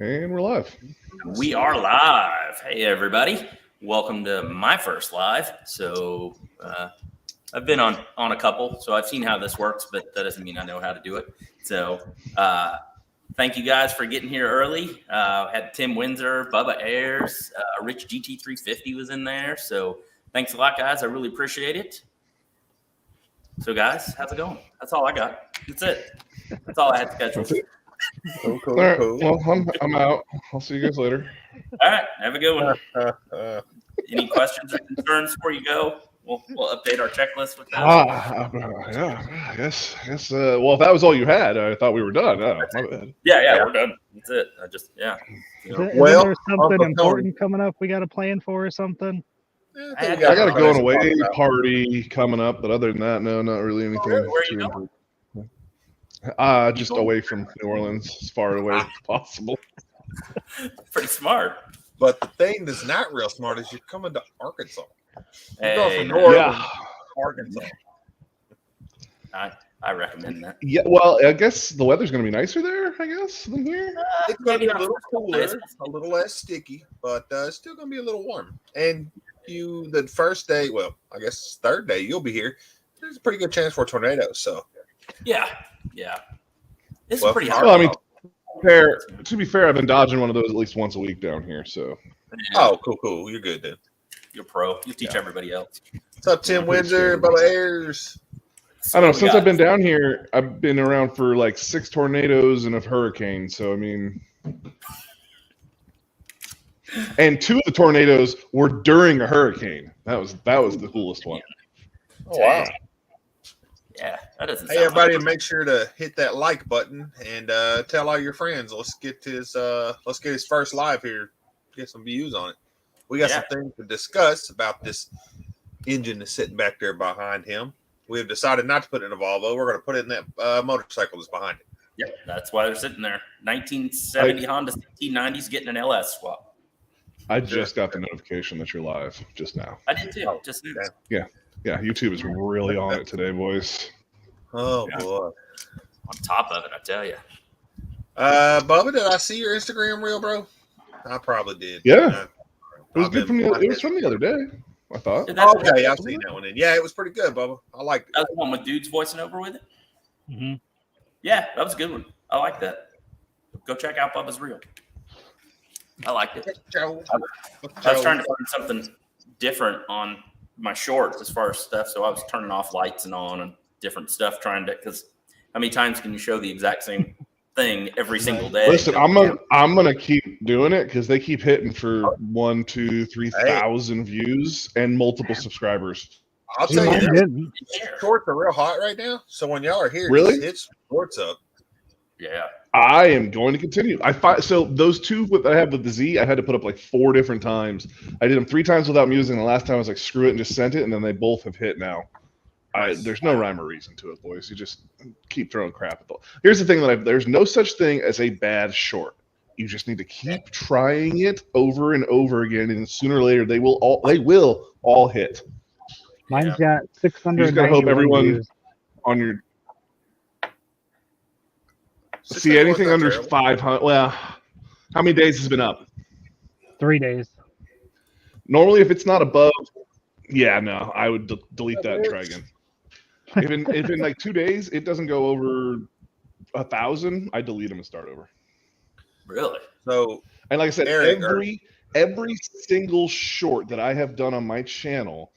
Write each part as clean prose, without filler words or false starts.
And we're live. We are live. Hey, everybody. Welcome to my first live. So I've been on a couple, so I've seen how this works, but that doesn't mean I know how to do it. So thank you guys for getting here early. Had Tim Windsor, Bubba Ayers, Rich GT350 was in there. So thanks a lot, guys. I really appreciate it. So, guys, how's it going? That's all I got. That's it. That's all I had scheduled. Cool. All right. Well, I'm out. I'll see you guys later. All right. Have a good one. Any questions or concerns before you go? We'll update our checklist with that. Yeah, I guess. Well, if that was all you had, I thought we were done. Oh, my bad. Yeah, we're done. That's it. Is there something important coming up we got to plan for or something? I got a going away party coming up, but other than that, no, not really anything. Where are you going? Just away from New Orleans, as far away as possible. Pretty smart. But the thing that's not real smart is you're coming to Arkansas. Hey, You're going from New Orleans to Arkansas. I recommend that. Yeah, well, I guess the weather's going to be nicer there, I guess, than here. It's going to be a little cooler, a little less sticky, but it's still going to be a little warm. And the first day, well, I guess third day, you'll be here. There's a pretty good chance for a tornado. So, yeah. This is pretty hot. Well, I mean, to be fair, I've been dodging one of those at least once a week down here. So, Oh, cool. You're good then. You're pro. You teach everybody else. What's up, Tim Windsor, Bubba Ayers? I don't know. Since I've been down here, I've been around for like 6 tornadoes and a hurricane. So, I mean, and 2 of the tornadoes were during a hurricane. That was the coolest one. Oh, wow. Yeah, that doesn't. Hey, everybody, make sure to hit that like button and tell all your friends. Let's get his first live here. Get some views on it. We got some things to discuss about this engine that's sitting back there behind him. We have decided not to put it in a Volvo. We're going to put it in that motorcycle that's behind it. Yep, that's why they're sitting there. 1970 Honda CT90's getting an LS swap. I just got the notification that you're live just now. I did too. Just now. Yeah, YouTube is really on it today, boys. Oh, boy. On top of it, I tell you. Bubba, did I see your Instagram reel, bro? I probably did. Yeah. It was good it was from the other day, I thought. Okay, I've seen that one then. Yeah, it was pretty good, Bubba. I liked it. That was the one with dudes voicing over with it? Mm-hmm. Yeah, that was a good one. I like that. Go check out Bubba's reel. I liked it. I was trying to find something different on my shorts as far as stuff, so I was turning off lights and on and different stuff because how many times can you show the exact same thing every single day? Listen, I'm gonna keep doing it because they keep hitting for 1, 2, 3,000 views and multiple subscribers. I'll tell you, shorts are real hot right now. So when y'all are here, really, it's shorts up. Yeah, I am going to continue. So those 2 that I have with the Z, I had to put up like 4 different times. I did them 3 times without music, and the last time I was like, screw it, and just sent it, and then they both have hit now. There's no rhyme or reason to it, boys. You just keep throwing crap at them. Here's the thing there's no such thing as a bad short. You just need to keep trying it over and over again, and sooner or later they will all hit. Mine's got 600. You just gotta hope everyone views on your see anything under 500. Well, how many days has it been up? 3 days. Normally, if it's not above, no, I would delete that and try again. If in like 2 days it doesn't go over 1,000, I delete them and start over. Really? So, and like I said, every single short that I have done on my channel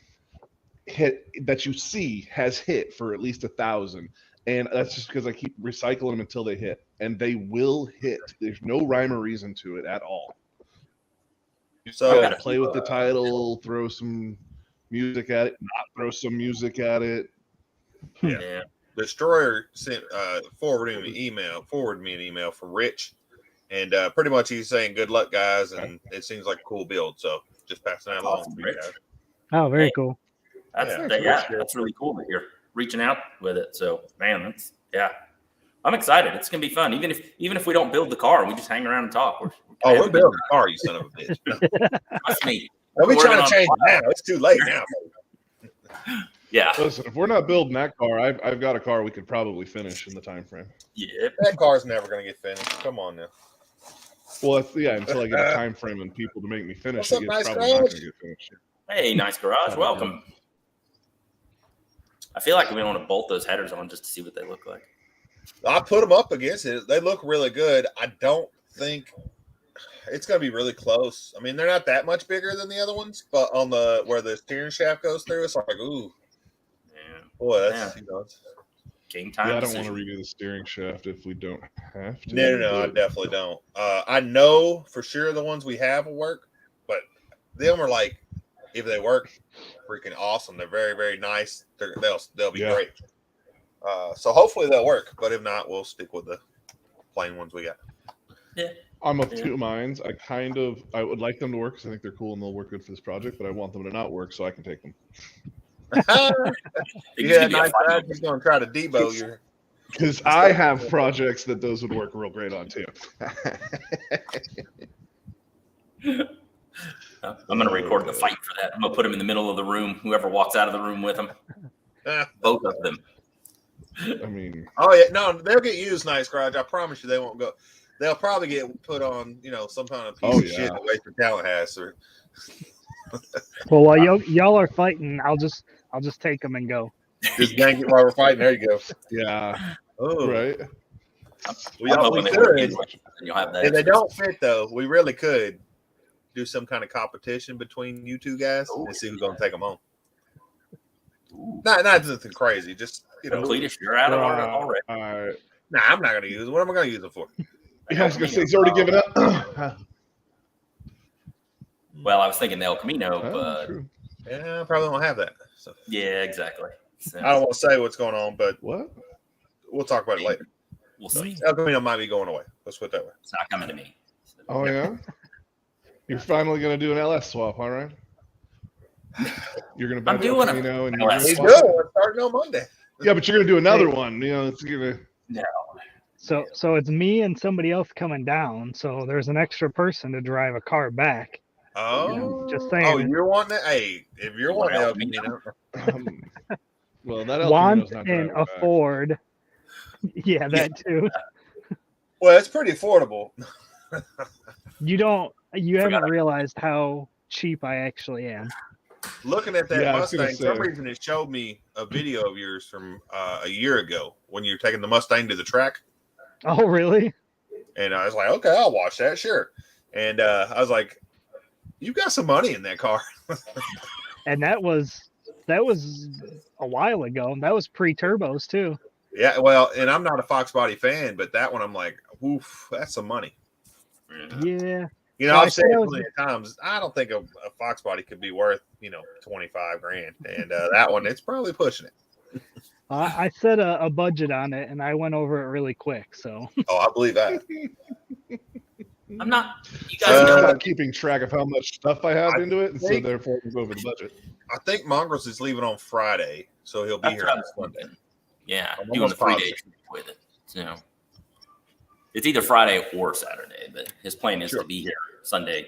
that you see has hit for at least 1,000. And that's just because I keep recycling them until they hit. And they will hit. There's no rhyme or reason to it at all. So I gotta play with the title, throw some music at it, not throw some music at it. Yeah. Destroyer sent forwarded me an email from Rich. And pretty much he's saying good luck, guys, and it seems like a cool build. So just passing that along to you guys. Oh, very cool. That's really cool that you're reaching out with it. So, man, I'm excited. It's gonna be fun. Even if we don't build the car, we just hang around and talk. We're building the car, you son of a bitch. Trust me. We're trying to change it now. It's too late now. Yeah. Listen, if we're not building that car, I've got a car we could probably finish in the time frame. Yeah. That car's never going to get finished. Come on now. Well, until I get a time frame and people to make me finish What's up, it, Nice it's probably not Garage? going to get finished. Hey, Nice Garage, Probably welcome. I feel like we want to bolt those headers on just to see what they look like. I put them up against it. They look really good. I don't think it's going to be really close. I mean, they're not that much bigger than the other ones, but on the where the steering shaft goes through, it's like, ooh, Yeah. boy, that's Game time. Yeah, I don't decision. want to redo the steering shaft if we don't have to. No, I definitely don't. I know for sure the ones we have will work, but them are like, if they work, freaking awesome. They're very, very nice. They'll be great. So hopefully they'll work, but if not, we'll stick with the plain ones we got. Yeah. I'm of two minds. I would like them to work because I think they're cool and they'll work good for this project, but I want them to not work so I can take them. Yeah, Nice Garage is going to try to debo your. Because I have projects that those would work real great on too. I'm going to record the fight for that. I'm going to put them in the middle of the room. Whoever walks out of the room with them, both of them. I mean, oh yeah, no, they'll get used, Nice Garage. I promise you, they won't go. They'll probably get put on, some kind of piece of shit that Waste Talent has. Or... Well, while y'all are fighting, I'll just take them and go. Just yank it while we're fighting. There you go. Yeah. Oh, Right. We could. If they don't fit, though, we really could do some kind of competition between you two guys and see who's going to take them home. Not nothing crazy. Just Cletus, you're out of order already. Nah, I'm not going to use it. What am I going to use it for? Yeah, I was going to say he's already given up. Well, I was thinking El Camino, but true. Yeah, I probably don't have that. So. Yeah, exactly. So, I don't want to say what's going on, but what? We'll talk about it later. We'll see. El Camino might be going away. Let's put it that way. It's not coming to me. So, Oh yeah. You're finally going to do an LS swap, all right? You're going to buy I'm the El doing Camino and LS. He's good. We're starting on Monday. Yeah, but you're going to do another one. It's going to. No. So it's me and somebody else coming down. So there's an extra person to drive a car back. Oh, just saying. Oh, you're wanting it? Hey, if you're wanting El Camino. Well, that El Want Camino's not and driving back. afford. Yeah, that too. Well, it's pretty affordable. You haven't realized how cheap I actually am. Looking at that I was gonna Mustang, for some say. reason it showed me a video of yours from a year ago when you're taking the Mustang to the track. Oh, really? And I was like, okay, I'll watch that, sure. And I was like, you got some money in that car. And that was a while ago. That was pre-turbos too. Yeah, well, and I'm not a Fox Body fan, but that one I'm like, oof, that's some money. Yeah. I've said it plenty of times. I don't think a Fox Body could be worth, $25,000. And that one, it's probably pushing it. I set a budget on it, and I went over it really quick. So. Oh, I believe that. I'm not. You guys know. I'm not keeping track of how much stuff I have into it, and so therefore we'll go over the budget. I think Mongrels is leaving on Friday, so he'll be That's here what I on was Monday. thinking. Yeah, I'm doing the almost 3 positive. days with it. So it's either Friday or Saturday, but his plan is to be here Sunday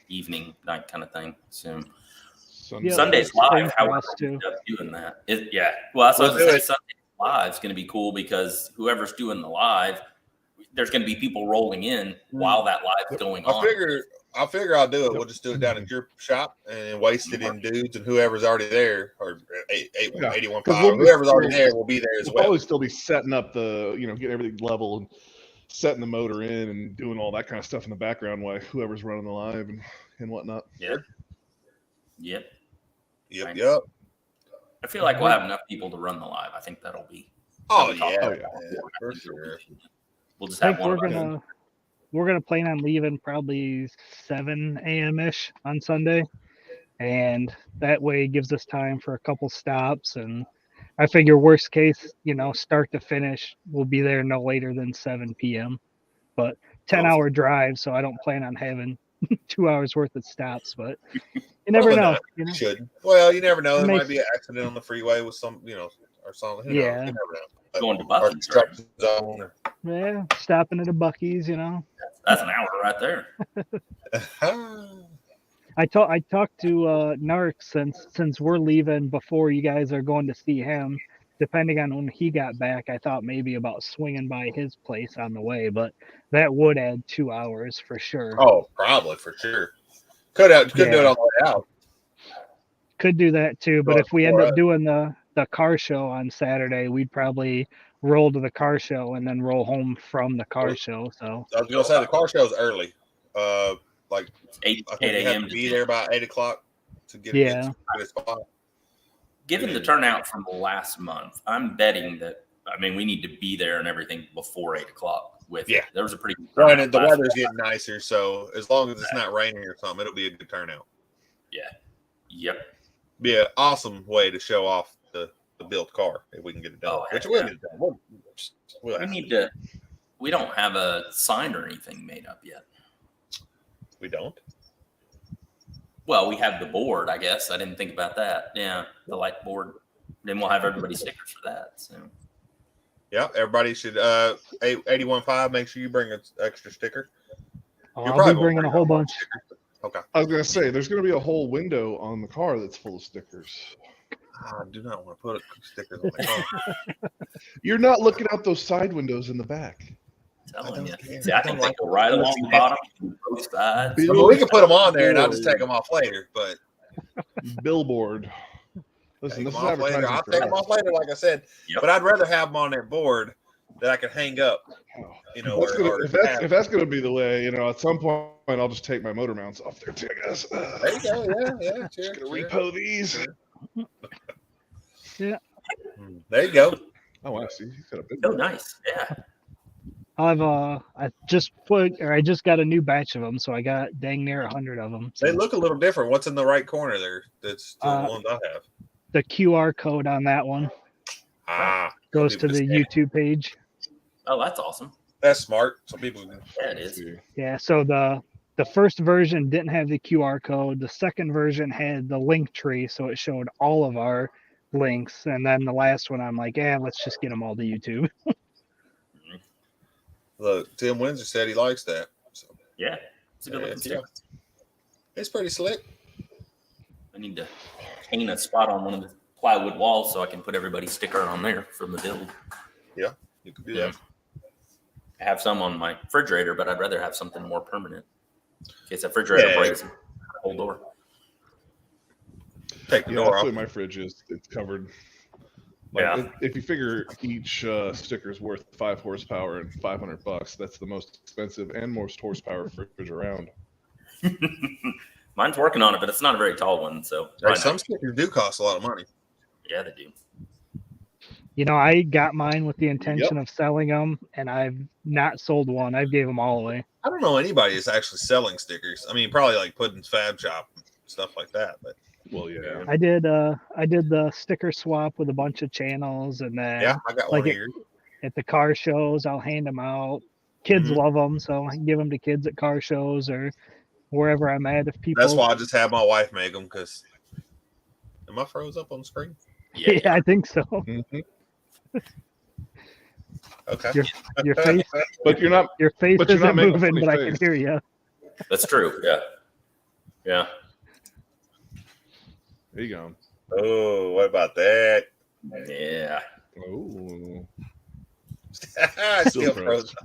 evening, night kind of thing. So Sunday. Sunday's that's live. How for are us, too. doing that? Yeah. Well, that's what I was We'll going to do say. Sunday live is going to be cool because whoever's doing the live, there's going to be people rolling in while that live's going on. I figure I'll do it. We'll just do it down at your shop and waste it in dudes and whoever's already there, or 81.5. Whoever's already there will be there as We'll well. probably still be setting up getting everything level and setting the motor in and doing all that kind of stuff in the background while whoever's running the live and whatnot. Yep. Yep. I feel like we'll have enough people to run the live. I think that'll be. Oh, that'll be yeah. top. Yeah, for sure. We'll just I have think one. we're gonna plan on leaving probably 7 a.m. ish on Sunday, and that way gives us time for a couple stops. And I figure worst case, start to finish, we'll be there no later than 7 p.m. But 10-hour drive, so I don't plan on having 2 hours worth of stops. But you never know. Shouldn't. Well, you never know. There might be an accident on the freeway with some, or something. Who knows? Yeah. You never know. Going to Or Bucky's, construction zone. Or... Yeah, stopping at a Bucky's, That's an hour right there. I talked to Narc since we're leaving before you guys are going to see him, depending on when he got back, I thought maybe about swinging by his place on the way, but that would add 2 hours for sure. Oh, probably for sure. Could do it on the way out. Could do that too, but Or- if we end or, up doing the car show on Saturday, we'd probably roll to the car show and then roll home from the car show. So I was gonna say the car show's early. Like 8 I think you a.m. have to be there about 8:00 to get Yeah. a spot. Given the turnout from last month, I'm betting that we need to be there and everything before 8:00. With Yeah. there was a pretty good Right, turnout and the last weather's month. getting nicer, so as long as it's not raining or something, it'll be a good turnout. Yep. Be an awesome way to show off the built car if we can get it done. Oh, Which heck we'll yeah. get it done. We'll We have need to. We don't have a sign or anything made up yet. We don't. Well, we have the board, I guess. I didn't think about that. Yeah, the light board. Then we'll have everybody's stickers for that. So Yeah, everybody should 815. Make sure you bring an extra sticker. You're I'll probably be gonna bringing bring a whole out more bunch. stickers. Okay. I was gonna say there's gonna be a whole window on the car that's full of stickers. I do not want to put stickers on the car. You're not looking out those side windows in the back. telling you. don't care. See, I think they go right along the bottom, both sides. I mean, we can put them on there, and I'll just take them off later. But Billboard. Listen, take this them is off later. advertising I'll for take them us. off later, like I said. Yep. But I'd rather have them on that board that I can hang up. You know, If that's gonna be the way, at some point I'll just take my motor mounts off there too, I guess. there you go. Yeah, sure. Just gonna repo these. There you go. Oh, I see. He's got a big Oh, one. nice. Yeah. I just got a new batch of them, so I got dang near 100 of them. So They look a little different. What's in the right corner there? That's the ones I have. the QR code on that one goes to the YouTube page. Oh, that's awesome. That's smart. So people can. Yeah, it is. Yeah, so the first version didn't have the QR code. The second version had the link tree, so it showed all of our links. And then the last one, I'm like, let's just get them all to YouTube. Look, Tim Windsor said he likes that. So Yeah. It's a good looking sticker. it's pretty slick. I need to paint a spot on one of the plywood walls so I can put everybody's sticker on there from the build. You can do that. I have some on my refrigerator, but I'd rather have something more permanent in case the refrigerator breaks and the whole door. Take the Yeah, door that's off. the way my fridge is. It's covered. Like, if you figure each sticker is worth 5 horsepower and $500, that's the most expensive and most horsepower fridge around. Mine's working on it, but it's not a very tall one. So Right, some stickers do cost a lot of money. yeah, they do. I got mine with the intention of selling them, and I've not sold one. I've gave them all away. I don't know anybody that's actually selling stickers. I mean, probably like Puddin's Fab Shop and stuff like that. But Well, yeah. I did the sticker swap with a bunch of channels, and then yeah, I got like one here. at the car shows, I'll hand them out. Kids Mhm. love them, so I can give them to kids at car shows or wherever I'm at. If people, That's why I just have my wife make them because. Am I froze up on the screen? yeah, I think so. Mhm. Okay. Your face, But you're not. your face But you're not isn't making a moving, funny but I can face. hear you. That's true. Yeah. Yeah. There you go. Oh, what about that? Yeah. Oh. Still froze.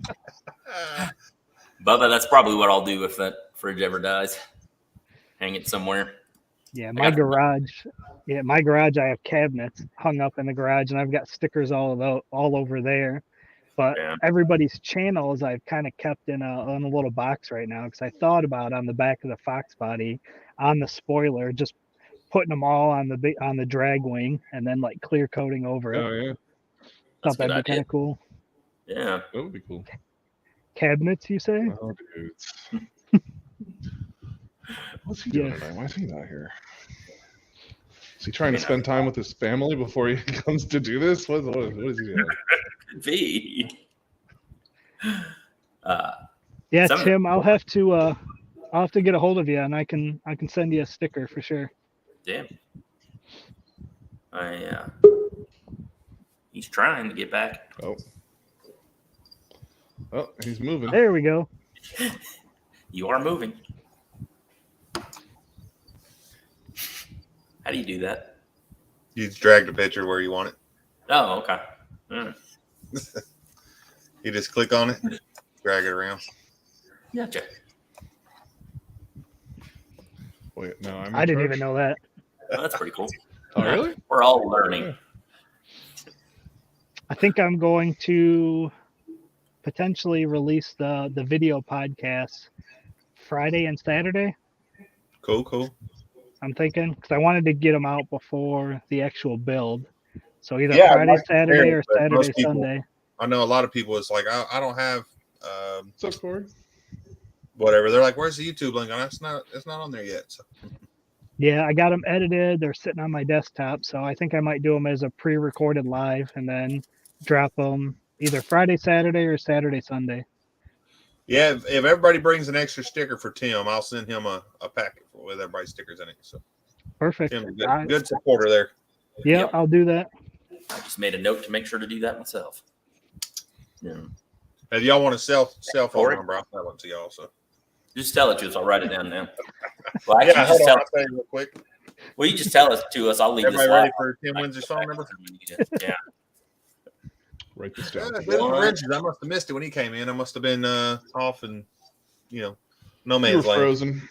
Bubba, that's probably what I'll do if that fridge ever dies. Hang it somewhere. Yeah, my garage. Yeah, my garage. I have cabinets hung up in the garage, and I've got stickers all over there. But Yeah. everybody's channels I've kind of kept in a little box right now because I thought about on the back of the Fox body, on the spoiler, just putting them all on the drag wing and then like clear coating over it. Oh, yeah. That's Thought a good that'd be kind idea. of cool. Yeah. That would be cool. Cabinets, you say? Oh, dude. What's he doing tonight? Why is he not here? Is he trying to spend time with his family before he comes to do this? What is he doing? Could be. Yeah, Some- Tim, I'll have to get a hold of you, and I can send you a sticker for sure. Damn. He's trying to get back. Oh, he's moving. There we go. You are moving. How do you do that? You just drag the picture where you want it. Oh, okay. You just click on it, drag it around. Gotcha. Wait, no, I'm. I didn't even know that. Well, that's pretty cool. Oh, really? We're all learning. I think I'm going to potentially release the video podcast Friday and Saturday. Cool. I'm thinking because I wanted to get them out before the actual build. So either Yeah, I'd Friday, like to hear Saturday, it, or but most Saturday, people- Sunday. I know a lot of people. It's like I don't have What's up, Corey? whatever. They're like, "Where's the YouTube link?" And it's not on there yet. So. Yeah, I got them edited. They're sitting on my desktop, so I think I might do them as a pre-recorded live and then drop them either Friday, Saturday, or Saturday, Sunday. Yeah, if everybody brings an extra sticker for Tim, I'll send him a packet with everybody's stickers in it. So Perfect. Tim's a good supporter there. Yeah, Yep. I'll do that. I just made a note to make sure to do that myself. Yeah. If y'all want a cell phone Corey? number, I'll tell it to y'all. So Just tell it to us. I'll write it down now. Well, actually, yeah, hold just on. tell. I'll tell you real quick. Well, you just tell us to us. I'll leave Everybody this ready live. for Tim Windsor's phone number? Yeah. Write this Yeah, down. good old Richards. I must have missed it when he came in. I must have been off and no You were man's land. frozen.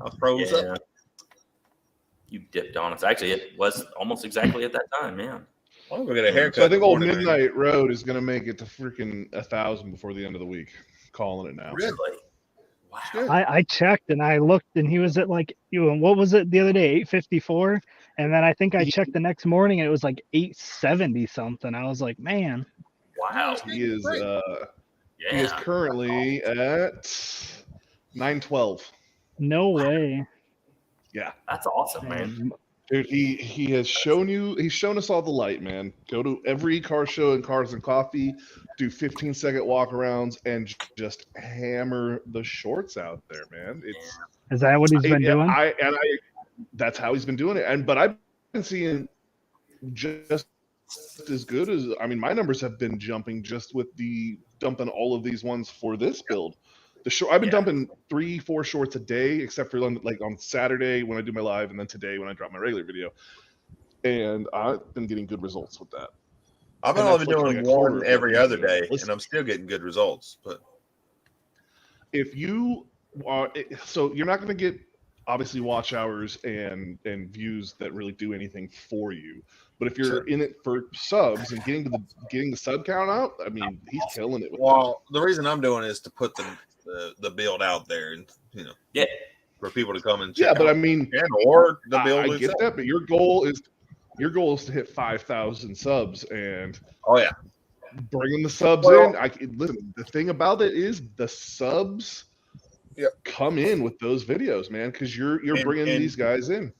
I was froze Yeah. up. You dipped on us. Actually, it was almost exactly at that time. Yeah. I'm gonna get a haircut. So I think old before then. Midnight Road is going to make it to freaking 1,000 before the end of the week. Calling it now. Really? Wow. Good. I checked and I looked and he was at like what was it the other day, 854, and then I think I checked the next morning and it was like 870 something. I was like, man, Wow. He is Yeah. he is currently at 912. no way. Yeah. That's awesome, man. Dude, he has shown us all the light, man. Go to every car show and Cars and Coffee, do 15-second walkarounds, and just hammer the shorts out there, man. It's Is that what he's been doing? that's how he's been doing it. But I've been seeing just as good as my numbers have been jumping just with the dumping all of these ones for this build. I've been dumping 3-4 shorts a day, except for like on Saturday when I do my live, and then today when I drop my regular video. And I've been getting good results with that. I've been And only that's doing like a quarter one of every what other we do. day, Listen. and I'm still getting good results. But If you are, so you're not going to get obviously watch hours and views that really do anything for you. But if you're in it for subs and getting the sub count out, he's killing it. well, the reason I'm doing it is to put the build out there, and for people to come and check. But out. Or the build. I get that, but your goal is to hit 5,000 subs and bringing the subs in. Listen, the thing about it is the subs come in with those videos, man, because you're bringing these guys in.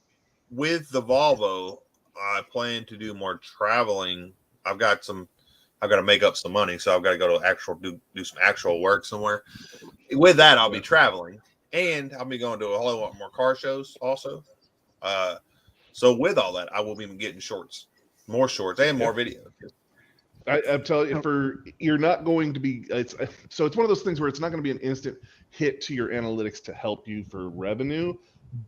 With the Volvo, I plan to do more traveling. I've got to make up some money, so I've got to go to do some actual work somewhere. With that, I'll be traveling, and I'll be going to a whole lot more car shows also. So with all that, I will be getting more shorts, and more videos. I'm telling you, you're not going to be. It's one of those things where it's not going to be an instant hit to your analytics to help you for revenue,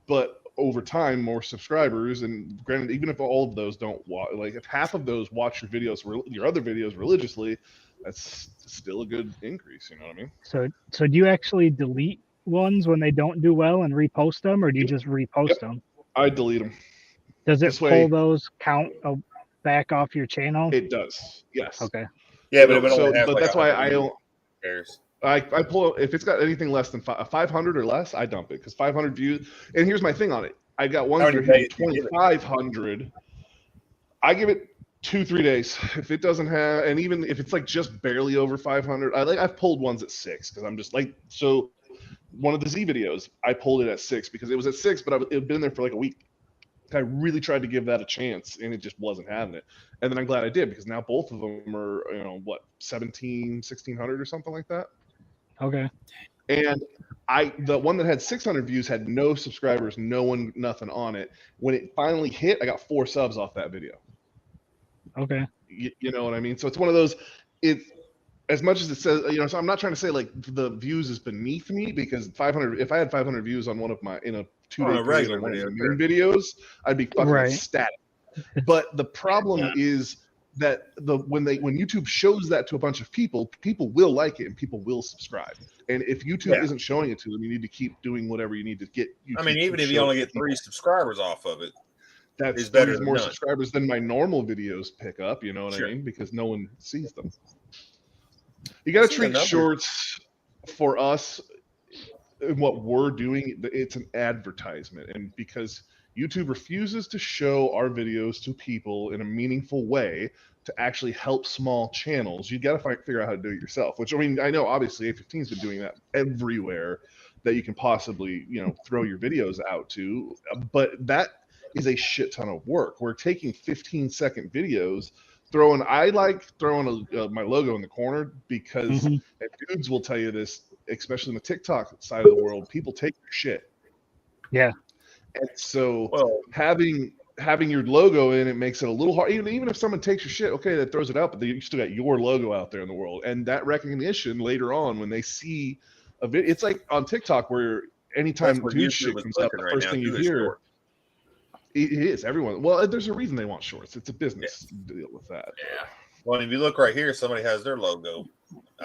but over time, more subscribers, and granted, even if all of those don't watch, like if half of those watch your other videos religiously, that's still a good increase. You know what I mean? So do you actually delete ones when they don't do well and repost them, or do you just repost them? I delete them. Does it This pull way- those count back off your channel? It does. Yes. Okay. Yeah, but that's why I don't. Cares. I pull if it's got anything less than 500 or less, I dump it because 500 views. And here's my thing on it: I got ones that are hitting 2,500. I give it 2-3 days. If it doesn't have, and even if it's like just barely over 500, I've pulled ones at 6 because I'm just like so. One of the Z videos, I pulled it at 6 because it was at 6, but it had been there for like a week. I really tried to give that a chance, and it just wasn't having it. And then I'm glad I did because now both of them are 1,600 or something like that. Okay. And the one that had 600 views had no subscribers, nothing on it. When it finally hit, I got 4 subs off that video. Okay. You know what I mean? So it's one of those. As much as it says, so I'm not trying to say like the views is beneath me because 500. If I had 500 views on one of my in a 2-day period on one of the main videos, I'd be fucking ecstatic. But the problem is that when YouTube shows that to a bunch of people, people will like it and people will subscribe. And if YouTube isn't showing it to them, you need to keep doing whatever you need to get YouTube. I mean, even if you only get 3 subscribers off of it, that's better than more none. subscribers than my normal videos pick up. You know what I mean? Because no one sees them. You got to treat shorts for us and what we're doing. It's an advertisement, and because YouTube refuses to show our videos to people in a meaningful way to actually help small channels, you got to figure out how to do it yourself. Which, I mean, I know obviously A15's been doing that everywhere that you can possibly, throw your videos out to, but that is a shit ton of work. We're taking 15-second videos, I like throwing my logo in the corner because and dudes will tell you this, especially in the TikTok side of the world, people take your shit. Yeah. And so having your logo in it makes it a little hard. Even if someone takes your shit, okay, that throws it out, but you still got your logo out there in the world. And that recognition later on when they see a video, it's like on TikTok where anytime dude shit comes up, the first thing you hear. It is everyone. Well, there's a reason they want shorts. It's a business deal with that. Yeah. Well, if you look right here, somebody has their logo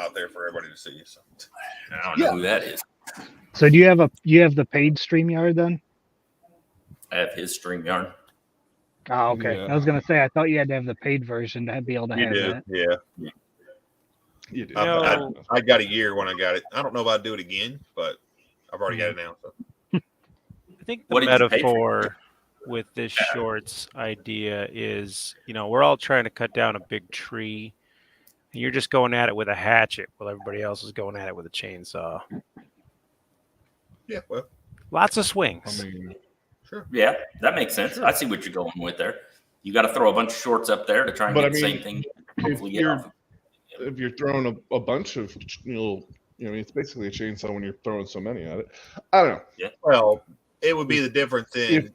out there for everybody to see. So I don't know who that is. So do you have the paid StreamYard then? I have his StreamYard. Oh, okay. Yeah. I was gonna say I thought you had to have the paid version to be able to have that. Yeah. You do. I got a year when I got it. I don't know if I'd do it again, but I've already got it now. So. I think the metaphor with this shorts idea is, we're all trying to cut down a big tree, and you're just going at it with a hatchet while everybody else is going at it with a chainsaw. Yeah, well, lots of swings. I mean, sure. Yeah, that makes sense. I see what you're going with there. You got to throw a bunch of shorts up there to try and get the same thing. If you're throwing a bunch of, it's basically a chainsaw when you're throwing so many at it. I don't know. Yeah. Well, it would be the difference in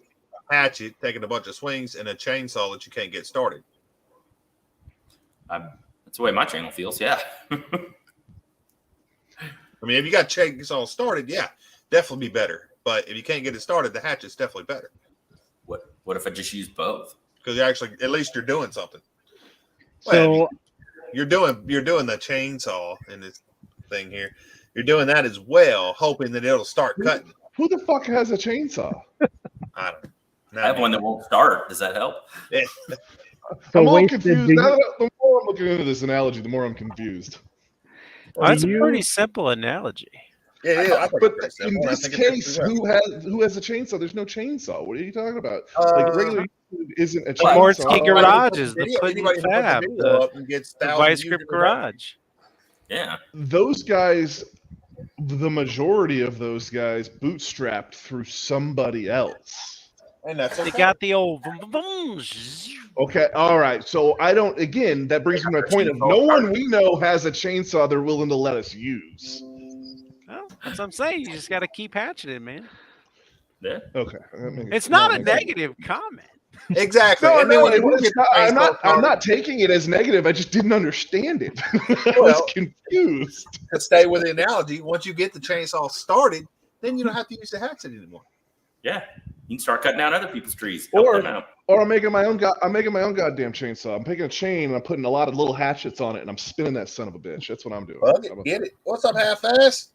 hatchet taking a bunch of swings and a chainsaw that you can't get started. That's the way my channel feels. Yeah. I mean, if you got chainsaw started, definitely be better. But if you can't get it started, the hatchet's definitely better. What if I just use both? Because at least you're doing something. So you're doing the chainsaw in this thing here. You're doing that as well, hoping that it'll start cutting. Who the fuck has a chainsaw? I don't know. I have one that won't start. Does that help? Yeah. I'm all confused. The more I'm looking into this analogy, the more I'm confused. That's a pretty simple analogy. Yeah. But in this case, who has a chainsaw? There's no chainsaw. What are you talking about? Like regular isn't a chainsaw. Sportsky Garages, the Pudding Fab, the Vice Grip Garage. Yeah. Those guys, the majority of those guys, bootstrapped through somebody else. And that's They got the old. Okay, all right. So that brings me to my point of no one we know has a chainsaw they're willing to let us use. Well, that's what I'm saying. You just got to keep hatcheting, man. Yeah. Okay. It's not a negative comment. Exactly. I'm not taking it as negative. I just didn't understand it. I was confused. To stay with the analogy, once you get the chainsaw started, then you don't have to use the hatchet anymore. Yeah. You can start cutting down other people's trees. Or I'm making my own goddamn chainsaw. I'm taking a chain and I'm putting a lot of little hatchets on it and I'm spinning that son of a bitch. That's what I'm doing. Get it. What's up, Half-Ass?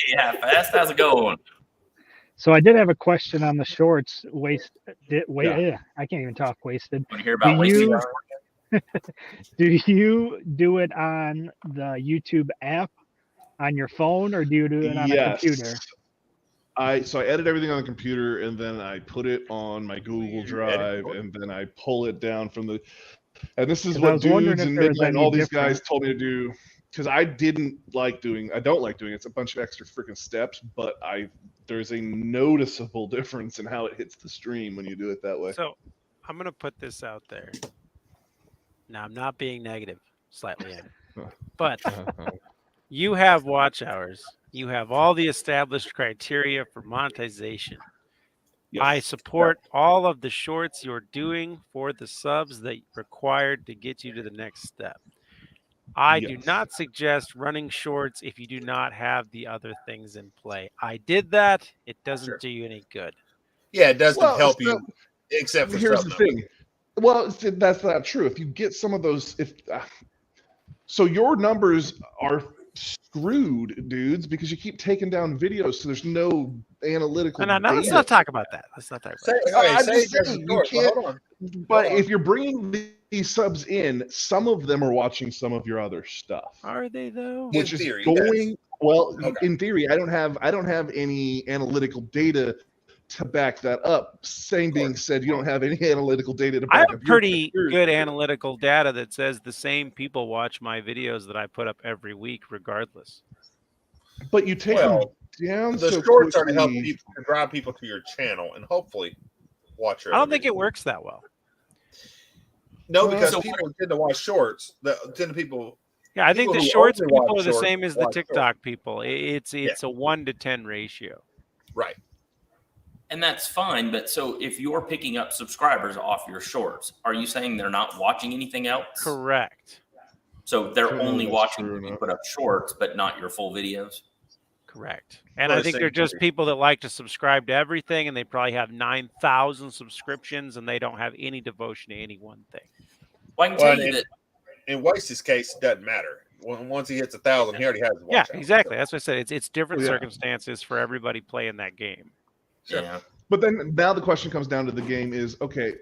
Hey, Half-Ass. How's it going? So I did have a question on the shorts. I can't even talk. Wasted. Want to hear about wasted? Do you do it on the YouTube app on your phone, or do you do it on a computer? I edit everything on the computer and then I put it on my Google Drive and then I pull it down from the. And this is what dudes and Midnight and all these guys told me to do, because I don't like doing it. It's a bunch of extra freaking steps, but there's a noticeable difference in how it hits the stream when you do it that way. So I'm gonna put this out there. Now I'm not being negative, slightly, but you have watch hours. You have all the established criteria for monetization. Yes. I support all of the shorts you're doing for the subs that required to get you to the next step. I do not suggest running shorts if you do not have the other things in play. I did that. It doesn't do you any good. Yeah, it doesn't help you, except for here's the thing. Well, that's not true. If you get some of those, so your numbers are screwed, dudes, because you keep taking down videos, so there's no analytical No, data. let's not talk about that. Let's not talk about that. I'm say just it doesn't saying, you short, but can't. hold on. But Hold on. if you're bringing these subs in, some of them are watching some of your other stuff, Are they though? which In is theory, going well. Okay. In theory, I don't have any analytical data to back that up. Same being said, you don't have any analytical data to I back have up your pretty criteria. good analytical data that says the same people watch my videos that I put up every week, regardless. But you take Well, them down the so shorts are to help quickly. people, to drive people to your channel and hopefully watch your I don't other think it videos. works that well. No, Well, because so- people tend to watch shorts. People. Yeah, I think People the who shorts only people watch are the shorts same as the watch TikTok people. It's a 1 to 10 ratio. Right. And that's fine. But so if you're picking up subscribers off your shorts, are you saying they're not watching anything else? Correct. So they're I don't know only if that's watching true or when you not. put up shorts, but not your full videos? Correct. And Well, I the think same they're just thing. people that like to subscribe to everything, and they probably have 9,000 subscriptions, and they don't have any devotion to any one thing. Well, I can Well, tell you that. In Weiss's case, it doesn't matter. Once he hits 1,000, he already has his watch Yeah, hour. exactly. That's what I said. It's different Yeah. circumstances for everybody playing that game. Sure. Yeah. But then now the question comes down to the game is, okay,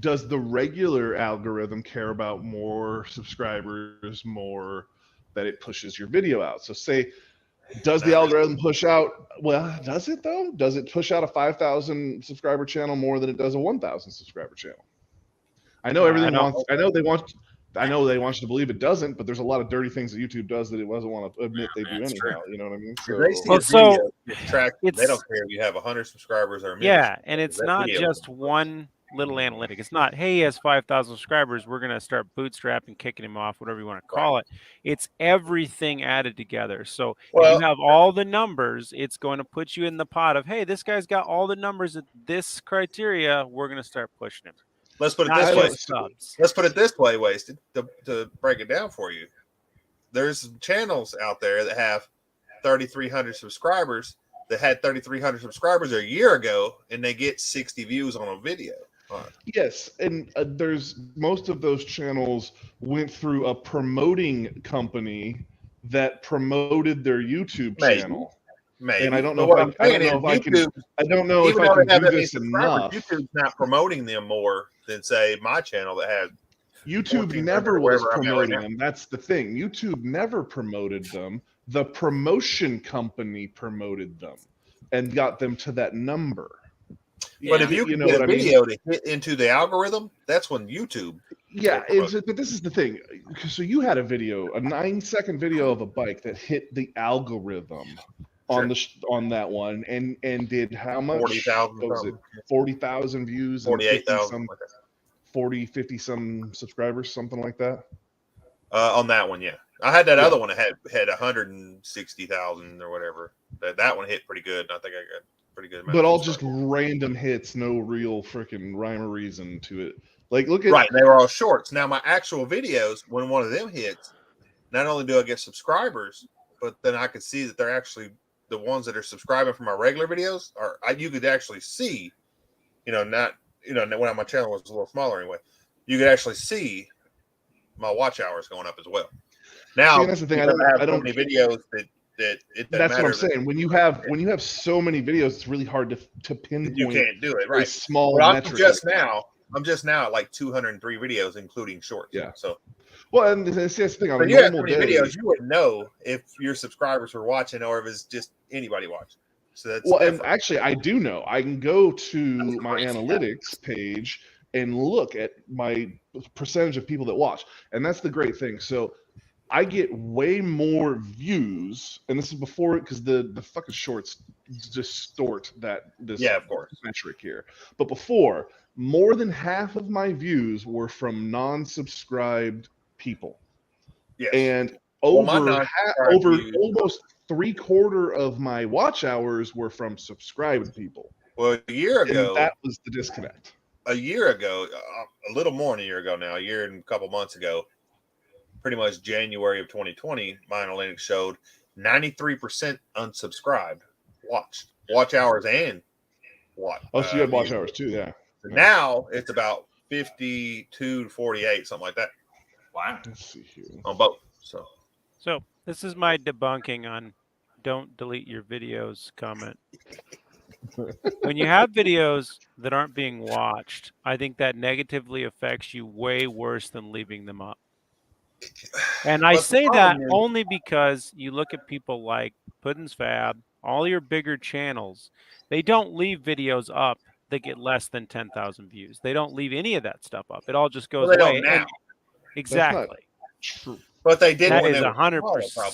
does the regular algorithm care about more subscribers, more that it pushes your video out? So say, does the Not really. algorithm push out, well, does it though? Does it push out a 5,000 subscriber channel more than it does a 1,000 subscriber channel? I know everything wants, I know they want you to believe it doesn't, but there's a lot of dirty things that YouTube does that it doesn't want to admit they do That's anyhow. true. You know what I mean? If they see Well, a so video get tracked, they it's- don't care if you have 100 subscribers or a million. Yeah, and it's That not video- just one little analytic. It's not, hey, he has 5,000 subscribers. We're going to start bootstrapping, kicking him off, whatever you want to call it. It's everything added together. So if Well- you have all the numbers, it's going to put you in the pot of, hey, this guy's got all the numbers at this criteria. We're going to start pushing him. Let's put it Not this way. just subs. Let's put it this way, Wasted, to break it down for you. There's channels out there that have 3,300 subscribers that had 3,300 subscribers a year ago, and they get 60 views on a video. Yes, and there's most of those channels went through a promoting company that promoted their YouTube Maybe. channel. Maybe. And I don't But know what if I'm I saying don't know is if I can YouTube, I don't know if even I though can they have do that many this subscribers, enough. YouTube's not promoting them more than, say, my channel that had YouTube 1400 never or was wherever I'm at right promoting now. them. That's the thing. YouTube never promoted them. The promotion company promoted them and got them to that number. But Yeah. if you can know get what a I mean? video to hit into the algorithm, that's when YouTube. Yeah, Or but this is the thing. So you had a video, a 9-second video of a bike that hit the algorithm on on that one, and did how much? 40,000 What was it? something. 40,000 views and 48,000. 50 some subscribers, something like that. On that one, yeah. I had that Yeah. other one that had 160,000 or whatever. That one hit pretty good. And I think I got pretty good. amount But of all just subscribers. random hits, no real freaking rhyme or reason to it. Like, look at Right. They were all shorts. Now, my actual videos, when one of them hits, not only do I get subscribers, but then I could see that they're actually the ones that are subscribing for my regular videos. You could actually see, not when my channel was a little smaller anyway, you could actually see my watch hours going up as well. Now, See, that's the thing. I because don't. have I so don't. many videos that it doesn't That's matter. what I'm saying. When you have so many videos, it's really hard to pinpoint. You can't do it a right. small Well, metric. I'm just now at like 203 videos, including shorts. Yeah. So, Well, and that's the thing. On but a you have so normal many day, videos, you wouldn't know if your subscribers were watching or if it's just anybody watching. So that's well, and different. actually, I do know. I can go to That's my crazy. analytics page and look at my percentage of people that watch, and that's the great thing. So I get way more views, and this is before because the fucking shorts distort this Yeah, of course. metric here. But before, more than half of my views were from non-subscribed people, Yes. and Well, my over non-subscribed over views- almost 3/4 of my watch hours were from subscribed people. well, a year And ago, that was the disconnect. a little more than a year ago now, a year and a couple months ago, pretty much January of 2020, my analytics showed 93% unsubscribed watch hours and watch. Oh, so you had watch views. hours too, yeah. Now it's about 52 to 48, something like that Wow. Let's see here. on both. So this is my debunking on don't delete your videos comment. When you have videos that aren't being watched, I think that negatively affects you way worse than leaving them up. And I But the say that problem is- only because you look at people like Puddin's Fab, all your bigger channels, they don't leave videos up that get less than 10,000 views. They don't leave any of that stuff up. It all just goes Well, they away. don't now. And exactly. True. But they did That when is they were smaller,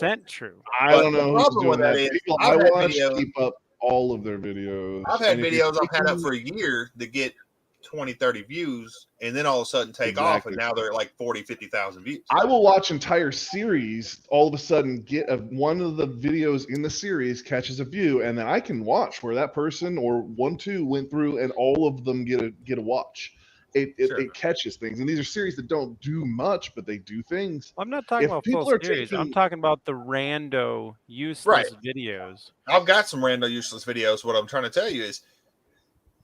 100% true. I But don't the know who's problem with doing that that. is People I've I had watch videos- keep up all of their videos. I've had And if you're videos I've had up taking- for a year that get 20, 30 views, and then all of a sudden take off, and Exactly. now they're at like 40, 50,000 views. I will watch entire series. All of a sudden, one of the videos in the series catches a view, and then I can watch where that person or 1-2 went through, and all of them get a watch. Sure. It catches things, and these are series that don't do much, but they do things. I'm not talking If about people full are series. I'm taking- talking about the rando, useless videos. I've got some random useless videos. What I'm trying to tell you is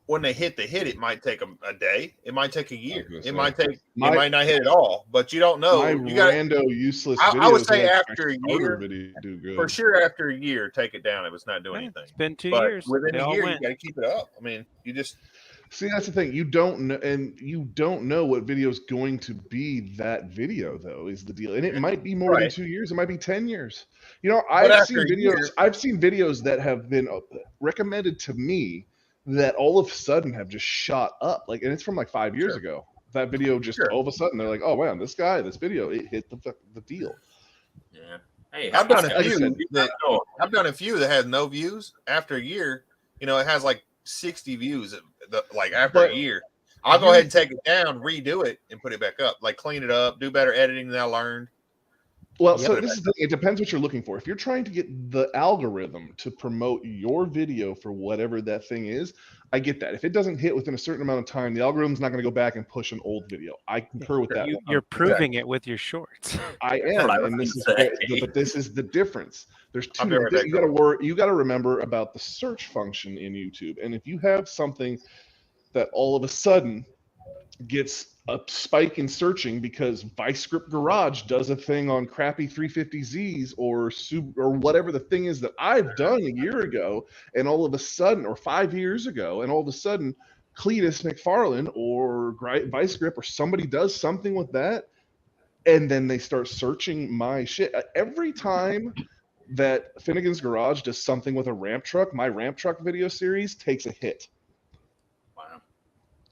when they hit the hit, it might take them a day. It might take a year. gonna It say, might take. my- it might not hit at all. But you don't know. My You got rando useless I videos. would say like after a starter year, video do good. for sure after a year, take it down if it's not doing Yeah, anything. it's been 2 But years. within They a all year, went. you got to keep it up. I mean, you just See, that's the thing. You don't know, and you don't know what video is going to be that video, though, is the deal. And it might be more than Right. 2 years. It might be 10 years. You know, But I've after seen a videos. year- I've seen videos that have been recommended to me that all of a sudden have just shot up. Like, and it's from like 5 years Sure. ago. That video just Sure. all of a sudden they're like, oh man, this video, it hit the deal. Yeah. Hey, I've done a like I few said, that Oh, I've done a few that has no views. After a year, you know, it has like 60 views. Like after But a year, I'll go ahead and take it down, redo it, and put it back up. Like clean it up, do better editing than I learned. Well, Yep. so this is the thing. It depends what you're looking for. If you're trying to get the algorithm to promote your video for whatever that thing is, I get that. If it doesn't hit within a certain amount of time, the algorithm's not going to go back and push an old video. I concur with that. You're 100%. proving it with your shorts. I what am, I was and this is gonna say. but this is the difference. There's I'll two. be right back, You got to You got to remember about the search function in YouTube, and if you have something that all of a sudden gets a spike in searching because ViceScript Garage does a thing on crappy 350Zs or whatever the thing is that I've done a year ago, and all of a sudden, or 5 years ago, and all of a sudden, Cletus McFarlane or ViceScript or somebody does something with that, and then they start searching my shit. Every time that Finnegan's Garage does something with a ramp truck, my ramp truck video series takes a hit wow.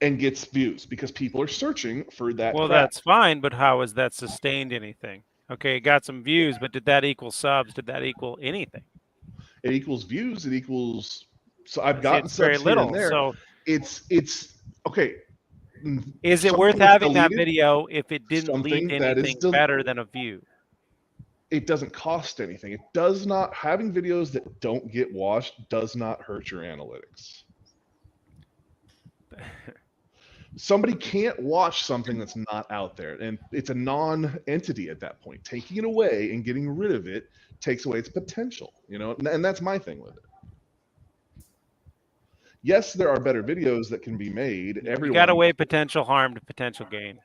and gets views because people are searching for that. Well, crap. that's fine, but how has that sustained anything? Okay, it got some views, but did that equal subs? Did that equal anything? It equals views. It equals. So I've See, gotten it's very subs here little. and there. So It's okay. is it Something worth that's having that deleted, video if it didn't lead something to that is anything better than a view? It doesn't cost anything. It does not. Having videos that don't get watched does not hurt your analytics. Somebody can't watch something that's not out there, and it's a non-entity at that point. Taking it away and getting rid of it takes away its potential, you know, and that's my thing with it. Yes, there are better videos that can be made. You Everyone got to weigh potential harm to potential gain.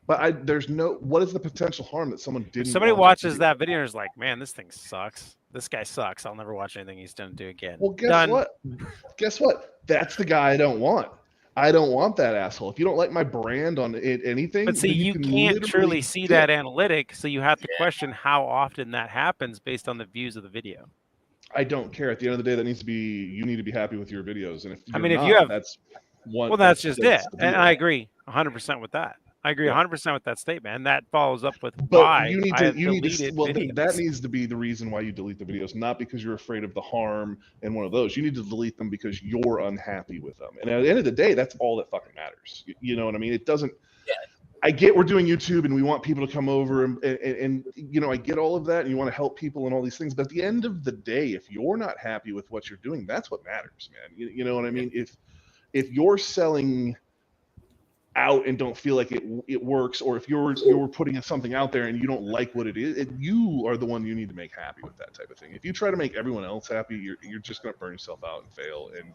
but there's no. What is the potential harm that someone If didn't? somebody watch watches video? that video and is like, "Man, this thing sucks. This guy sucks. I'll never watch anything he's done do again." Well, guess Done. what? Guess what? That's the guy I don't want. I don't want that asshole. If you don't like my brand on anything, But see, then you can can't literally truly see dip. that analytic, so you have to question how often that happens based on the views of the video. I don't care. At the end of the day, that needs to be. You need to be happy with your videos, and if I you're mean, if not, you have- that's one. Well, that's just it, the and deal. I agree 100% with that. I agree Yeah. 100% with that statement, and that follows up with But why you need I to. have You need to. deleted Well, videos. that needs to be the reason why you delete the videos, not because you're afraid of the harm and one of those. You need to delete them because you're unhappy with them. And at the end of the day, that's all that fucking matters. You know what I mean? It doesn't. Yeah. I get we're doing YouTube and we want people to come over and you know, I get all of that and you want to help people and all these things. But at the end of the day, if you're not happy with what you're doing, that's what matters, man. You know what I mean? If you're selling out and don't feel like it works, or if you're putting something out there and you don't like what it is, you are the one you need to make happy with that type of thing. If you try to make everyone else happy, you're just going to burn yourself out and fail. And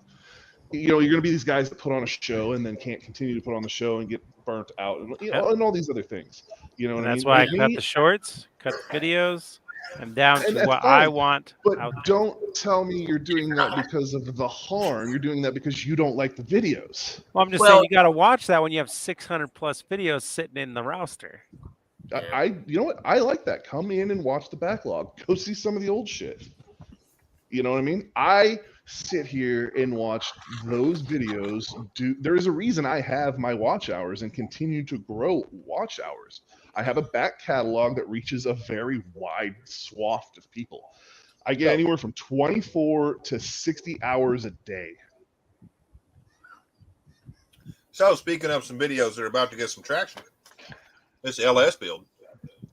you're going to be these guys that put on a show and then can't continue to put on the show and get burnt out, and and all these other things. You know what I mean? That's why I Like cut me, the shorts, cut the videos. I'm down and to that's what fine, I want. but out there. don't tell me you're doing that because of the harm. You're doing that because you don't like the videos. Well, I'm just saying you got to watch that when you have 600 plus videos sitting in the roster. You know what? I like that. Come in and watch the backlog. Go see some of the old shit. You know what I mean? I sit here and watch those videos. There is a reason I have my watch hours and continue to grow watch hours. I have a back catalog that reaches a very wide swath of people. I get anywhere from 24 to 60 hours a day. So speaking of some videos that are about to get some traction, this LS build.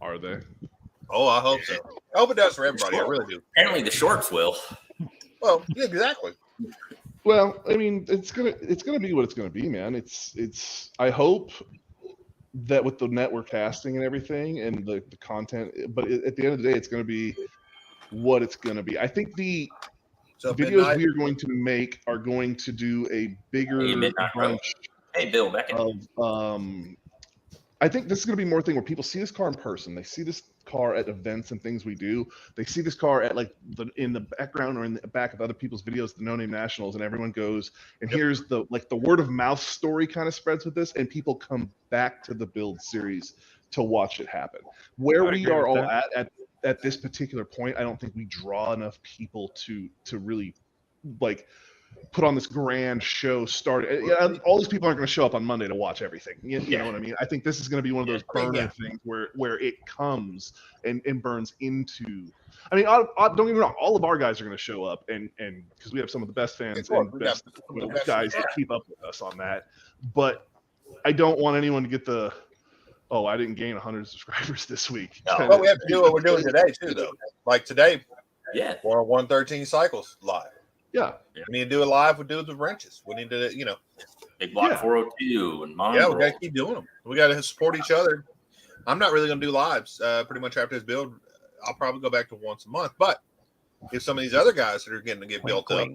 Are they? Oh, I hope so. I hope it does for everybody. I really do. Apparently, the shorts will. Well, yeah, exactly. Well, I mean, it's gonna be what it's gonna be, man. It's. I hope that with the network casting and everything and the content, but at the end of the day, it's gonna be what it's gonna be. I think the videos we are going to make are going to do a bigger bunch. Hey, Bill, back of I think this is going to be more thing where people see this car in person. They see this car at events and things we do. They see this car at in the background or in the back of other people's videos, the No Name Nationals, and everyone goes and here's the word of mouth story kind of spreads with this, and people come back to the build series to watch it happen. Where we are all at this particular point, I don't think we draw enough people to really put on this grand show. All these people aren't going to show up on Monday to watch everything. You know what I mean? I think this is going to be one of those burner things where it comes and burns into. I mean, don't get me wrong. All of our guys are going to show up, and because we have some of the best fans and best guys that keep up with us on that. But I don't want anyone to get the, oh, I didn't gain 100 subscribers this week. No, but we have to do what we're doing today too, though. Like today, we're on 113 cycles live. Yeah. We need to do it live with dudes with wrenches. We need to, Big Block 402 and Mongrel. Yeah, we got to keep doing them. We got to support each other. I'm not really going to do lives pretty much after this build. I'll probably go back to once a month. But if some of these other guys that are getting to get built up,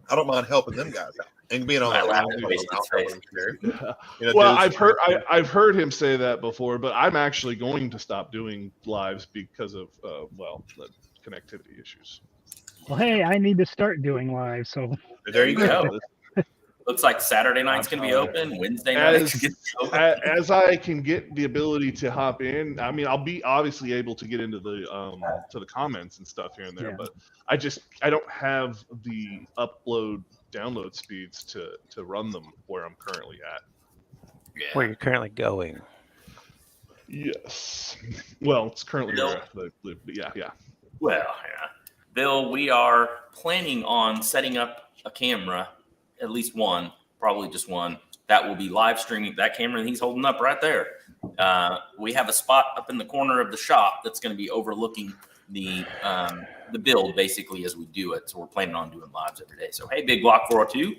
I don't mind helping them guys out and being on that Well, I've heard him say that before, but I'm actually going to stop doing lives because of the connectivity issues. Well, hey, I need to start doing live, so there you go. Looks like Saturday night's going to be open. Wednesday night's going to be open. As I can get the ability to hop in, I mean, I'll be obviously able to get into the to the comments and stuff here and there, but I don't have the download speeds to run them where I'm currently at. Yeah. Where you're currently going. Yes. Well, it's currently where I live, but yeah. Well, yeah. Bill, we are planning on setting up a camera, at least one, probably just one, that will be live streaming that camera that he's holding up right there. We have a spot up in the corner of the shop that's going to be overlooking the build basically as we do it. So we're planning on doing lives every day. So, hey, Big Block 402.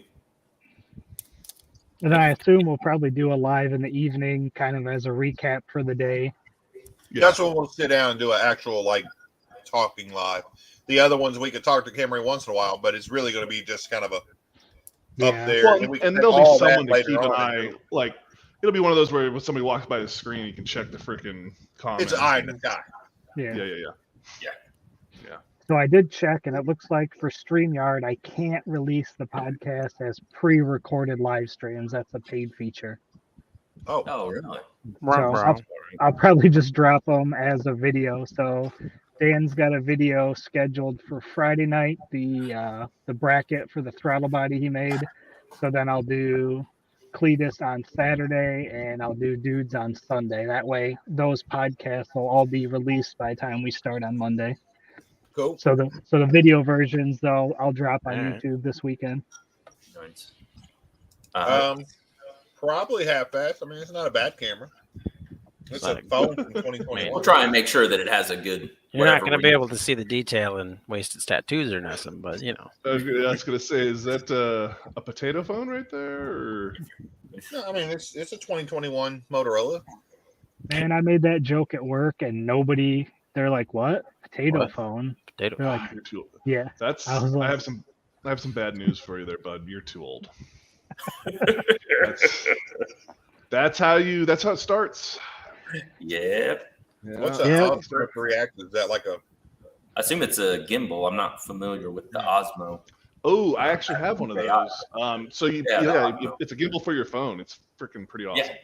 And I assume we'll probably do a live in the evening, kind of as a recap for the day. Yeah. That's when we'll sit down and do an actual talking live. The other ones we could talk to Camry once in a while, but it's really going to be just kind of up there. Well, and there'll be someone to keep an eye. It'll be one of those where when somebody walks by the screen, you can check the freaking comments. It's an eye in the sky. Yeah. So I did check, and it looks like for StreamYard, I can't release the podcast as pre-recorded live streams. That's a paid feature. Oh, really? So I'll probably just drop them as a video. So Dan's got a video scheduled for Friday night, the bracket for the throttle body he made. So then I'll do Cletus on Saturday, and I'll do Dudes on Sunday. That way, those podcasts will all be released by the time we start on Monday. Cool. So the video versions, though, I'll drop on YouTube this weekend. Nice. Probably half-assed. I mean, it's not a bad camera. It's a phone from 2021. We'll try and make sure that it has a good. You're not going to be able to see the detail in Wasted tattoos or nothing, but I was going to say, is that a potato phone right there? Or? No, I mean it's a 2021 Motorola. And I made that joke at work, and they're like, "What? Potato phone?" Potato phone. Like, yeah. I have some I have some bad news for you there, bud. You're too old. That's how it starts. Yep. Yeah. What's a Yeah. Osmo reactor? Is that like a? I assume it's a gimbal. I'm not familiar with the Osmo. Oh, I actually have one of those. So it's a gimbal for your phone. It's freaking pretty awesome. Yeah,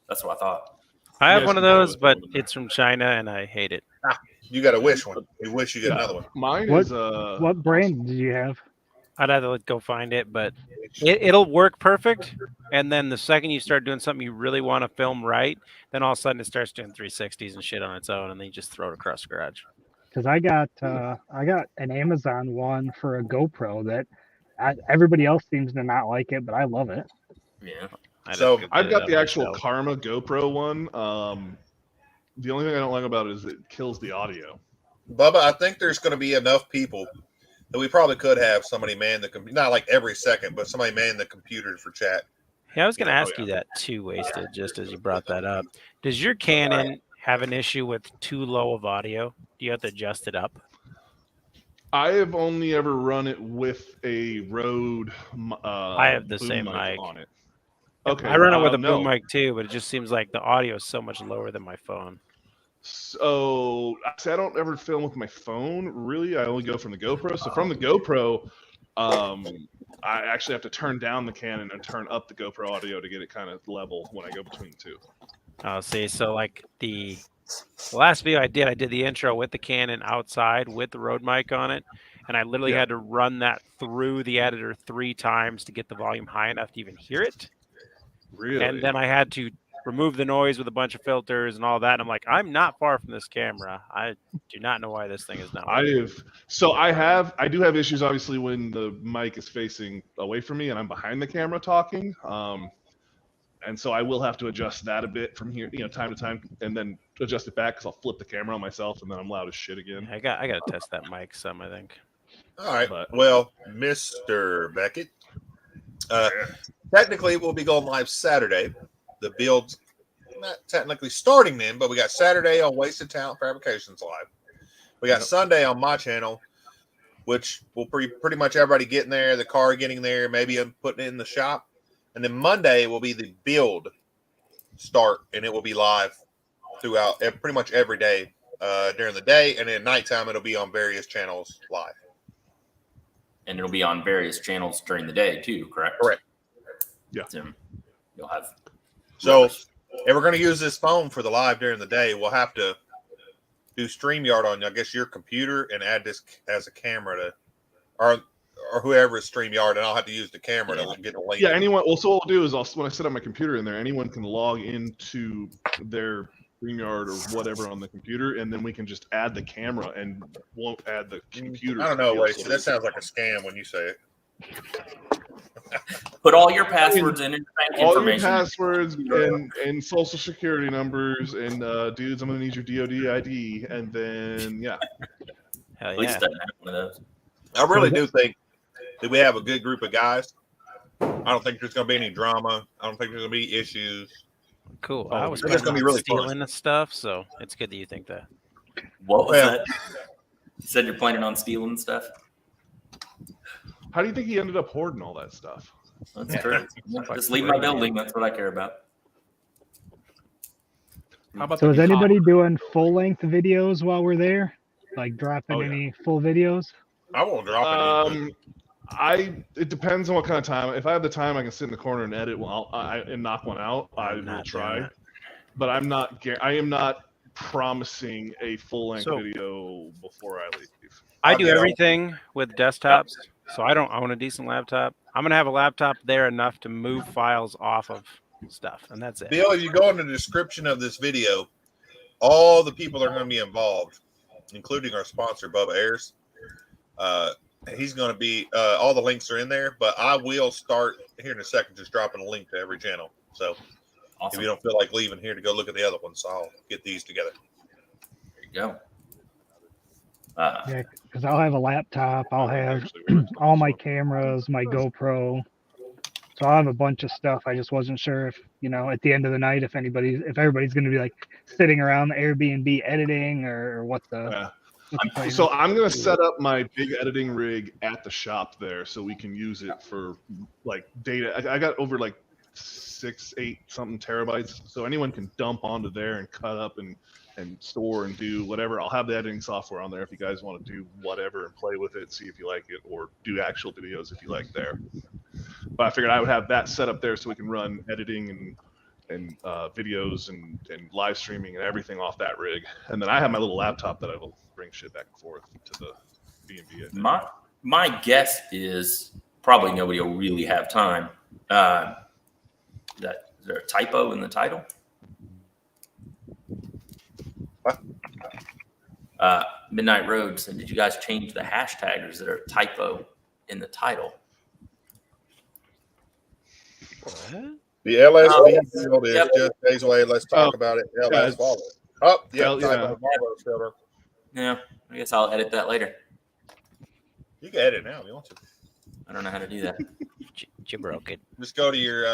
that's what I thought. I You have guys one of can play those, with but it in there. it's from China and I hate it. You got to wish one. You wish you get another one. Mine What- is What brand did you have? I'd have to go find it, but it'll work perfect. And then the second you start doing something you really want to film right, then all of a sudden it starts doing 360s and shit on its own, and then you just throw it across the garage. Because I got an Amazon one for a GoPro that everybody else seems to not like it, but I love it. Yeah. So, I've got the actual Karma GoPro one. The only thing I don't like about it is it kills the audio. Bubba, I think there's going to be enough people that we probably could have somebody man the computer, not like every second, but somebody man the computers for chat. Yeah, I was going to ask yeah. you that too, Wasted, just as you brought that up. Does your Canon have an issue with too low of audio? Do you have to adjust it up? I have only ever run it with a Rode. I have the boom same mic on it. Okay, I run it with a no. boom mic too, but it just seems like the audio is so much lower than my phone. So I don't ever film with my phone. Really, I only go from the GoPro. So from the GoPro, I actually have to turn down the Canon and turn up the GoPro audio to get it kind of level when I go between the two. Oh, see, so like the last video I did the intro with the Canon outside with the Rode mic on it, and I literally had to run that through the editor 3 times to get the volume high enough to even hear it. Really? And then I had to remove the noise with a bunch of filters and all that. And I'm like, I'm not far from this camera. I do not know why this thing is not working. I do have issues obviously when the mic is facing away from me and I'm behind the camera talking. And so I will have to adjust that a bit from here, time to time, and then adjust it back because I'll flip the camera on myself and then I'm loud as shit again. I got to test that mic some, I think. All right. But- Well, Mr. Beckett, technically we'll be going live Saturday. The build's not technically starting then, but we got Saturday on Wasted Talent Fabrications live. We got Sunday on my channel, which will pretty much everybody getting there, the car getting there, maybe I'm putting it in the shop. And then Monday will be the build start, and it will be live throughout pretty much every day during the day. And then at nighttime, it'll be on various channels live. And it'll be on various channels during the day too, correct? Correct. Yeah. So you'll have. So if we're going to use this phone for the live during the day, we'll have to do StreamYard on, I guess, your computer and add this as a camera to, or whoever is StreamYard, and I'll have to use the camera to get the link. Yeah, anyone. Well, so what I'll do is when I set up my computer in there, anyone can log into their StreamYard or whatever on the computer, and then we can just add the camera and won't add the computer. I don't know, Lacey. That sounds like a scam when you say it. Put all your passwords in and bank all your information. passwords and social security numbers and dudes, I'm gonna need your DoD ID, and then Hell At least yeah. doesn't have one of those. I really do think that we have a good group of guys. I don't think there's going to be any drama. I don't think there's going to be issues. Cool. Oh, I was I think it's gonna be really fun. stealing and stuff, so it's good that you think that. What was Well- that? You said you're planning on stealing stuff? how do you think he ended up hoarding all that stuff? That's true. Just leave my building. That's what I care about. How about So the is anybody doing full length videos while we're there? Like dropping Oh, yeah. any full videos? I won't drop it. It depends on what kind of time. If I have the time, I can sit in the corner and edit and knock one out. I will not try, doing that. but I am not promising a full length So- video before I leave. I I'll do get on. everything with desktops, so I don't own a decent laptop. I'm gonna have a laptop there enough to move files off of stuff, and that's it. Bill, if you go in the description of this video, all the people that are going to be involved, including our sponsor, Bubba Ayers, he's going to be, all the links are in there, but I will start here in a second just dropping a link to every channel. So Awesome. if you don't feel like leaving here to go look at the other ones, I'll get these together. There you go. Yeah, because I'll have a laptop. I'll have Actually, we're just- all my cameras, my GoPro. So I'll have a bunch of stuff. I just wasn't sure if, at the end of the night, if everybody's going to be like sitting around the Airbnb editing or what the. Yeah. with the plan. So I'm gonna set up my big editing rig at the shop there, so we can use it for like data. I got over like 6, 8 something terabytes, so anyone can dump onto there and cut up and store and do whatever. I'll have the editing software on there if you guys want to do whatever and play with it, see if you like it, or do actual videos if you like there. But I figured I would have that set up there so we can run editing and videos and live streaming and everything off that rig. And then I have my little laptop that I will bring shit back and forth to the B&B. My guess is probably nobody will really have time. Is there a typo in the title? What? Midnight Road said, did you guys change the hashtag, or is there a typo in the title? What? The LSV field is just days away. Let's talk about it. LS Volvo. Oh, yeah. Volvo filter. Yeah, I guess I'll edit that later. You can edit now if you want to. I don't know how to do that. You broke it. Just go to your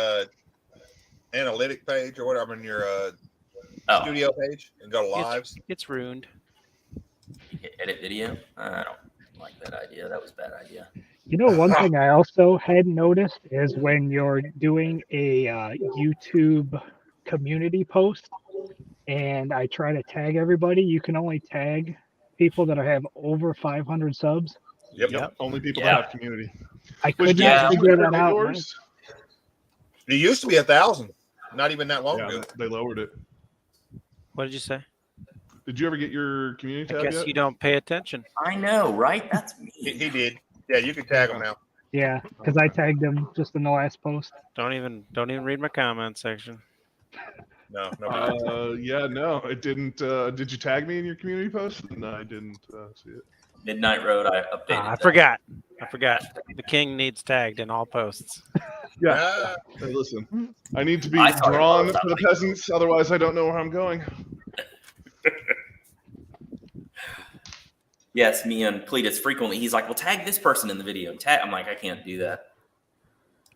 analytic page or whatever, in your studio page, and go to lives. It's ruined. You can edit video. I don't like that idea. That was a bad idea. You know, one thing I also had noticed is when you're doing a YouTube community post and I try to tag everybody, you can only tag people that have over 500 subs. Yep. Only people that have community. I could not figure that out. Yours? It used to be 1,000, not even that long ago. They lowered it. What did you say? Did you ever get your community tab I guess yet? you don't pay attention. I know, right? That's me. He did. Yeah, you can tag them now. Yeah, because I tagged him just in the last post. Don't even read my comment section. No. No, it didn't. Did you tag me in your community post? No, I didn't see it. Midnight Road, I updated. I forgot. The king needs tagged in all posts. Yeah. Hey, listen, I need to be I thought it drawn was for the peasants, otherwise I don't know where I'm going. Yes, me and Cletus frequently. He's like, "Well, tag this person in the video." I'm like, "I can't do that."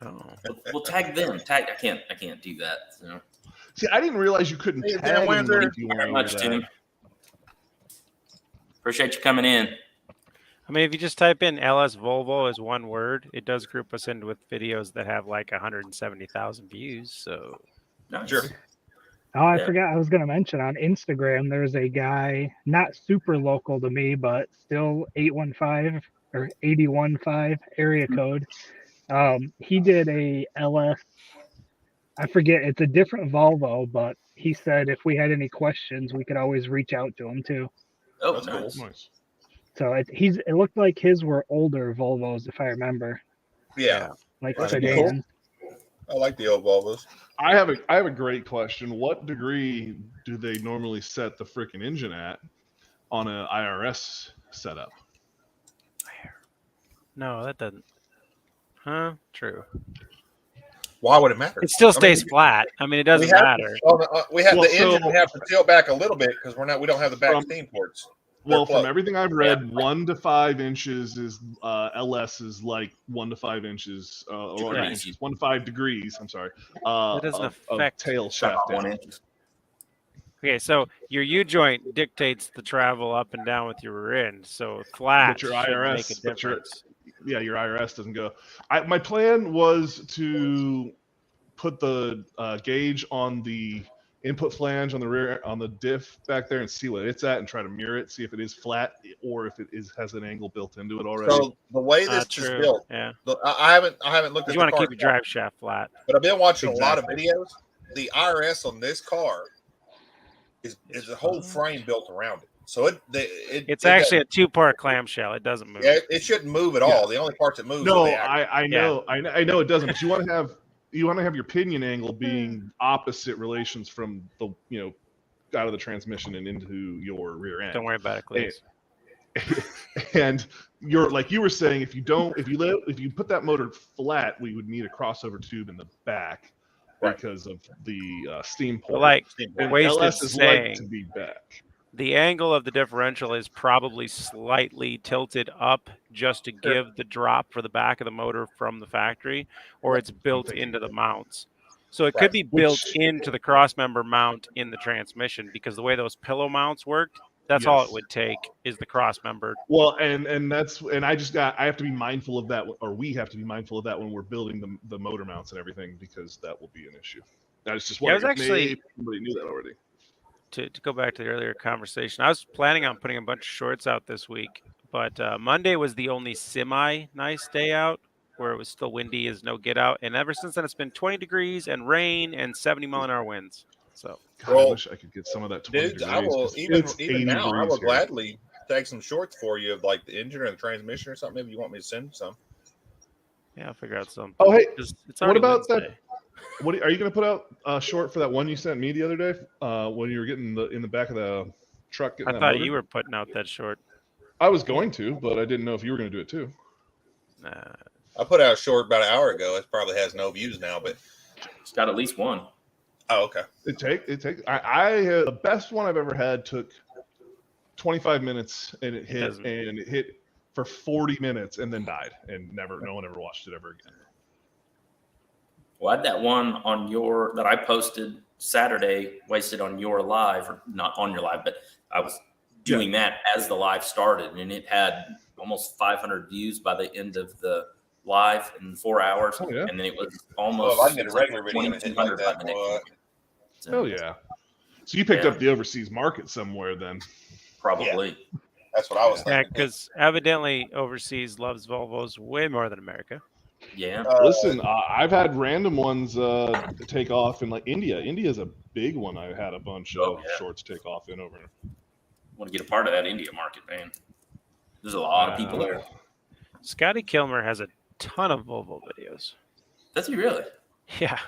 Oh. We'll tag them. I can't do that. So. See, I didn't realize you couldn't tag them if you Very wanted much, that. Tim. Appreciate you coming in. I mean, if you just type in LS Volvo as one word, it does group us in with videos that have like 170,000 views. So, Nice. Sure. Oh, I forgot. I was going to mention on Instagram, there's a guy, not super local to me, but still 815 or 815 area code. He did a LS. I forget. It's a different Volvo, but he said if we had any questions, we could always reach out to him too. Oh, That's cool. nice. Nice. So it looked like his were older Volvos, if I remember, Yeah. like That's sedans. I like the old Volvos. I have a great question. What degree do they normally set the freaking engine at on a IRS setup? no, that doesn't. Huh? True. Why would it matter? It still stays flat. I mean, it doesn't matter. We have Well, the engine. so- We have to tilt back a little bit because we don't have the back steam ports. Well, They're plugged. from everything I've read, 1 to 5 inches is LS is like 1 to 5 inches, or Degrees. inches, 1 to 5 degrees. I'm sorry. That doesn't of affect tail shaft. About 1 down. inch. Okay, so your U joint dictates the travel up and down with your rear end. So flat But your should IRS, make a but your difference. your IRS doesn't go. My plan was to put the gauge on the input flange on the rear on the diff back there and see what it's at and try to mirror it, see if it is flat or if it has an angle built into it already. So the way this is True. built, Yeah, I haven't looked at you the want to car keep your drive shaft flat. but I've been watching a lot of Exactly. videos. The IRS on this car is a whole frame built around it. So It's actually a 2-part clamshell. It doesn't move. it shouldn't move at all. The only parts that move. No, are the axle. I know, I know it doesn't. But you want to have your pinion angle being opposite relations from the out of the transmission and into your rear end. Don't worry about it, please. And you're like you were saying, if you put that motor flat, we would need a crossover tube in the back because of the steam port. But like and Waste LS is is like saying, to be back. the angle of the differential is probably slightly tilted up just to give the drop for the back of the motor from the factory, or it's built into the mounts. So it could be built into the crossmember mount in the transmission, because the way those pillow mounts work, That's all Yes. it would take is the cross member. Well, and I have to be mindful of that, or we have to be mindful of that when we're building the motor mounts and everything, because that will be an issue. I was just Yeah, I was wondering if actually- maybe somebody knew that already. To go back to the earlier conversation, I was planning on putting a bunch of shorts out this week, but Monday was the only semi-nice day out where it was still windy as no get out. And ever since then, it's been 20 degrees and rain and 70-mile-an-hour winds. So, God, I wish I could get some of that 20 Dudes, degrees. I will 'cause it's even 80 now. I degrees will here. gladly take some shorts for you of like the engine or the transmission or something. If you want me to send some. yeah, I'll figure out something. Oh, hey, It's what already about Wednesday. that? Are you going to put out a short for that one you sent me the other day when you were getting in the back of the truck? Getting I that thought motor? you were putting out that short. I was going to, but I didn't know if you were going to do it too. Nah. I put out a short about an hour ago. It probably has no views now, but It's got at least one. oh, okay. It takes. The best one I've ever had took 25 minutes and it hit for 40 minutes and then died, and no one ever watched it ever again. Well, I had that one on that I posted Saturday, wasted on your live, or not on your live, but I was doing that as the live started, and it had almost 500 views by the end of the live in 4 hours. Oh, yeah. And then it was almost Well, if I can get a regular video and hit 2,200 like by the that, next boy. one. So, Hell yeah! So you picked Yeah. up the overseas market somewhere then? probably. That's what I was Yeah, thinking. because evidently overseas loves Volvos way more than America. Yeah. Listen, I've had random ones take off in like India. India's a big one. I had a bunch of shorts take off in over. Want to get a part of that India market, man. There's a lot of people there. Scotty Kilmer has a ton of Volvo videos. Does he really? Yeah.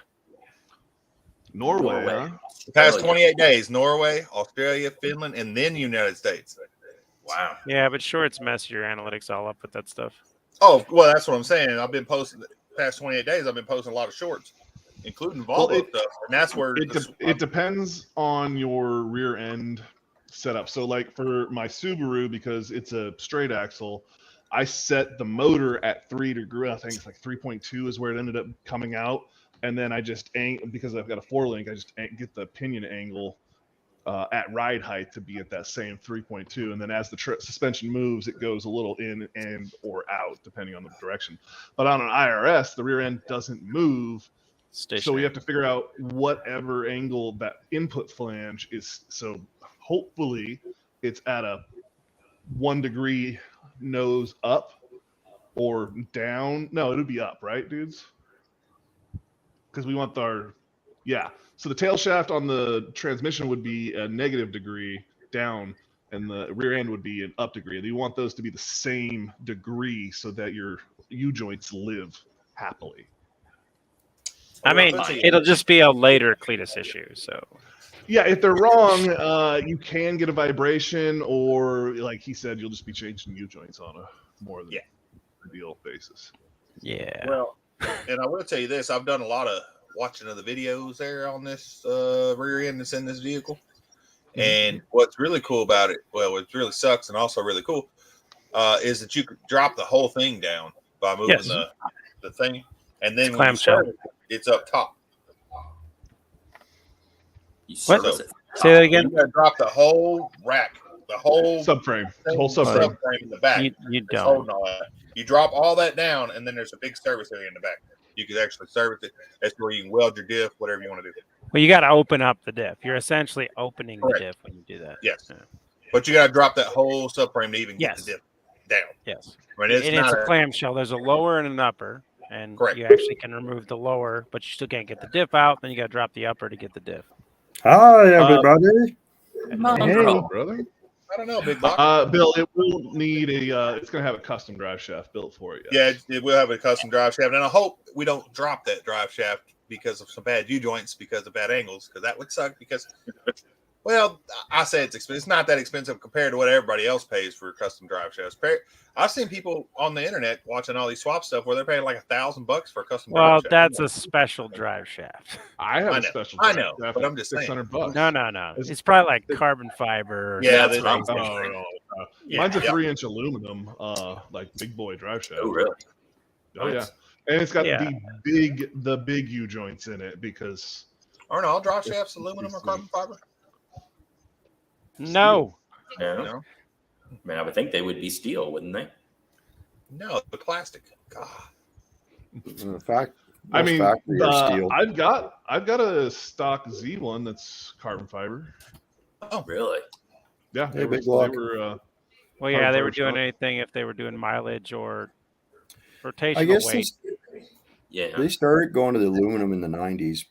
Norway, huh? The past 28 days, Norway, Australia, Finland, and then United States. Wow. Yeah, but shorts mess your analytics all up with that stuff. Oh, well, that's what I'm saying. I've been posting the past 28 days. I've been posting a lot of shorts, including Volvo stuff, and that's where it depends on your rear end setup. So, like for my Subaru, because it's a straight axle, I set the motor at 3 degrees. I think it's like 3.2 is where it ended up coming out, and then I just because I've got a 4-link, I just get the pinion angle at ride height to be at that same 3.2, and then as the suspension moves, it goes a little in and or out depending on the direction. But on an IRS, the rear end doesn't move, so we have to figure out whatever angle that input flange is. So hopefully it's at a 1 degree nose up or down. No, it would be up, right, dudes? Because we want our So the tail shaft on the transmission would be a negative degree down, and the rear end would be an up degree. You want those to be the same degree so that your U-joints live happily. I mean, it'll just be a later Cletus issue. So yeah, if they're wrong, you can get a vibration, or like he said, you'll just be changing U-joints on a more than ideal basis. Yeah. Well, and I will tell you this: I've done a lot of watching of the videos there on this rear end that's in this vehicle. And what's really cool about it, well, what really sucks and also really cool, is that you could drop the whole thing down by moving the thing, and then when you start it's up top. What? Say that again. You got to drop the whole rack, the whole subframe, in the back. You don't. You drop all that down, and then there's a big service area in the back. You can actually service it. That's where you can weld your diff, whatever you want to do. Well, you got to open up the diff. You're essentially opening the diff when you do that. Yes. Yeah. But you got to drop that whole subframe to even get the diff down. Yes. I mean, it's a clamshell. There's a lower and an upper, and you actually can remove the lower, but you still can't get the diff out. Then you got to drop the upper to get the diff. Hi, everybody. Hey, brother. I don't know, Big Box. Bill, it will need it's going to have a custom drive shaft built for it. Yes. Yeah, it will have a custom drive shaft. And I hope we don't drop that drive shaft because of some bad U-joints, because of bad angles, because that would suck because, well, I say it's expensive. It's not that expensive compared to what everybody else pays for custom drive shafts. I've seen people on the internet watching all these swap stuff where they're paying like $1,000 for a custom drive shaft. Well, that's a special drive shaft. I have a special drive shaft. but I'm just saying. $600. No. It's probably like carbon fiber. Or that's what I'm saying. Mine's a 3-inch aluminum, like big boy drive shaft. Oh, really? Oh, yeah. And it's got the big U-joints in it because... Aren't all drive shafts aluminum or carbon fiber? No. No, No, I mean, I would think they would be steel, wouldn't they? no, the plastic. God. In fact, I most mean, factory are steel. I've got a stock Z one that's carbon fiber. Oh, really? Yeah, Hey, big they luck. were. Well, yeah, they were Hard-fiber doing stock. anything if they were doing mileage or I rotational guess weight. Yeah. they started going to the aluminum in the 90s.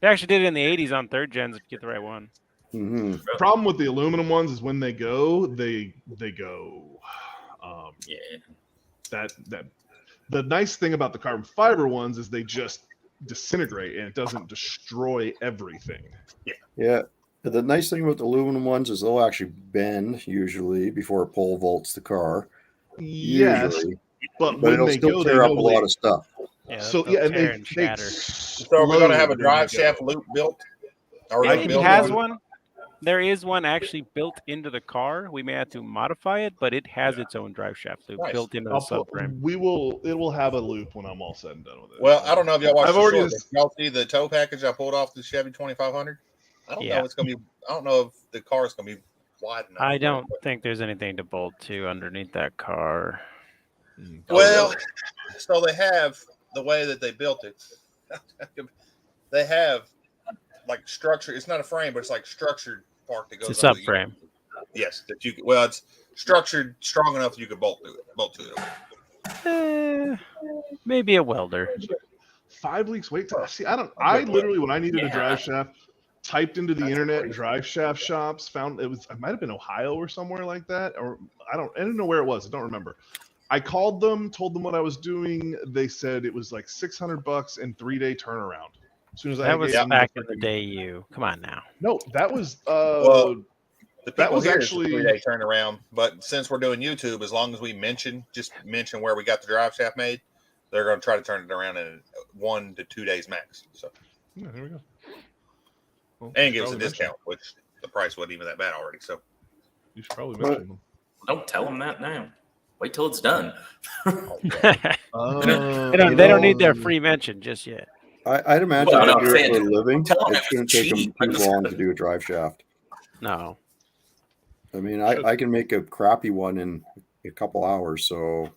They actually did it in the 80s on third gens if you get the right one. Hmm. The problem with the aluminum ones is when they go, they go. Yeah. That the nice thing about the carbon fiber ones is they just disintegrate and it doesn't destroy everything. Yeah. The nice thing about the aluminum ones is they'll actually bend usually before it pole vaults the car. Yes, Usually. but But when it'll they still go, tear they up a know lot of stuff. Yeah, So they'll yeah, and tear they and shatter. So are we going to have a explode when drive they go. shaft loop built? Are we I gonna can It build has one? one. There is one actually built into the car. We may have to modify it, but it has Yeah. its own drive shaft loop Nice. built into the subframe. It will have a loop when I'm all said and done with it. Well, I don't know if y'all watched I've the already short. just- Did y'all see the tow package I pulled off the Chevy 2500? I don't Yeah. know. It's gonna be. I don't know if the car's gonna be wide enough. I don't think there's anything to bolt to underneath that car. Oh, Well, really? so they have the way that they built it. They have like structure. It's not a frame, but it's like structured part that goes. It's a under the subframe. Yes, that you. Well, it's structured strong enough that you could bolt to it. Bolt to it. Maybe a welder. 5 weeks wait time. See, I literally when I needed a Yeah. drive shaft, typed into the internet drive shaft shops, found it might have been Ohio or somewhere like that, or I didn't know where it was. I don't remember. I called them, told them what I was doing. They said it was like $600 and 3-day turnaround. As soon as I That was gave them back in the freaking- day. Come on now. No, that was Well, The That people was here actually- is a 3-day turnaround, but since we're doing YouTube, as long as we mention where we got the drive shaft made, they're going to try to turn it around in 1 to 2 days max. So, yeah, here we go. Well, and give us a probably discount, which the price wasn't even that bad already. So, You should probably mention them. Don't tell them that now. Wait till it's done. they don't need their free mention just yet. I'd imagine Well, they no, do it for a Fed, living. tell them It it shouldn't was take them cheap. too long to do a drive shaft. No. I mean, I can make a crappy one in a couple hours, so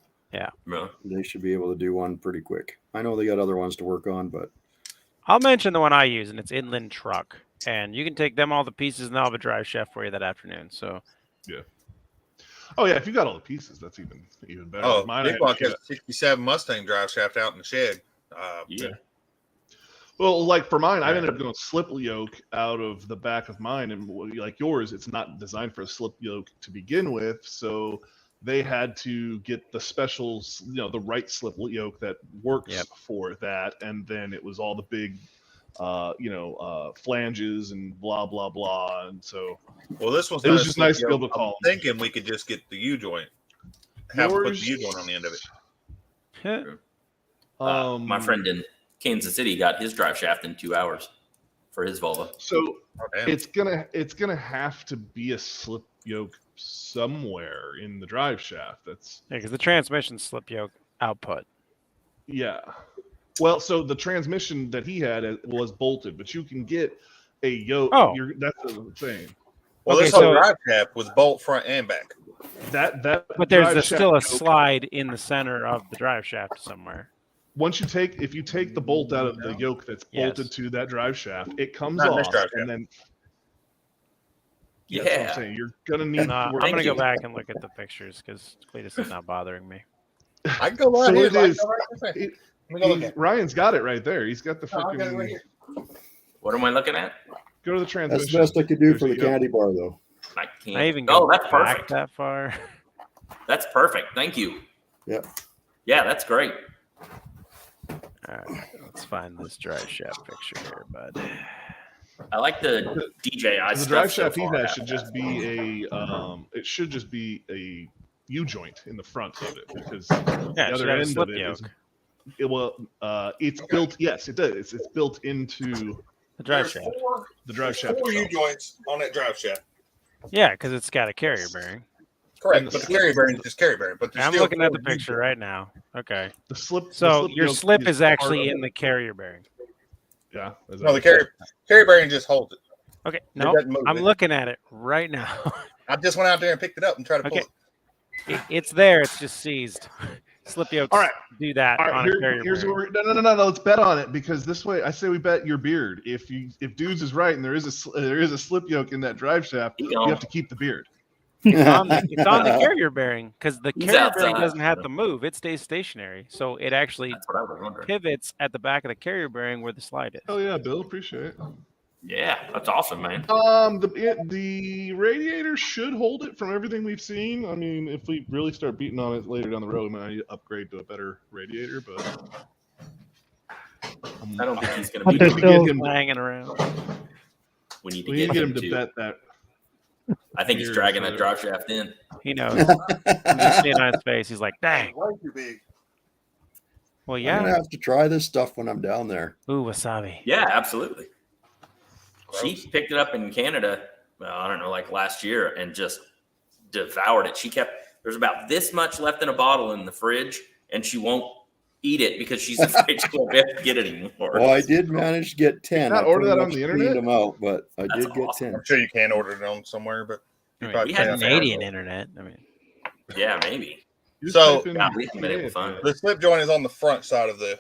No. they should be able to do one pretty quick. I know they got other ones to work on, but I'll mention the one I use, and it's Inland Truck. And you can take them all the pieces, and they'll have a drive shaft for you that afternoon. So Oh yeah, if you got all the pieces, that's even better. oh, Mine, Big Buck has a 67 Mustang drive shaft out in the shed. Yeah. Well, like for mine, I ended up going slip yoke out of the back of mine, and like yours, it's not designed for a slip yoke to begin with, so they had to get the special, the right slip yoke that works for that, and then it was all the big, flanges and blah blah blah, and so Well, this one's it not was a just slip nice to be yoke. able to call I'm thinking we could just get the U joint. Have put the Yours- U joint on the end of it. My friend in Kansas City got his drive shaft in 2 hours for his Volvo. So Oh, damn. it's gonna have to be a slip yoke somewhere in the drive shaft. That's because the transmission slip yoke output. yeah. Well, so the transmission that he had was bolted, but you can get a yoke. Oh. That's what I'm saying. Well, Okay, this whole so- drive shaft was bolt front and back. That But there's drive still a shaft yoke, slide in the center of the drive shaft somewhere. if you take the bolt out of the yoke that's bolted Yes. to that drive shaft, it comes Not in this off, drive and shaft. then Yeah. that's what I'm saying. You're gonna need. No, I'm Thank gonna you. go back and look at the pictures because Cletus is not bothering me. I can go right So here. it I can is- go right here. Let me go look at it. Ryan's got it right there. He's got the No, I got it right freaking. here. What am I looking at? Go to the that's transmission. the best I could do There's for a the yoke. candy bar, though. I can't. I even go Oh, that's back perfect. that far. That's perfect. Thank you. Yep. Yeah, that's great. All right, let's find this drive shaft picture here, bud. I like the DJI The stuff. drive so shaft he far. has should just be it should just be a U joint in the front of it because Yeah, the it should other have a end slip of it is yoke. it's built. Yes, it does. It's built into The drive There's shaft. the drive shaft. Four U itself. joints on that drive shaft. Yeah, because it's got a carrier bearing. Correct, And the but the slip- carry bearing is just carry bearing. But there's I'm still looking at the 4 U picture joints. right now. Okay. The slip. So the your yoke slip is part actually of in it. the carrier bearing. Yeah. No, the carry bearing just holds it. Okay, It no, doesn't move, I'm it. looking at it right now. I just went out there and picked it up and tried to pull Okay. it. It's there. It's just seized. Slip yokes All right. do that All right, on a carrier here's bearing. what we're no. Let's bet on it because this way, I say we bet your beard. If dudes is right and there is a slip yoke in that drive shaft, you have to keep the beard. It's on the carrier bearing because the He's carrier bearing outside, doesn't have so. to move. It stays stationary. So it actually That's what I was wondering. pivots at the back of the carrier bearing where the slide is. Oh yeah, Bill, appreciate it. Yeah, that's awesome, man. The radiator should hold it from everything we've seen. I mean, if we really start beating on it later down the road, we might need to upgrade to a better radiator. But I don't think he's going But to there's be. still- hanging around. We need to we need to get get him him to to. bet that. I think he's beard dragging for that it. drive shaft in. He knows. You can see it on his face. He's like, dang. Way too big. Well, I'm gonna yeah. have to try this stuff when I'm down there. Ooh, wasabi. Yeah, absolutely. She picked it up in Canada, I don't know, like last year and just devoured it. There's about this much left in a bottle in the fridge and she won't eat it because she's afraid she won't be able to get it anymore. Well, I did manage to get 10. not I order pretty that on much the cleaned internet? them out, but I That's did get awesome. 10. I'm sure you can order it on somewhere, but I mean, we we had had to Canadian find- internet. I mean, Yeah, maybe. Just So- type in God, we haven't been able to ETA find if the slip joint is on the front side of the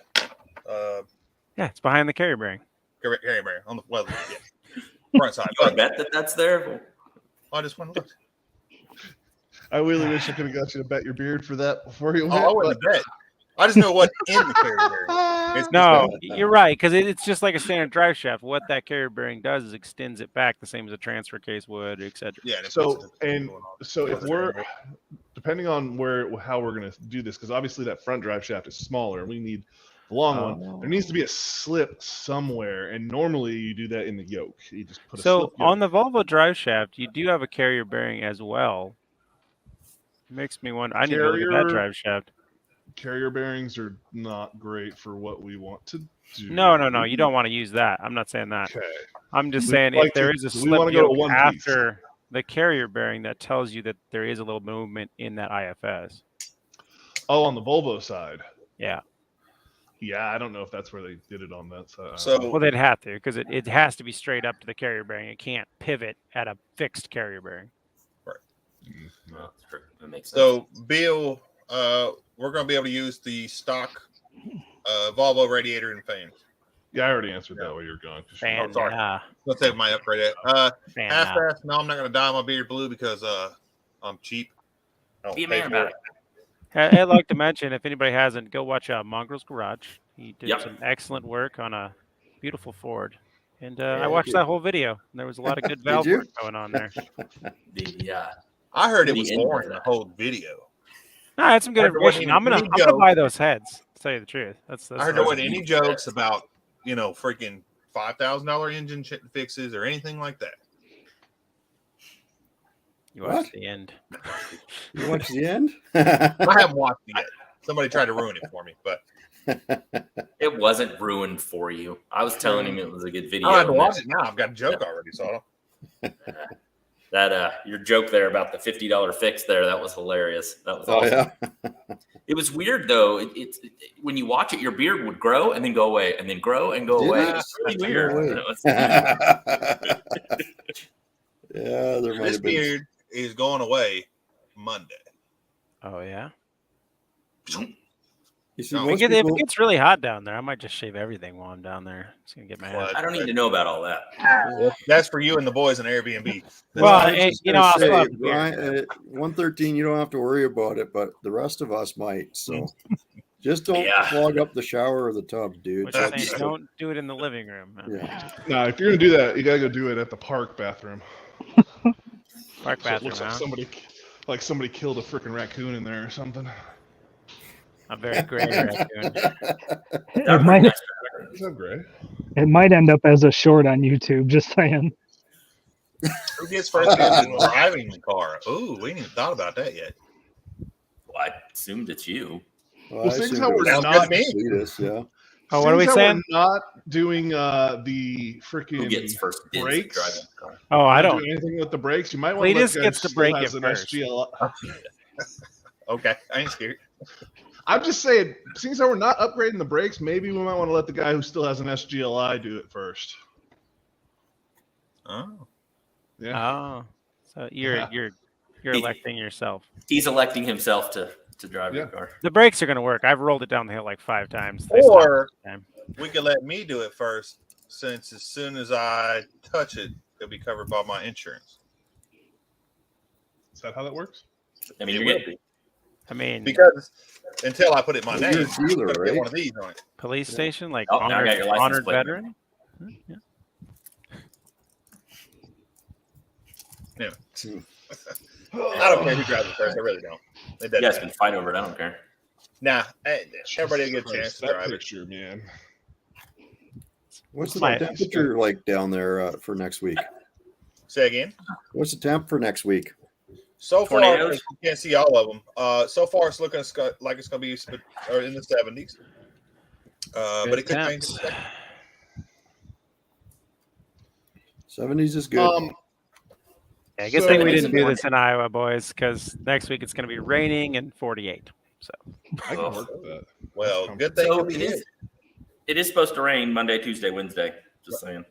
yeah, it's behind the carrier bearing. carrier bearing on the front side. You want to bet that that's there? I just went and looked. I really wish I could have got you to bet your beard for that before you went. Oh, I wouldn't bet. I just know what's in the carrier bearing. It's just No, that- you're right because it's just like a standard drive shaft. What that carrier bearing does is extends it back the same as a transfer case would, etc. Yeah. and it So puts it- and so if we're depending on how we're going to do this, because obviously that front drive shaft is smaller, we need the long one. There needs to be a slip somewhere, and normally you do that in the yoke. You just put a So slip yoke. on the Volvo drive shaft, you do have a carrier bearing as well. Makes me wonder. I need to look at that Carrier- drive shaft. Carrier bearings are not great for what we want to do. No. You don't want to use that. I'm not saying that. Okay. I'm just We'd saying like if there to- is a we slip wanna go to yoke one piece. after the carrier bearing that tells you that there is a little movement in that IFS. Oh, on the Volvo side. Yeah. Yeah, I don't know if that's where they did it on that side. So Well, they'd have to because it has to be straight up to the carrier bearing. It can't pivot at a fixed carrier bearing. No, that's true. That makes sense. So, Bill, we're going to be able to use the stock Volvo radiator and fan. Yeah, I already answered that while you were gone. Fan, sorry. nah, Let's have my upgrade. fan, nah. Half-ass. No, I'm not going to dye my beard blue because I'm cheap. I don't Be a pay man for about it. it. I'd like to mention, if anybody hasn't, go watch Mongrel's Garage. He did Yep. some excellent work on a beautiful Ford. And I Yeah, watched he that did. whole video. And there was a lot of good valve you? work going on there. I heard it The was end boring of the that. whole video. No, I had some good I heard there wasn't information. I'm any gonna joke. buy those heads. To tell you the truth, that's I heard there wasn't any jokes about, freaking $5,000 engine fixes or anything like that. You watched the end. You watch the end? I haven't watched it yet. Somebody tried to ruin it for me, but It wasn't ruined for you. I was telling him it was a good video. I don't have to and watch it now. I've got a joke already, so I don't. that your joke there about the $50 fix there, that was hilarious. That was Oh awesome. yeah. It was weird though. It's when you watch it, your beard would grow and then go away, and then grow and go Did away. it? It was really That's weird. weird. It was- Yeah, there might This have been. beard is going away Monday. Oh yeah. You see, No, most If it people, gets really hot down there, I might just shave everything while I'm down there. It's gonna get my head. I don't need to know about all that. That's for you and the boys in Airbnb. Well, I was hey, just you gonna know, I'll say, still have the beard. Ryan, at 113, you don't have to worry about it, but the rest of us might. So just don't Yeah. clog up the shower or the tub, dude. Which is saying, don't do it in the living room. Yeah. No, if you're gonna do that, you gotta go do it at the park bathroom. Park So it bathroom, looks huh? like somebody killed a freaking raccoon in there or something. A very gray raccoon. It might Is that great? it might end up as a short on YouTube. Just saying. Who gets first dibs in driving the car? Ooh, we ain't even thought about that yet. Well, I assumed it's you. Well, seeing assumed how it we're was Sounds good not to me. Cletus, yeah. Oh, what are we Seems how saying? We're not doing the freaking Who gets first dibs at brakes. driving the car? Oh, I Not don't. doing anything with the brakes. You might want to let Cletus the guy gets to who break still it has an first. SGLI. Okay, I ain't scared. I'm just saying, seeing how we're not upgrading the brakes, maybe we might want to let the guy who still has an SGLI do it first. Oh. Yeah. Oh, so you're electing yourself. He's electing himself to drive your Yeah. car. The brakes are going to work. I've rolled it down the hill like 5 times. Or we could let me do it first, since as soon as I touch it, it'll be covered by my insurance. Is that how that works? I mean, It you're will getting, be. I mean, Because until I put it in my Well, name, you're a I'm dealer, gonna get right? one of these on it. police station, like Oh, now I got your license honored plate. veteran. Yeah. I don't care who drives it first. I really don't. It you doesn't guys matter. can fight over it. I don't care. Nah, everybody will get a Jesus chance to Christ, drive that it. picture, man. What's the My- temperature like down there for next week? Say again. What's the temp for next week? So far, Tornadoes? you can't see all of them. So far, it's looking like it's going to be in the 70s. But it could change. in a second. 70s is good. Yeah, I guess So- thing we It's didn't do morning. this in Iowa, boys, because next week it's going to be raining and 48. So I can work with that. Well, That's good thing So it'll be it is supposed to rain Monday, Tuesday, Wednesday. Just saying.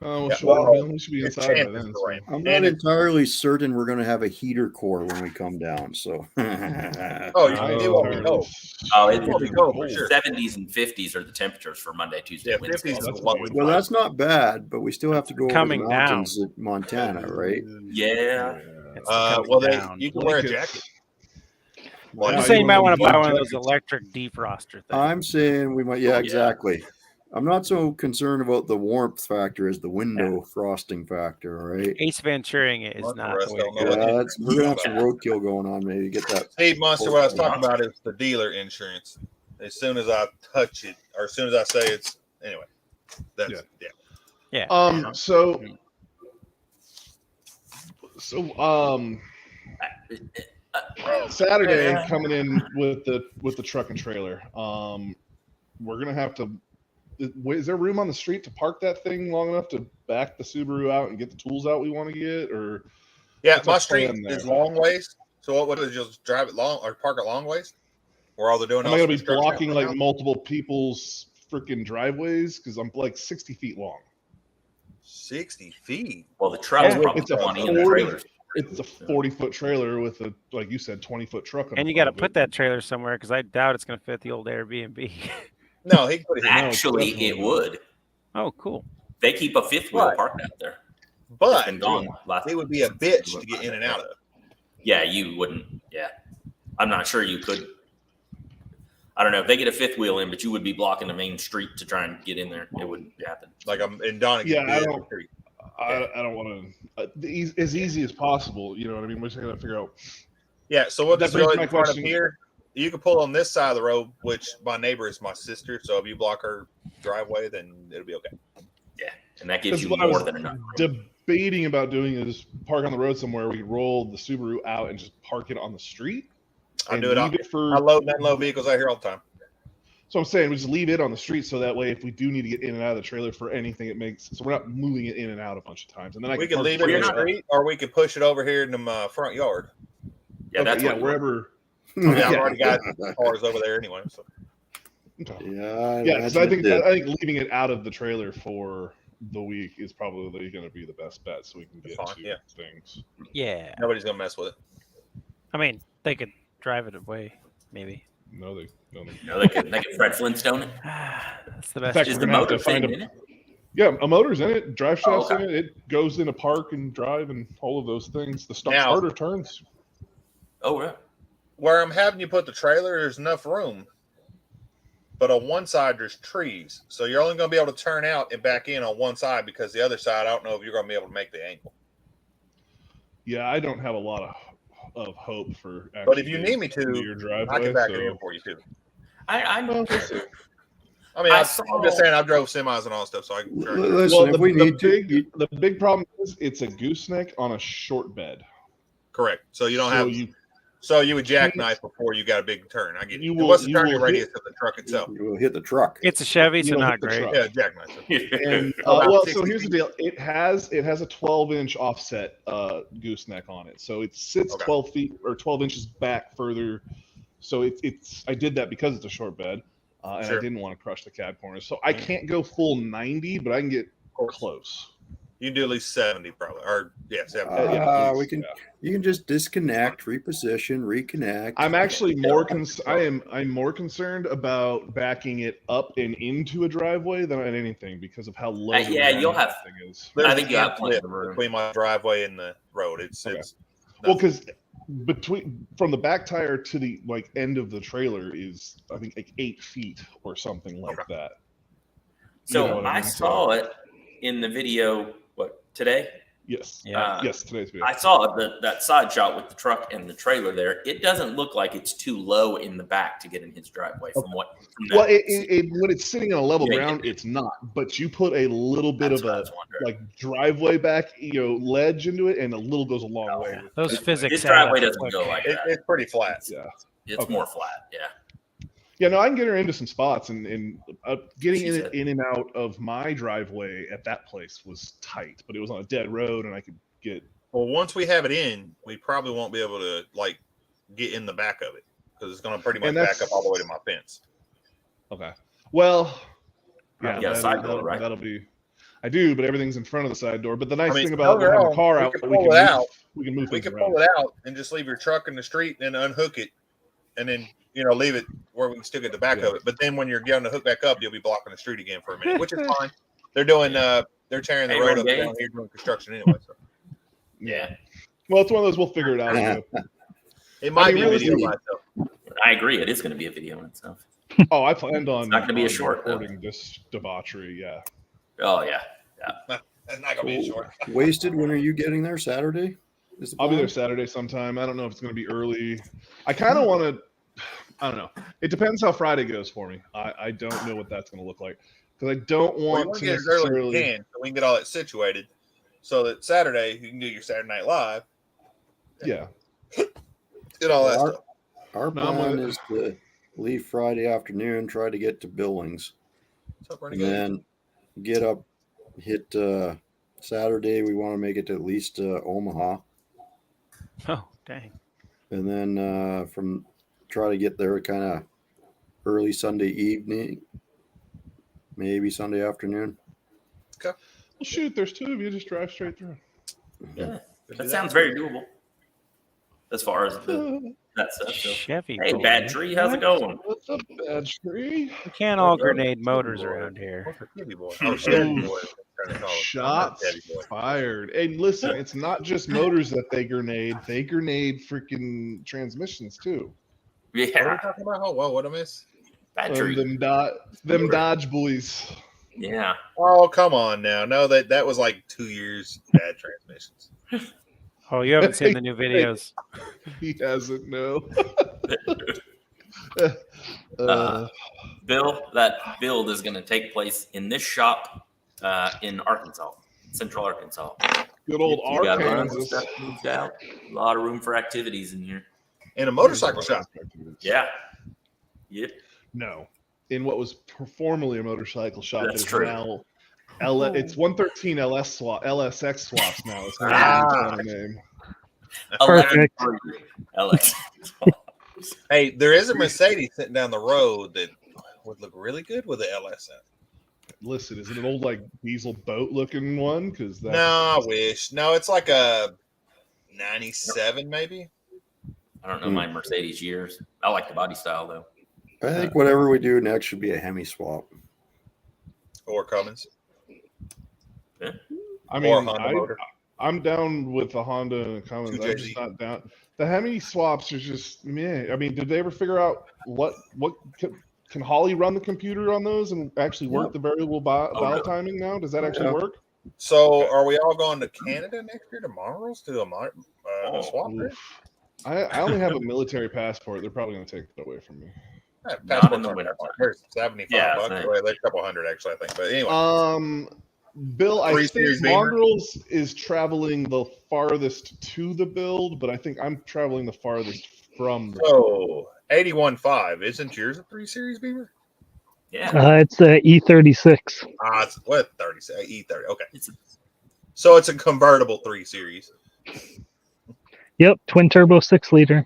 Oh, Yeah, well, we should be it's inside by chances then. to So. rain. I'm And not it- entirely certain we're going to have a heater core when we come down. So, Oh, I it won't be am cold. Oh, It won't be cold for sure. 70s and 50s are the temperatures for Monday, Tuesday, Yeah, Wednesday. 50s is that's what we beautiful. well, that's not bad, but we still have to go over the Coming down. mountains at Montana, right? Yeah. it's coming Well, down. you can wear a Blankets. jacket. I'm Well, just you saying you might want want to them buy one of those jackets. electric defroster things. I'm saying we might. Yeah, Oh, yeah. exactly. I'm not so concerned about the warmth factor as the window frosting factor, right? Ace Venturing it is Most of the not rest the way to don't go. know Yeah, we're gonna have some roadkill going on. Maybe get that. Hey, Monster, what I was talking about is the dealer insurance. As soon as I touch it, or as soon as I say it's anyway. That's yeah. Yeah. Saturday coming in with the truck and trailer. We're gonna have to. Is there room on the street to park that thing long enough to back the Subaru out and get the tools out we want to get? Or Yeah, what's my our street plan there? is long ways. So what would it just drive it long or park it long ways? Where all they're doing am I else gonna be construction blocking out like now? multiple people's freaking driveways because I'm like 60 feet long? 60 feet. Well, the truck's Yeah. probably It's a 20 and the 40 trailer's. It's a 40-foot trailer with a, like you said, 20-foot truck on And you the got to front of put it. that trailer somewhere because I doubt it's going to fit the old Airbnb. No, he can put it here. No, it's Actually, definitely it not. would. Oh, cool. They keep a fifth wheel Right. parked out there. It's But been gone last. it would be a bitch to get in and out of. Yeah, you wouldn't. Yeah, I'm not sure you could. I don't know if they get a fifth wheel in, but you would be blocking the main street to try and get in there. It wouldn't happen. Like I'm in Donegal. Yeah, I don't want to as easy as possible. You know what I mean? We're just gonna figure out. Yeah, so what That this brings road my in front of question- here, you can pull on this side of the road, which my neighbor is my sister. So if you block her driveway, then it'll be okay. Yeah, and that gives That's you what I more was than enough. debating about doing is park on the road somewhere. We roll the Subaru out and just park it on the street. I and do it. leave it for. I load and unload vehicles out here all the time. So I'm saying we just leave it on the street so that way if we do need to get in and out of the trailer for anything, it makes so we're not moving it in and out a bunch of times. And then We can can park leave the it in the trailer up. street, or we can push it over here in the front yard. Yeah, Okay, that's yeah, what you wherever. I mean, I've Yeah. already got cars over there anyway. So Okay. Yeah, Yeah, because I think imagine it did. leaving it out of the trailer for the week is probably going to be the best bet, so we can get Fine, to yeah. things. Yeah. nobody's gonna mess with it. I mean, they could drive it away, maybe. No, they. know. They can Fred Flintstone it. That's the In best. fact, Is we're the gonna have motor to find thing a. in it? Yeah, a motor's in it, drive shaft's okay. in it. It goes in a park and drive and all of those things. The Now- starter turns. Oh, right. Where I'm having you put the trailer, there's enough room. But on one side, there's trees. So you're only going to be able to turn out and back in on one side because the other side, I don't know if you're going to be able to make the angle. Yeah, I don't have a lot of hope for. But if actually you getting need me to, your driveway, I can back so. it in for you too. I Well, we'll see. I mean, I I'm saw- just saying I drove semis and all that stuff, so I can. Sure. Listen, Well, if we need the big problem is it's a gooseneck on a short bed. Correct. So you don't So have. So you would jackknife before you got a big turn. I get You it. will- What's the you turning will radius hit- of the truck itself? you will hit the truck. It's a Chevy, You so don't not hit the great. truck. Yeah, jackknife. And About well, 60 so here's the feet. deal. It has a 12-inch offset gooseneck on it, so it sits Okay. 12 feet or 12 inches back further. So it's I did that because it's a short bed, and I Sure. didn't want to crush the cab corners. So I can't go full 90, but I can get close. You can do at least 70 probably, or 70. You can just disconnect, reposition, reconnect. I'm actually I'm more concerned about backing it up and into a driveway than on anything because of how low. You'll have. Thing is. I think you have plenty of room between my driveway and the road. It's well, because from the back tire to the end of the trailer is I think like 8 feet or something like that. So I saw it in the video. What today? Yes. Yeah. Yes, today's video. I saw that side shot with the truck and the trailer there. It doesn't look like it's too low in the back to get in his driveway. When it's sitting on a level ground, it's not. But you put a little bit of a driveway back, ledge into it, and a little goes a long way. Those physics. His driveway doesn't go like that. It's pretty flat. Yeah, it's more flat. Yeah. Yeah, no, I can get her into some spots, and getting in and out of my driveway at that place was tight, but it was on a dead road, and I could get. Well, once we have it in, we probably won't be able to get in the back of it because it's going to pretty much back up all the way to my fence. Okay. Well, side door, right? That'll be. I do, but everything's in front of the side door. But the nice thing about having the car out, we can move. We can pull it out and just leave your truck in the street and unhook it, and then. Leave it where we can still get the back of it. But then when you're getting to hook back up, you'll be blocking the street again for a minute, which is fine. They're doing, they're tearing the road up down here doing construction anyway. So. Yeah. Well, it's one of those. We'll figure it out. It might be a video by itself. I agree. It is going to be a video in itself. Oh, I planned on. It's not going to be a short. Recording this debauchery. Yeah. Oh yeah. That's not going to be a short. Wasted. When are you getting there? Saturday? I'll be there Saturday sometime. I don't know if it's going to be early. I kind of want to. I don't know. It depends how Friday goes for me. I don't know what that's going to look like because I don't want to get as early as you can so we can get all that situated so that Saturday you can do your Saturday Night Live. Yeah. Get all that stuff. Our plan is to leave Friday afternoon, try to get to Billings, and then hit Saturday. We want to make it to at least Omaha. Oh, dang. And then try to get there kind of early Sunday evening, maybe Sunday afternoon. Okay. Well, shoot, there's 2 of you. Just drive straight through. Yeah, that sounds very doable. As far as that stuff. So. Chevy. Hey, Bad Tree, how's it going? What's up, Bad Tree? We can't all grenade motors around here. Shots fired. Hey, listen, it's not just motors that they grenade. They grenade freaking transmissions too. Yeah. What are we talking about? Oh, whoa, what I miss? Bad Tree. Them Dodge boys. Yeah. Oh, come on now. No, that was like 2 years bad transmissions. Oh, you haven't seen the new videos. He hasn't, no. Bill, that build is going to take place in this shop in Arkansas, Central Arkansas. Good old Arkansas. Moved out. A lot of room for activities in here. In a motorcycle shop. Yeah. Yep. No. In what was formerly a motorcycle shop. That's true. Now it's 113 LSX swaps now. It's not a name. Perfect. LX. Hey, there is a Mercedes sitting down the road that would look really good with the LS. Listen, is it an old diesel boat looking one? No, I wish. No, it's like a 97 maybe. I don't know my Mercedes years. I like the body style though. I think whatever we do next should be a Hemi swap. Or Cummins. Yeah. I mean, I'm down with the Honda and the Cummins. I'm just not down. The Hemi swaps are just meh. I mean, did they ever figure out what can Holly run the computer on those and actually work the variable valve timing now? Does that actually work? So, are we all going to Canada next year to Montrose to do a swap? I only have a military passport. They're probably going to take it away from me. Not in the winter. There's $75. Well, there's a couple hundred actually, I think. But anyway. Bill, I think Mongrels is traveling the farthest to the build, but I think I'm traveling the farthest from the build. 81.5. Isn't yours a 3 Series Beamer? Yeah. It's a E36. It's what 30 E30. Okay. So it's a convertible 3 Series. Yep, twin turbo 6-liter.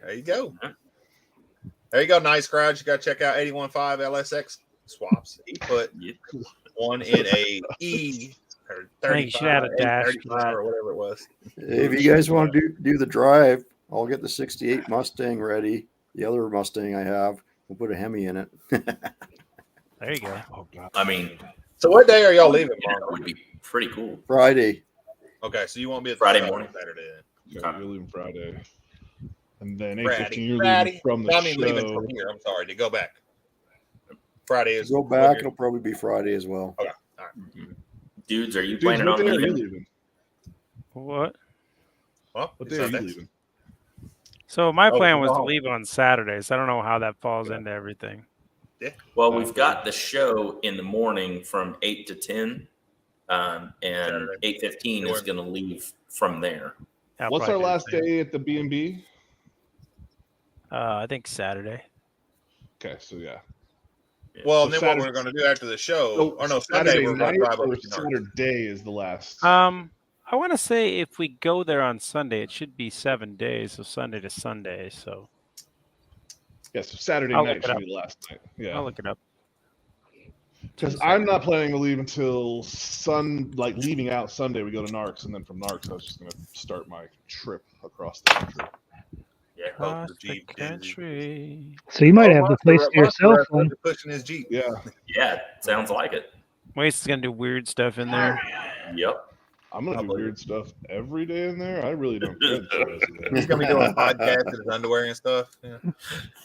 There you go. There you go. Nice crowd. You got to check out 81.5 LSX swaps. He put one in a or I think you should add a 35, dash to 35 that. or whatever it was. If you guys want to do the drive, I'll get the 68 Mustang ready. The other Mustang I have, we'll put a Hemi in it. There you go. Oh God. I mean, So what day are y'all leaving, you know, Mark? would be pretty cool. Friday. Okay, so you won't be at the Friday shop morning. Saturday then. Yeah, you're leaving Friday. And then 8:15, Friday. you're Friday. leaving from the No, I mean leaving show. from here. I'm sorry to go back. Friday is Go back, it'll probably be Friday as well. Okay. All right. Mhm. Dudes, are you Dudes, planning what on day are you leaving? leaving? What? Well, What it's day are you Sunday. leaving? So my Oh, plan go was to home. leave on Saturdays. I don't know how that falls Yeah. into everything. Well, we've got the show in the morning from 8 to 10, and Saturday. 8:15 is going to leave from there. I'll What's our probably do the last same. day at the B&B? I think Saturday. Okay, so yeah. Well, So and then Saturday- what we're going to do after the show? So Oh no, Sunday we're going to night drive or over to North. Saturday is the last. I want to say if we go there on Sunday, it should be 7 days, so Sunday to Sunday. So Yeah, so Saturday I'll night look it should up. be the last night. Yeah. I'll look it up. Because I'm not planning to leave until leaving out Sunday. We go to Narcs, and then from Narcs, I was just going to start my trip across the country. Yeah, Across both the Jeep and country. So you might Oh, have the Monster- place to Monster yourself. Truck Then. is pushing his Jeep. Yeah. Yeah, sounds like it. Waste is gonna do weird stuff in there. Yep. I'm going to do Probably. weird stuff every day in there. I really don't care. that you guys do that. He's going to be doing podcasts in his underwear and stuff. Yeah.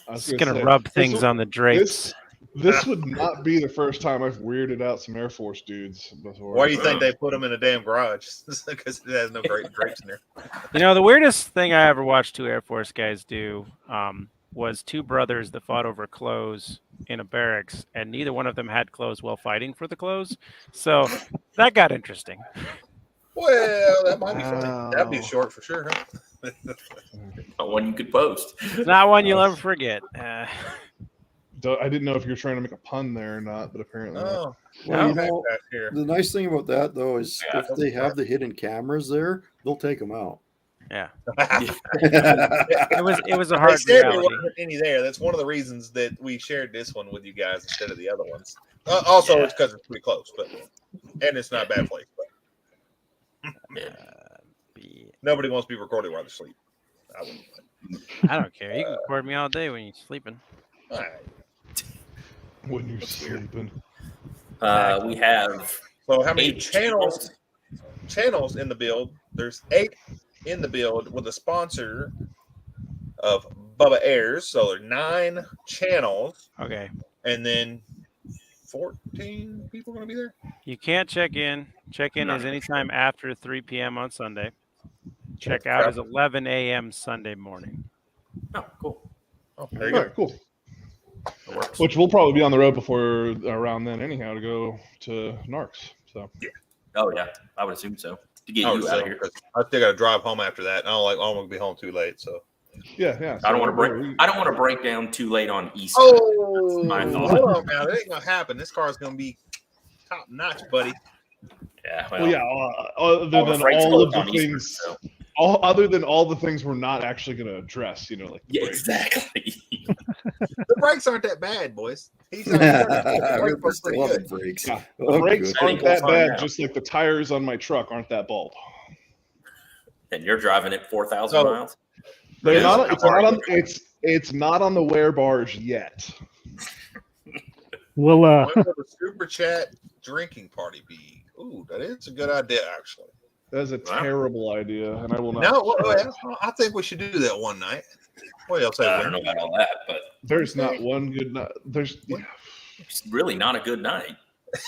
I was It's gonna say, rub this things would- on the drapes. This would not be the first time I've weirded out some Air Force dudes before. Why do you think they put him in a damn garage? Because it has no great drapes in there. You know, the weirdest thing I ever watched two Air Force guys do was two brothers that fought over clothes in a barracks, and neither one of them had clothes while fighting for the clothes. So that got interesting. Well, that might be funny. That'd be Wow. short for sure, huh? Not one you could post. Not one you'll ever forget. I didn't know if you were trying to make a pun there or not, but apparently not. Oh, Well, you back know, here. the nice thing about that though is Yeah, if they have the hidden cameras there, they'll take them out. Yeah, They it was a hard said there reality. wasn't any there. That's one of the reasons that we shared this one with you guys instead of the other ones. Also, Yeah. it's because it's pretty close, and it's not a bad place. But nobody wants to be recorded while they're asleep. I wouldn't. I don't care. You can record me all day when you're sleeping. All right. When you're sleeping. We have So how many 8 channels in the build? There's 8 in the build with a sponsor of Bubba Airs. So there are 9 channels, Okay. and then 14 people going to be there. You can't check in. Check in is anytime after 3 p.m. on Sunday. Check out is 11 a.m. Sunday morning. Oh, cool. Oh, All there you go. right, cool. That works. Which we'll probably be on the road before around then anyhow to go to Narcs. So Oh yeah, I would assume so. To get Oh, you so, out of here. 'cause I still got to drive home after that. I'm going to be home too late. So. yeah. I don't want to break. I don't want to break down too late on East. Coast. Oh, my thought. hold on now. That ain't going to happen. This car is going to be top notch, buddy. Yeah. Well, yeah. Other all the than freight's all of booked the on Eastern, things, so- other than all the things we're not actually going to address, like the Yeah, brakes. exactly. The brakes aren't that bad, boys. He's not I the brakes still are have the pretty good. brakes. Yeah, the Oh, brakes good. I aren't think we'll that find bad, out. just like the tires on my truck aren't that bald. And you're driving it 4,000 So- miles. They're Yeah. not. It's not on. It's not on the wear bars yet. We'll When will the super chat drinking party be? Ooh, that is a good idea, actually. That is a Wow. terrible idea, and I will not. No, well, I think we should do that one night. What else? I don't know about all that, but There's not one good night. There's. it's really not a good night.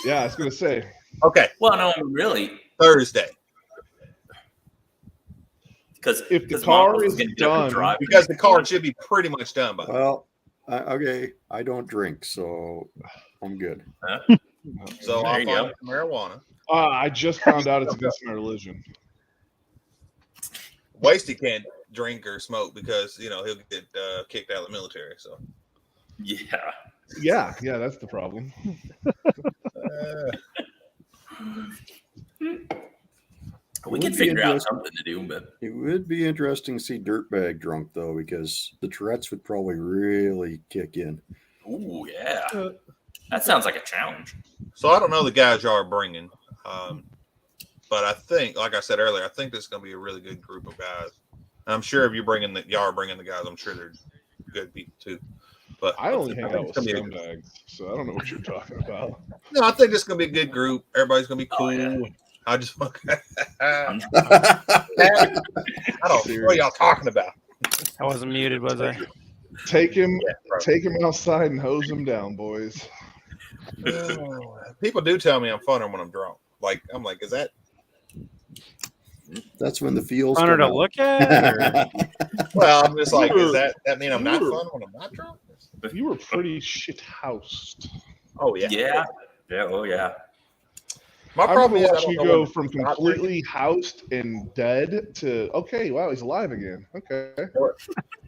Yeah, I was gonna say. Okay, Well, no, really, Thursday. because If the car is done- Because the car should be pretty much done by then. Well, okay, I don't drink, so I'm good. So There I'll you find go. some marijuana. I just found out it's against my religion. Wasty can't drink or smoke because he'll get kicked out of the military. So Yeah. Yeah, that's the problem. We It can would be figure out interesting. something to do, but It would be interesting to see Dirtbag drunk though, because the Tourette's would probably really kick in. ooh, yeah. That sounds like a challenge. I don't know the guys y'all are bringing. But I think, like I said earlier, I think this is going to be a really good group of guys. I'm sure if y'all are bringing the guys, I'm sure they're good people too. But I only hang out with it's gonna be a- scumbags, so I don't know what you're talking about. No, I think this is going to be a good group. Everybody's going to be cool. yeah. I just I I'm- don't know what y'all talking about. I wasn't muted, was I? Take him, Yeah, bro. take him outside and hose him down, boys. People do tell me I'm funner when I'm drunk. I'm like, is that? That's when the feels Funner come to out. look at? Or? Well, I'm just like, You were- is that mean I'm not you were- fun when I'm not drunk? You were pretty shit-housed. Oh yeah. Yeah. Oh yeah. My I'm problem gonna is I watch don't you know go when from to stop completely housed and dead to okay, wow, he's alive again. Okay.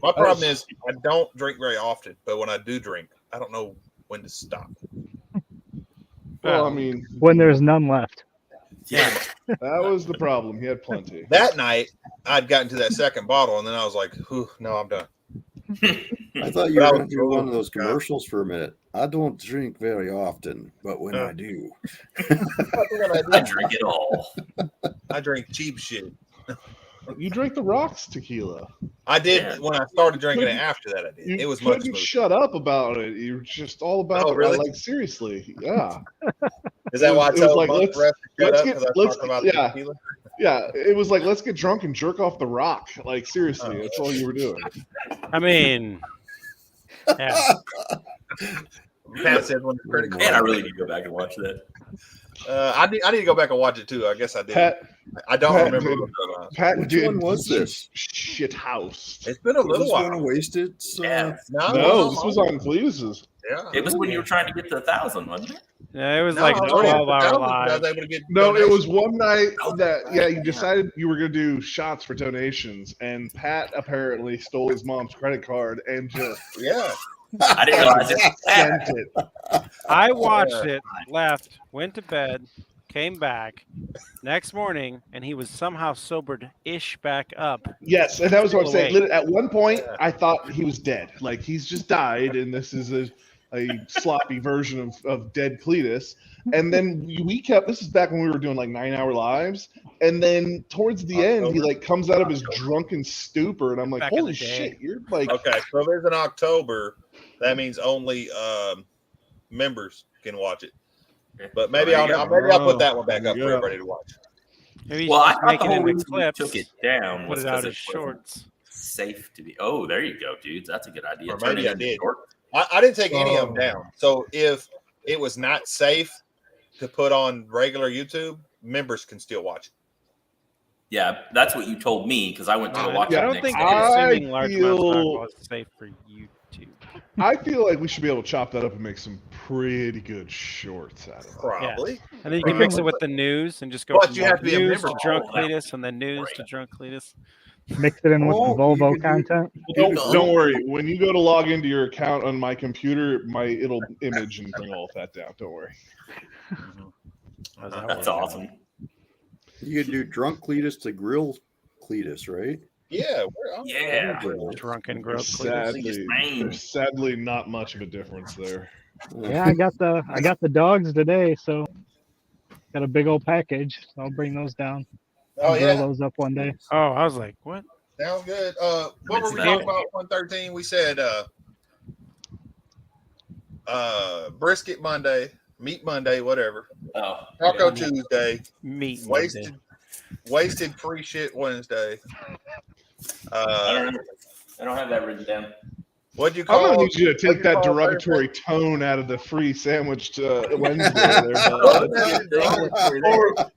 My problem is I don't drink very often, but when I do drink, I don't know when to stop. Well, I mean, When there's none left. Yeah. that was the problem. He had plenty. That night, I'd gotten to that second bottle, and then I was like, no, I'm done. I thought you But I were was going to do one of those drunk. commercials for a minute. I don't drink very often, but when I do, I drink it all. I drink cheap shit. You drank the rocks tequila. I did Yeah. when I started drinking it. Couldn't- After that, I did. You It was much couldn't smoother. shut up about it. You're just all about Oh, it. really? Like seriously, yeah, Is that why I it was told like, most of the rest to shut let's up get- because I let's- talked about the yeah. tequila? yeah. It was like let's get drunk and jerk off the rock. Like seriously, that's all you were doing. I mean, yeah. Pat said when the critical. Man, I really need to go back and watch that. I need to go back and watch it too. I guess I did. Pat, I don't Pat remember. did- What it was. Pat Which did one was this? Shit house. It's been a was little this one while. of Wasted? Yeah. No, this was on Cletus's. Yeah. It was when you were trying to get to 1,000, wasn't it? Yeah, it was No, like I a was already at 12-hour 1,000 live. because I was able to get No, it was donations. one night that you Yeah. decided you were gonna do shots for donations, and Pat apparently stole his mom's credit card and just Yeah. I didn't realize it. sent it. I watched it, left, went to bed, came back next morning, and he was somehow sobered-ish back up. Yes, and that was what I'm Still saying. awake. At one point, Yeah. I thought he was dead. Like he's just died, and this is a sloppy version of dead Cletus. And then we kept. This is back when we were doing like 9-hour lives, and then towards the end, he like comes out of his drunken stupor, and I'm like, Back in holy the day. shit, you're like, Okay. So there's in October. That means only members can watch it. But maybe Well, there I'll you maybe I'll put that one back There up you for go. everybody to watch. Maybe you Well, I should thought make the it whole into reason you clips, took it down put was it out because as it wasn't shorts. safe to be. Oh, there you go, dudes. That's a good idea. Or Turn maybe it I into did. short. I didn't take any of them Oh. down. So if it was not safe to put on regular YouTube, members can still watch it. Yeah, that's what you told me because I went to go watch yeah, I it don't next think day. consuming large amounts of feel- alcohol is safe for YouTube. I feel like we should be able to chop that up and make some pretty good shorts out of it. Probably. And then you Right. can mix it with the news and just go But from you have like to be a news to member. drunk Oh, that- Cletus and then news Right. to drunk Cletus. Mix it in with Oh, the Volvo you could do- content. Don't worry. When you go to log into your account on my computer, it'll image and bring all of that down. Don't worry. How's that That's work? awesome. You could do drunk Cletus to grill Cletus, right? Yeah. Yeah. Drunken There's growth Cletus. there's sadly not much of a difference there. Yeah, I got the dogs today, so got a big old package. So I'll bring those down. Oh Grill yeah. those up one day. Oh, I was like, what? Sounds good. What were we What's talking that? about? 113. We said brisket Monday, meat Monday, whatever. Oh, Taco yeah. Tuesday, Meat Monday. wasted free shit Wednesday. I don't have that written down. What'd you I'm call? gonna need you to what'd take you that call derogatory tone out of the free sandwich Wednesday. There, bud. Thursday?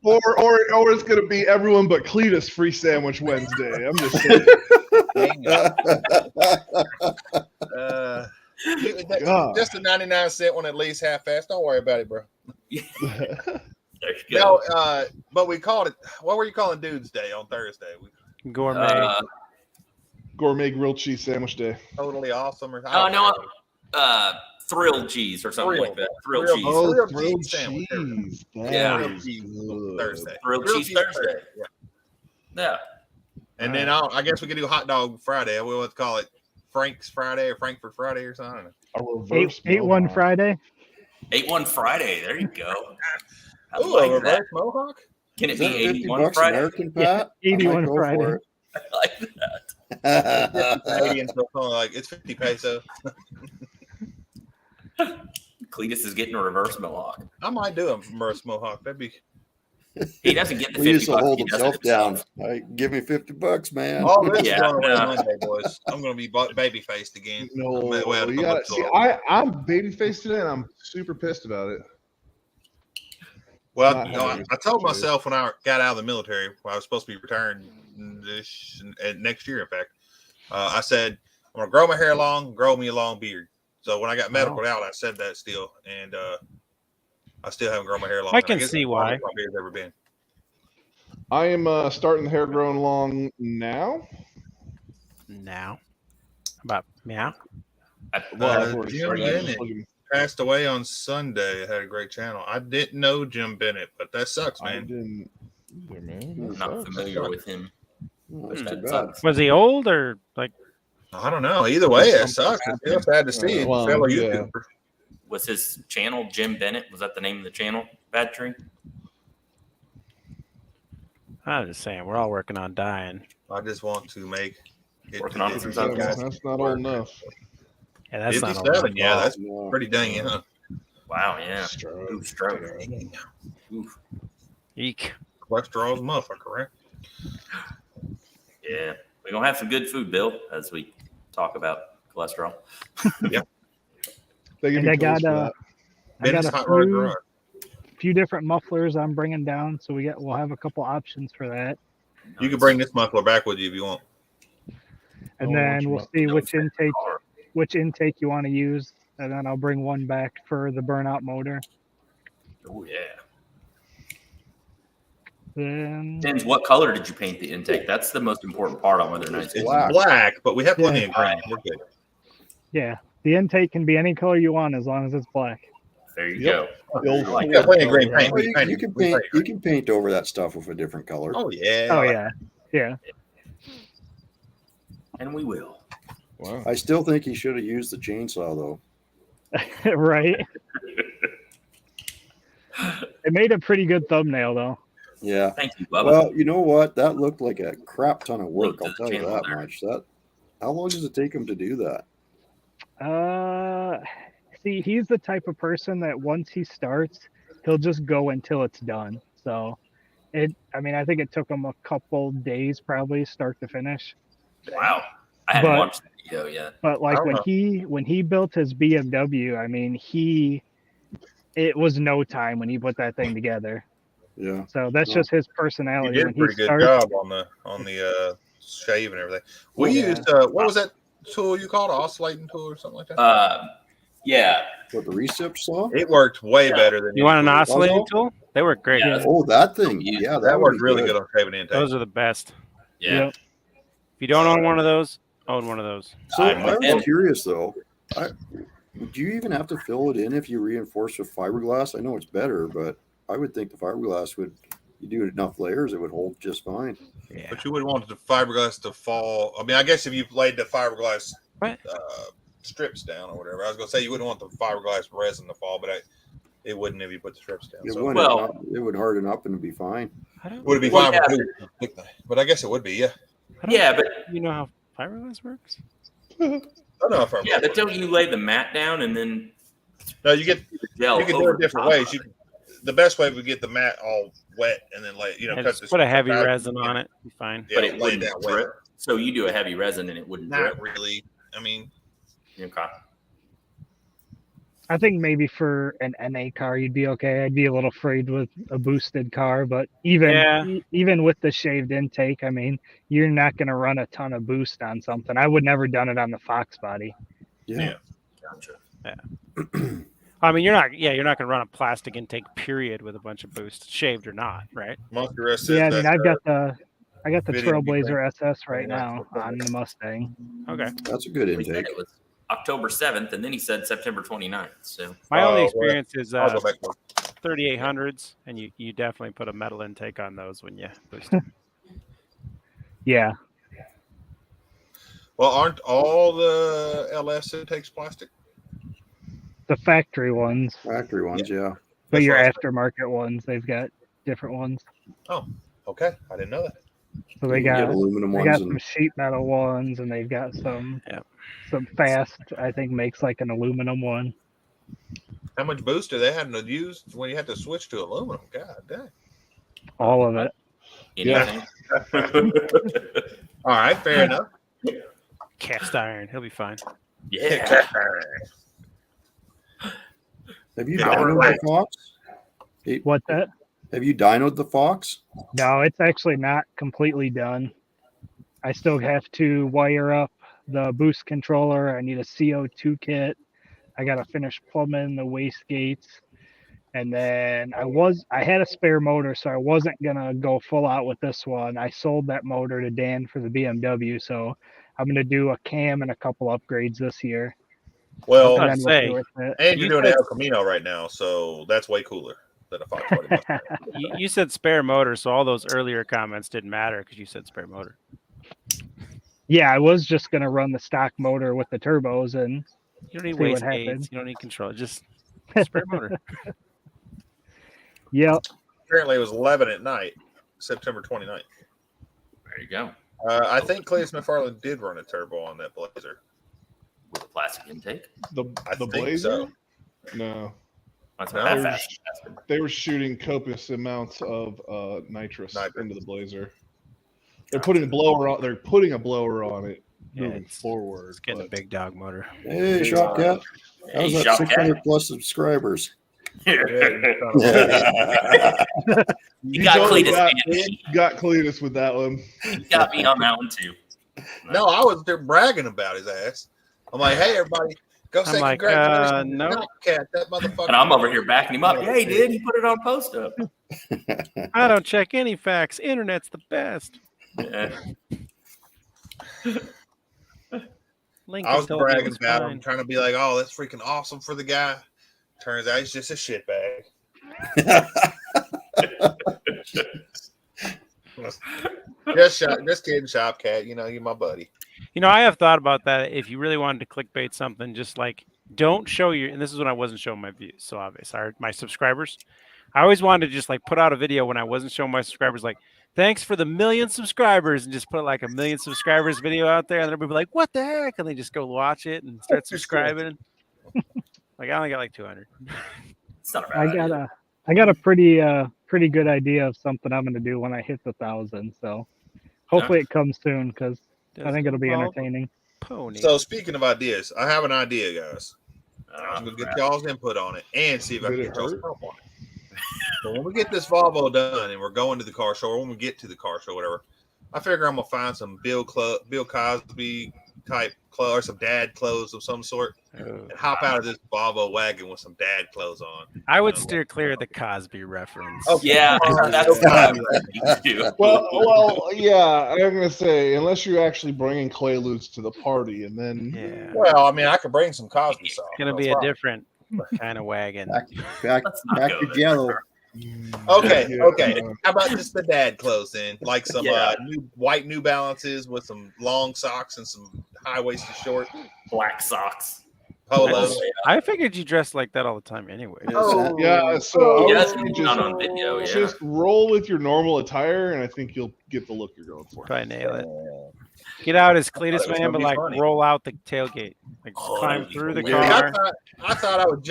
or it's gonna be everyone but Cletus free sandwich Wednesday. I'm just saying. God. Just a 99-cent one, at least half-assed. Don't worry about it, bro. There you go. No, but we called it. What were you calling Dudes Day on Thursday? Gourmet. Gourmet grilled cheese sandwich day. Totally awesome, or Oh no, thrilled cheese or something like that. Thrilled Grilled- cheese. Oh, Oh, grilled grilled cheese sandwich. cheese. That Yeah. Grilled is cheese good. Thursday. Grilled cheese Thursday. Yeah. Yeah. And then I guess we could do hot dog Friday. We want to call it Frank's Friday or Frankfurt Friday or something. A reverse 8-1 mohawk. Friday. 8-1 Friday. There you go. I Ooh, a like that. reverse mohawk. Can it Is be that 50 81 bucks Friday? American, Yeah, Pat? 81 I might go Friday. for it. I like that. 50 Canadian, so it's only like it's 50 peso. Cletus is getting a reverse mohawk. I might do a reverse mohawk. That'd be. He doesn't get the He 50 used to bucks. hold He does it himself down. himself. Give me 50 bucks, man. All this Yeah, is going away no. Monday, boys. I'm going to be baby faced again. No, Well, you gotta, see, I'm baby faced today, and I'm super pissed about it. Well, Not you know, having I told a choice. myself when I got out of the military, when I was supposed to be retiring next year, in fact, I said, I'm going to grow my hair long, grow me a long beard. So when I got medical out, I said that still. And I still haven't grown my hair long. I can guess see that's why. my beard's ever been. I am starting the hair growing long now. Now. About meow. Well, I've already Jim started. I'm just Bennett looking- passed away on Sunday. Had a great channel. I didn't know Jim Bennett, but that sucks, I man. didn't either, man. I'm That not sucks. familiar with him. Oh, that's That too bad. sucks. Was he old or like? I don't know. Either way, it Something sucks. It's still sad to see well, fellow yeah. YouTuber. Was his channel Jim Bennett? Was that the name of the channel? Bad Tree? I'm just saying, we're all working on dying. I just want to make it Working to on it 50 since I was- guys. That's not old enough. Yeah, that's not old. 57, yeah, that's No. pretty dang young. Wow, yeah. Stroke. Ooh, stroke. Oof. Eek. Cholesterol's motherfucker, right? Yeah. We're going to have some good food, Bill, as we talk about cholesterol. They give And me I pills got for that. Bennett's a hot rod few, garage. few different mufflers I'm bringing down, so we'll have a couple options for that, You can bring this muffler back with you if you want. and Oh, then which we'll muffler? see No which fit intake car. you want to use, and then I'll bring one back for the burnout motor. Oh, yeah. Then Depends what color did you paint the intake? That's the most important part on whether or not it's It's Black. black, but we have plenty Yeah. of green. We're good. yeah, the intake can be any color you want as long as it's black. There you Yep. go. The old I like We got plenty of green color. paint. Well, We paint you it. can We paint. paint it. You can paint over that stuff with a different color. Oh, yeah. Oh yeah, And we will. Wow. I still think he should have used the chainsaw though. right. It made a pretty good thumbnail though. Yeah. Thank you, Bubba. Well, you know what? That looked like a crap ton of work. Look to I'll the tell you channel that there. much. How long does it take him to do that? See, he's the type of person that once he starts, he'll just go until it's done. So, I think it took him a couple days, probably start to finish. Wow. I haven't But- watched the video yet. But like I don't when he built his BMW, I mean, it was no time when he put that thing together. Yeah. So that's Yeah. just his You personality. did a When he pretty good starts, job on the shave and everything. We Yeah. used what was that tool you called? An oscillating tool or something like that? Yeah. What, the recip saw? It worked way Yeah. better than You want an usual. oscillating tool? They work great. Yeah. Oh, that thing. Yeah, Yeah, That that worked would be really good on shaving intake. Those are the best. Yeah. Yep. If you don't own one of those, own one of those. So I'm I with him. was curious though. Do you even have to fill it in if you reinforce with fiberglass? I know it's better, but I would think the fiberglass would. You do enough layers, it would hold just fine. Yeah. But you wouldn't want the fiberglass to fall. I mean, I guess if you laid the fiberglass What? strips down or whatever, I was gonna say you wouldn't want the fiberglass resin to fall, but it wouldn't if you put the strips down. It So wouldn't. Well- It would harden up and it'd be fine. I don't, would it be Well, fine yeah. with two? But I guess it would be, yeah. I don't Yeah, but you know how fiberglass works? I don't know if I'm yeah, but don't you lay the mat down and then no, you get the gel you can do over it the different top ways. of You it? can, the best way would get the mat all wet and then And cut just this. put a heavy out- resin on it. Be fine. Yeah, But it lay wouldn't that wet. drip. So you do a heavy resin and it wouldn't drip. Not really. I mean, Okay. I think maybe for an NA car you'd be okay. I'd be a little afraid with a boosted car, but even with the shaved intake, I mean, you're not going to run a ton of boost on something. I would never done it on the Fox body. Yeah. Gotcha. I mean, you're not going to run a plastic intake period with a bunch of boost, shaved or not, right? most of the rest Yeah, I is mean, that, I got the video Trailblazer SS right Yeah, now that's on the Mustang. Okay. That's a good He said intake. it was October 7th, and then he said September 29th. So My Oh, only well, experience is I'll go back to 3800s, and you definitely put a metal intake on those when you boost them. Yeah, Well, aren't all the LS intakes plastic? the factory ones, Factory ones, yeah. but your That's aftermarket ones, they've got different ones. Oh, okay. I didn't know that. So they You can get got aluminum they ones got some and sheet metal ones, and they've got some Yep. some fast. I think makes like an aluminum one. How much boost do they have to use when you have to switch to aluminum? God dang. All of it. Anything. All right, fair enough. Cast iron. He'll be fine. Yeah. have you Yeah, dynoed right. the Fox? What's that? Have you dynoed the Fox? No, it's actually not completely done. I still have to wire up the boost controller. I need a CO2 kit. I got to finish plumbing the wastegates. And then I had a spare motor, so I wasn't going to go full out with this one. I sold that motor to Dan for the BMW. So I'm going to do a cam and a couple upgrades this year. Well, And I then was we'll say, see with it. and You you're doing said- El Camino right now, so that's way cooler than a Fox Body Mustang. You said spare motor, so all those earlier comments didn't matter because you said spare motor. Yeah, I was just going to run the stock motor with the turbos and You don't need See what waste happened. gates. You don't need control. Just spare motor. yep. Apparently, it was 11 at night, September 29th. There you go. I think Cletus McFarland did run a turbo on that Blazer. With a plastic intake. The I the think Blazer? so. No, That's No, how they were fast. they were shooting copious amounts of nitrous into the Blazer. They're putting a blower on. They're putting a blower on it Yeah, moving it's- forward. It's getting a but- big dog motor. Hey, Shopcat. How's Hey, that Shopcat. 600 plus subscribers? You You got totally Cletus, got, man. got Cletus with that one. You got me on that one too. No, I was there bragging about his ass. I'm like, hey, everybody, go say like, congratulations. no. Cat, that motherfucker. And I'm over here backing him up. Yeah, he did. He put it on post up. I don't check any facts. Internet's the best. Yeah. Lincoln I was told me it bragging was about him, fine. trying to be like, oh, that's freaking awesome for the guy. Turns out he's just a shitbag. Just kidding, Shopcat. You know, you're my buddy. You know, I have thought about that. If you really wanted to clickbait something, just like don't show your. And this is when I wasn't showing my views. So obvious, my subscribers. I always wanted to just like put out a video when I wasn't showing my subscribers, like thanks for the 1 million subscribers, and just put like a 1 million subscribers video out there, and everybody be like, what the heck? And they just go watch it and start subscribing. Like I only got like 200. It's not a bad idea. I got a pretty good idea of something I'm gonna do when I hit the 1,000. So hopefully it comes soon because I think it'll be entertaining. Pony. So speaking of ideas, I have an idea, guys. Oh, I'm gonna get crap. y'all's input on it and see if I can Did get it y'all's hurt? help on it. So when we get this Volvo done and we're going to the car show, or when we get to the car show, whatever, I figure I'm gonna find some Bill Cosby type clothes or some dad clothes of some sort and hop out of this Volvo wagon with some dad clothes on. I would steer clear of the Cosby reference. Oh, Yeah, that's what I'm thinking too. Well, yeah. I'm gonna say unless you're actually bringing Quaaludes to the party, and then Yeah. Well, I mean, I could bring some Cosby sauce. It's gonna no be a problem. different kind of wagon. Back Let's not go there. together. Okay, Yeah. okay. How about just the dad clothes then? Like some Yeah. white New Balances with some long socks and some high-waisted short Black socks. polos. I figured you dressed like that all the time anyway. Oh, yeah. So I Yes, would we say not on video. Yeah. just roll with your normal attire, and I think you'll get the look you're going for. Probably nail it. Get out as thought Cletus it was man, gonna but be like funny. roll out the tailgate, like Oh, climb that'd be through the hilarious. I car. thought I would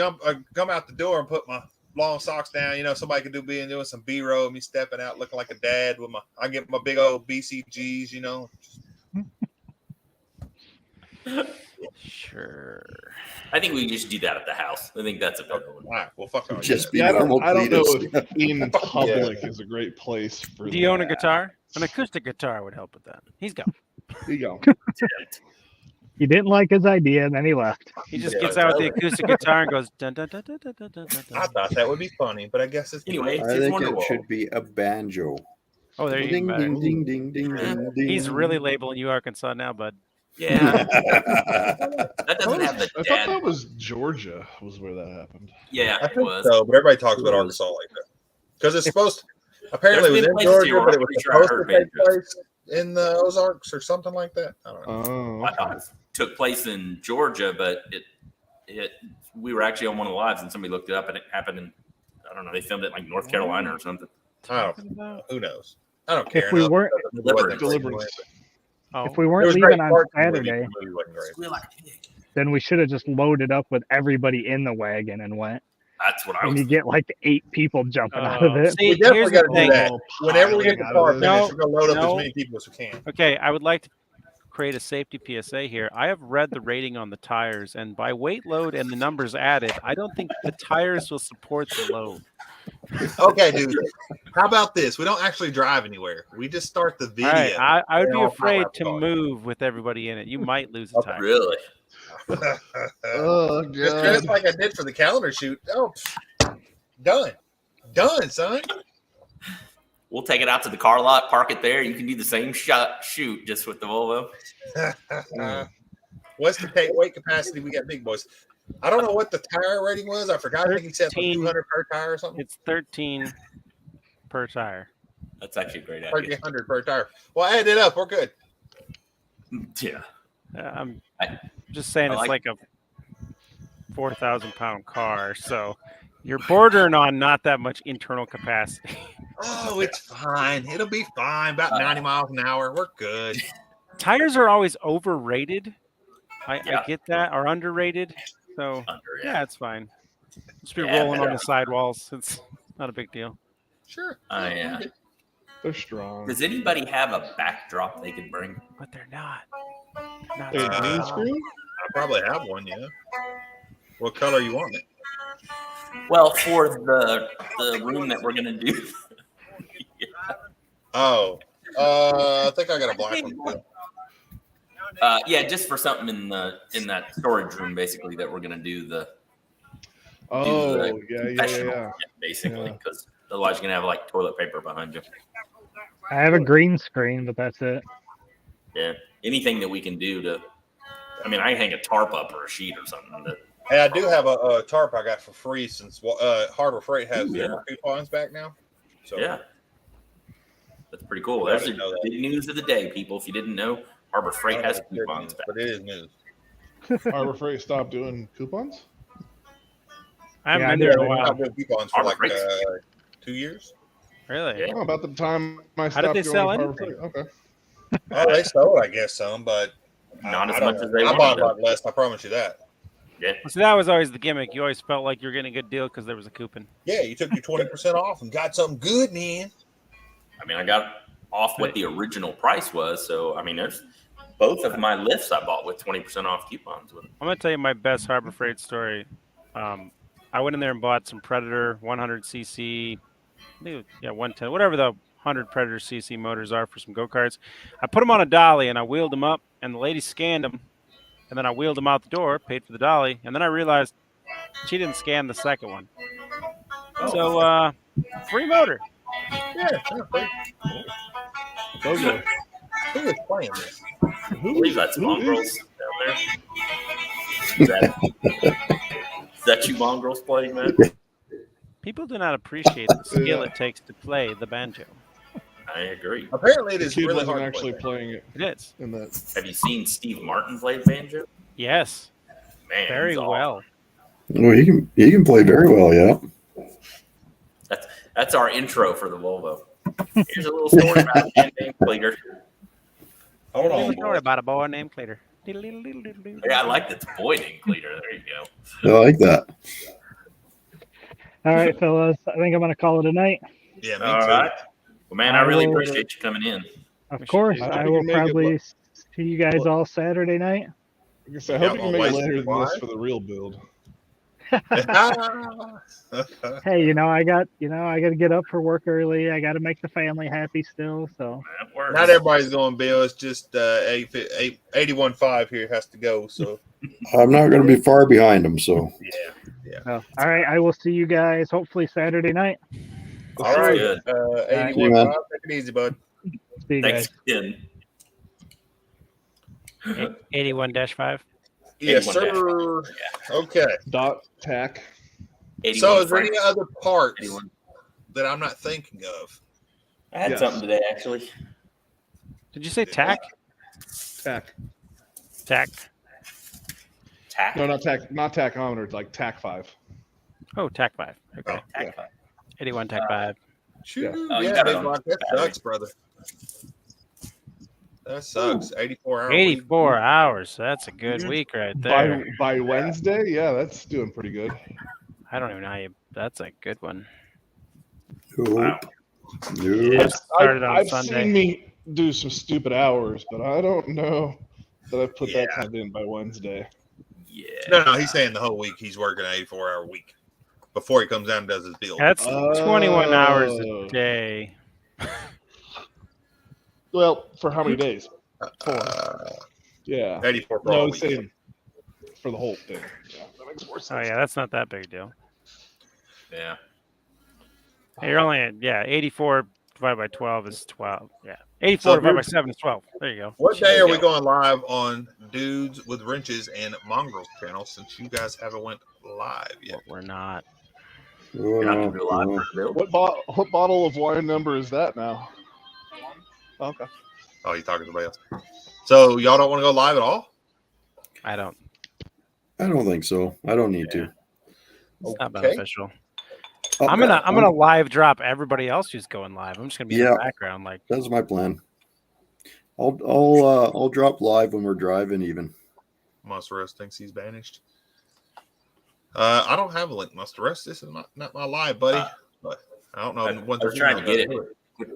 come out the door and put my long socks down. You know, somebody could doing some B-roll of me stepping out looking like a dad with I get my big old BCGs. You know, Sure. I think we can just do that at the house. I think that's a better one. all right. Well, fuck all Just be Yeah, normal. I don't know Cletus. if in public is a great place for. Do you own a that. guitar? An acoustic guitar would help with that. He's got. There you go. He didn't like his idea, and then he left. He just Yeah, gets out with the totally. acoustic guitar and goes dun dun dun dun dun dun dun dun. I thought that would be funny, but I guess it's Anyway, I it's think Wonderwall. it should be a banjo. Oh, there you Ding, go. ding, ding, ding, ding, ding, ding. He's really labeling you Arkansas now, bud. Yeah, that doesn't have the I thought dad. that was Georgia was where that happened. Yeah, I it think was. so, but everybody talks about It Arkansas like that because it's supposed. Apparently, There's it was been in places Georgia, where but it I'm was pretty sure I supposed to heard take banjos. place in the Ozarks or something like that. I don't know. Oh, I thought it took place in Georgia, but it we were actually on one of the lives and somebody looked it up and it happened in I don't know, they filmed it in like North Carolina or something. talking about? Who knows? I don't care. If we enough. weren't, It wasn't great Deliverance. Oh, if we It weren't was leaving great on parts of the movie, Saturday, but the movie wasn't great. Squeal like a pig. then we should have just loaded up with everybody in the wagon and went. That's what I And was. you get like 8 people jumping out of it. See, We definitely here's got the to do thing. that. Whenever we get the car No, finished, we're going to load up as no. many people as we can. Okay, I would like to create a safety PSA here. I have read the rating on the tires, and by weight load and the numbers added, I don't think the tires will support the load. Okay, dude. How about this? We don't actually drive anywhere. We just start the All video. right, I would be They're all afraid flat to car. move with everybody in it. You might lose a tire. Really? Oh Just god. dress like I did for the calendar shoot. Oh, done. Done, son. We'll take it out to the car lot, park it there. You can do the same shoot just with the Volvo. What's the weight capacity? We got big boys. I don't know what the tire rating was. I forgot. I think he said 200 per tire or something. It's 13 per tire. That's actually a great idea. 1,300 per tire. Well, add it up. We're good. Yeah. I'm I- just saying I it's like- like a 4,000-pound car, so you're bordering on not that much internal capacity. Oh, it's fine. It'll be fine. About 90 miles an hour. We're good. Tires are always overrated. I Yeah. get that, or underrated. So Under, yeah, it's fine. Just be Yeah, rolling on yeah. the sidewalls. It's not a big deal. Sure. Yeah. They're strong. Does anybody have a backdrop they could bring? But they're not. Not Hey, small. green screen? I probably have one, yeah. What color you want it? Well, for the room that we're gonna do. Oh, I think I got a black one too. Yeah, just for something in that storage room, basically, that we're gonna do the Oh, the yeah, confessional, basically, because otherwise you're gonna have like toilet paper behind you. I have a green screen, but that's it. Yeah, anything that we can do to. I mean, I can hang a tarp up or a sheet or something. Hey, I do have a tarp I got for free since Harbor Freight has Ooh, their yeah. coupons back now. So Yeah, that's pretty cool. I There's the didn't know that. big news of the day, people. If you didn't know, Harbor I Freight don't know has if it's good coupons news, back. but it is news. Harbor Freight stopped doing coupons? I haven't Yeah, I been did. there in a They've while. not doing coupons for Harbor like Freight's- 2 years. Really? Yeah. Oh, about the time I How did stopped they going sell to Harbor anything? Freight. Okay. Oh, they sold, I guess, some, but Not as I don't much as know. they I bought wanted a lot less. I promise you that. Yeah, So that was always the gimmick. You always felt like you were getting a good deal because there was a coupon. Yeah, you took your 20% off and got something good, man. I mean, I got off what the original price was. So, I mean, there's both of my lifts I bought with 20% off coupons with them. I'm gonna tell you my best Harbor Freight story. I went in there and bought some Predator 100cc, 110, whatever the 100 Predator cc motors are for some go-karts. I put them on a dolly and I wheeled them up, and the lady scanned them, and then I wheeled them out the door, paid for the dolly, and then I realized she didn't scan the second one. So free motor. Yeah, Those are, who is playing this? I believe that's Mongrels down there. Is that you Mongrels playing that? People do not appreciate the skill it takes to play the banjo. I agree. Apparently, it the is kid really wasn't hard to actually play. playing it It is. in that. Have you seen Steve Martin play banjo? Yes. Man, Very he's awesome. well. Well, he can play very well, yeah. That's our intro for the Volvo. Here's a little story about a man named Cleater. Hold There's on, a story boy. about a boy named Cleater. Yeah, I like the boy named Cleater. There you go. I like that. All right, fellas. I think I'm going to call it a night. Yeah, me All too. right. Well, man, I really will- appreciate you coming in. Of We should course, do that. I You will can make it probably see you guys all Saturday night. Like I said, I hope you Got can one make it way later to than this fly? for the real build. Hey, I got to get up for work early. I got to make the family happy still. So That works. Not everybody's going, Bill. It's just 81.5 here has to go. So I'm not going to be far behind him, so all right, I will see you guys hopefully Saturday night. all right, Good. 81.5. Take it easy, bud. See you guys. Thanks again. 81-5. Yes, 81 sir. Okay. Dot tack. 81 So, is there any francs. other parts 81. that I'm not thinking of? I had Yes. something today, actually. Did you say tack? Tack. Tack. Tack. No, not tachometer. It's like tack 5. Oh, tack 5. Okay. Oh, Tack. 81 tack 5. Shoot, Oh, you yeah, got it big on block. That battery. sucks, brother. That sucks. 84 hour 84 week. hours. That's a good Mhm. week right there. By Wednesday, yeah, that's doing pretty good. I don't even know how you. That's a good one. Nope. Yeah. Nope. Started on I've Sunday. seen me do some stupid hours, but I don't know that I've put Yeah. that kind in by Wednesday. Yeah. No, he's saying the whole week he's working an 84 hour week before he comes down and does his build. That's 21 hours Oh. a day. Well, for how many days? 4. Uh, Yeah. 84 for No, all I'm week. saying for the whole thing. Yeah, that makes more Oh sense. yeah, that's not that big a deal. Yeah. You're only at 84 divided by 12 is 12. Yeah, 84 So if divided by you're- 7 is 12. There you go. What There day you are we go. going live on Dudes with Wrenches and Mongrels channel since you guys haven't went live yet? Well, we're not. Oh, You're not no, gonna go live no. for the build. What bottle of wine number is that now? Okay. Oh, you talking to somebody else? So y'all don't want to go live at all? I don't. I don't think so. I don't need to. It's not Okay. beneficial. Oh, I'm gonna live drop everybody else who's going live. I'm just gonna be in Yeah. the background, like That's my plan. I'll drop live when we're driving. Even Monster Rest thinks he's banished. I don't have a link, Monster Rest. This is not my live, buddy. But I don't know. I was trying to get it.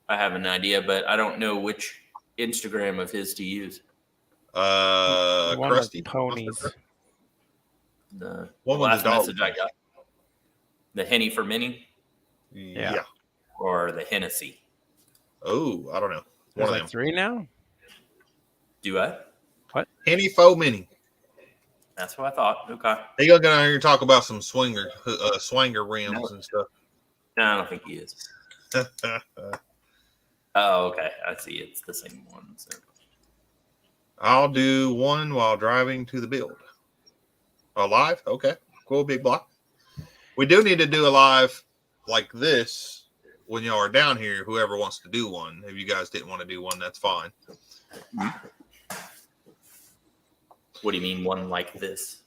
I have an idea, but I don't know which Instagram of his to use. one with Krusty ponies. The One with last the dog. message I got. The Henny for Mini Yeah. or the Hennessy? Oh, I don't know. There's One of like them. 3 now. Do I? Henny Faux Mini. That's what I thought. Okay. He gonna get out here and talk about some swanger rims No. and stuff. No, I don't think he is. Oh, okay. I see. It's the same one. So. I'll do one while driving to the build. A live? Okay. Cool, big block. We do need to do a live like this when y'all are down here. Whoever wants to do one. If you guys didn't want to do one, that's fine. What do you mean, one like this?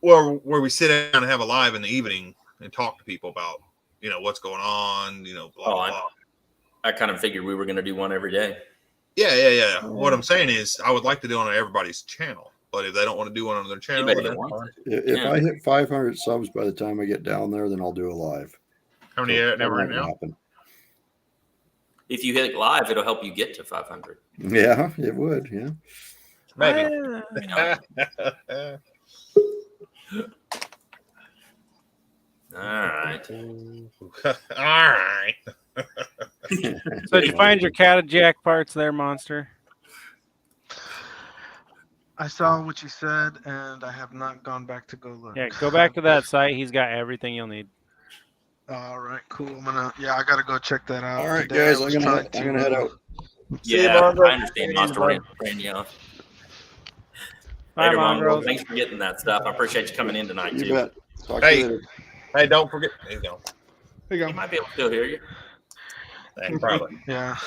Well, where we sit down and have a live in the evening and talk to people about, what's going on, blah, blah, blah. I kind of figured we were going to do one every day. Yeah. What I'm saying is I would like to do it on everybody's channel. But if they don't want to do one on their channel, Anybody then that that's wants fine. it. if Yeah. I hit 500 subs by the time I get down there, then I'll do a live. How many So never that right won't now? happen. If you hit live, it'll help you get to 500. Yeah, it would. Yeah. Maybe. All right. All right. So did you find your Cadillac parts there, Monster? I saw what you said, and I have not gone back to go look. Yeah, go back to that site. He's got everything you'll need. All right, cool. I gotta go check that out. All right, Today I guys. I'm was gonna trying head to, out. See you, Yeah, Mongrel. I understand. Monster ran you off. Bye, Later, Mongrel. Mongrels. Thanks for getting that stuff. I appreciate you coming in tonight, You too. bet. Talk Hey. to you later. Hey, don't forget. There you go. There you He go. might be able to still hear you. Hey, probably. Yeah,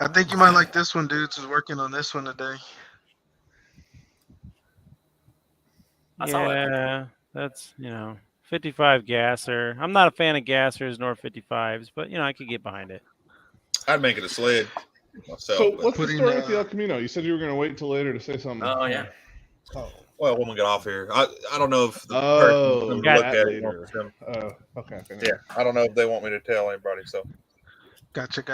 I think you might like this one, dudes. Is working on this one today. I saw that. Yeah, that's 55 gasser. I'm not a fan of gassers nor 55s, but I could get behind it. I'd make it a sled myself. So but- what's the Putting, story with the El Camino? You said you were going to wait till later to say something. Oh, yeah. well, when we get off here, I don't know if the Oh, person who got looked at it later. wants them. Okay. Yeah, I don't know if they want me to tell anybody. So Gotcha.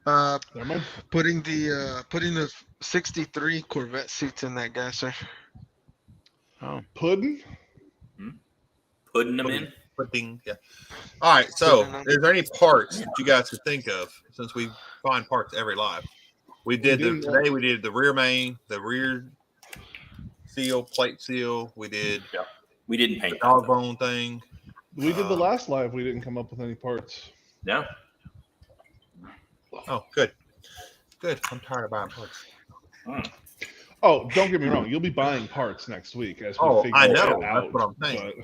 Never mind. Putting the 63 Corvette seats in that gasser. Oh, Pudding? Putting them in. Ding, yeah. All right. So, is there any parts that you guys could think of since we find parts every live? We did today. We did the rear main, the rear seal, plate seal. We did We didn't the paint that, dog though. bone thing. We did the last live. We didn't come up with any parts. No. Oh, good. I'm tired of buying parts. Oh, don't get me wrong. You'll be buying parts next week as we Oh, figure I it know. out. That's what I'm saying.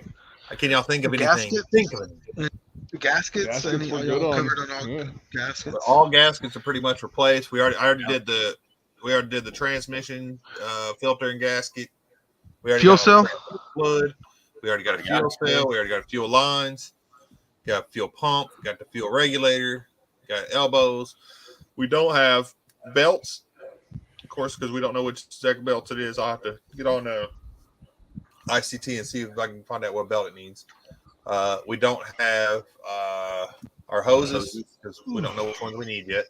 But Can y'all think of anything? Gaskets? Think of it. The gaskets. Gaskets Any, were are good y'all on- covered on all yeah. gaskets? But all gaskets are pretty much replaced. I already did the transmission filter and gasket. We already Fuel got cell? Flood. We already got a fuel cell. We already got fuel lines. got fuel pump, got the fuel regulator, got elbows. We don't have belts, of course, because we don't know which second belt it is. I'll have to get on ICT and see if I can find out what belt it needs. We don't have our hoses because we don't know which ones we need yet.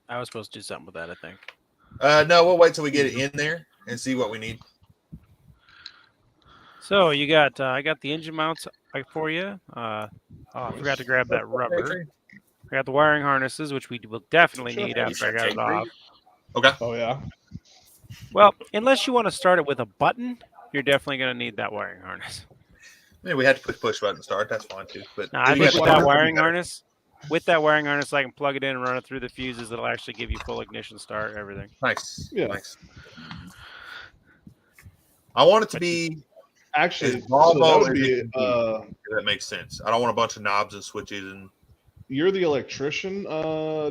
I was supposed to do something with that, I think. No, we'll wait till we get it in there and see what we need. So you got, I got the engine mounts for you. I forgot to grab that rubber. I got the wiring harnesses, which we will definitely need after I got it off. Okay. Oh yeah. Well, unless you want to start it with a button, you're definitely going to need that wiring harness. Yeah, we had to push button start. That's fine too. But Now, I think with that wiring harness, I can plug it in and run it through the fuses. It'll actually give you full ignition start, everything. Nice. Yeah. Nice. I want it to be Actually, Volvo so that would is be. if that makes sense. I don't want a bunch of knobs and switches and. You're the electrician,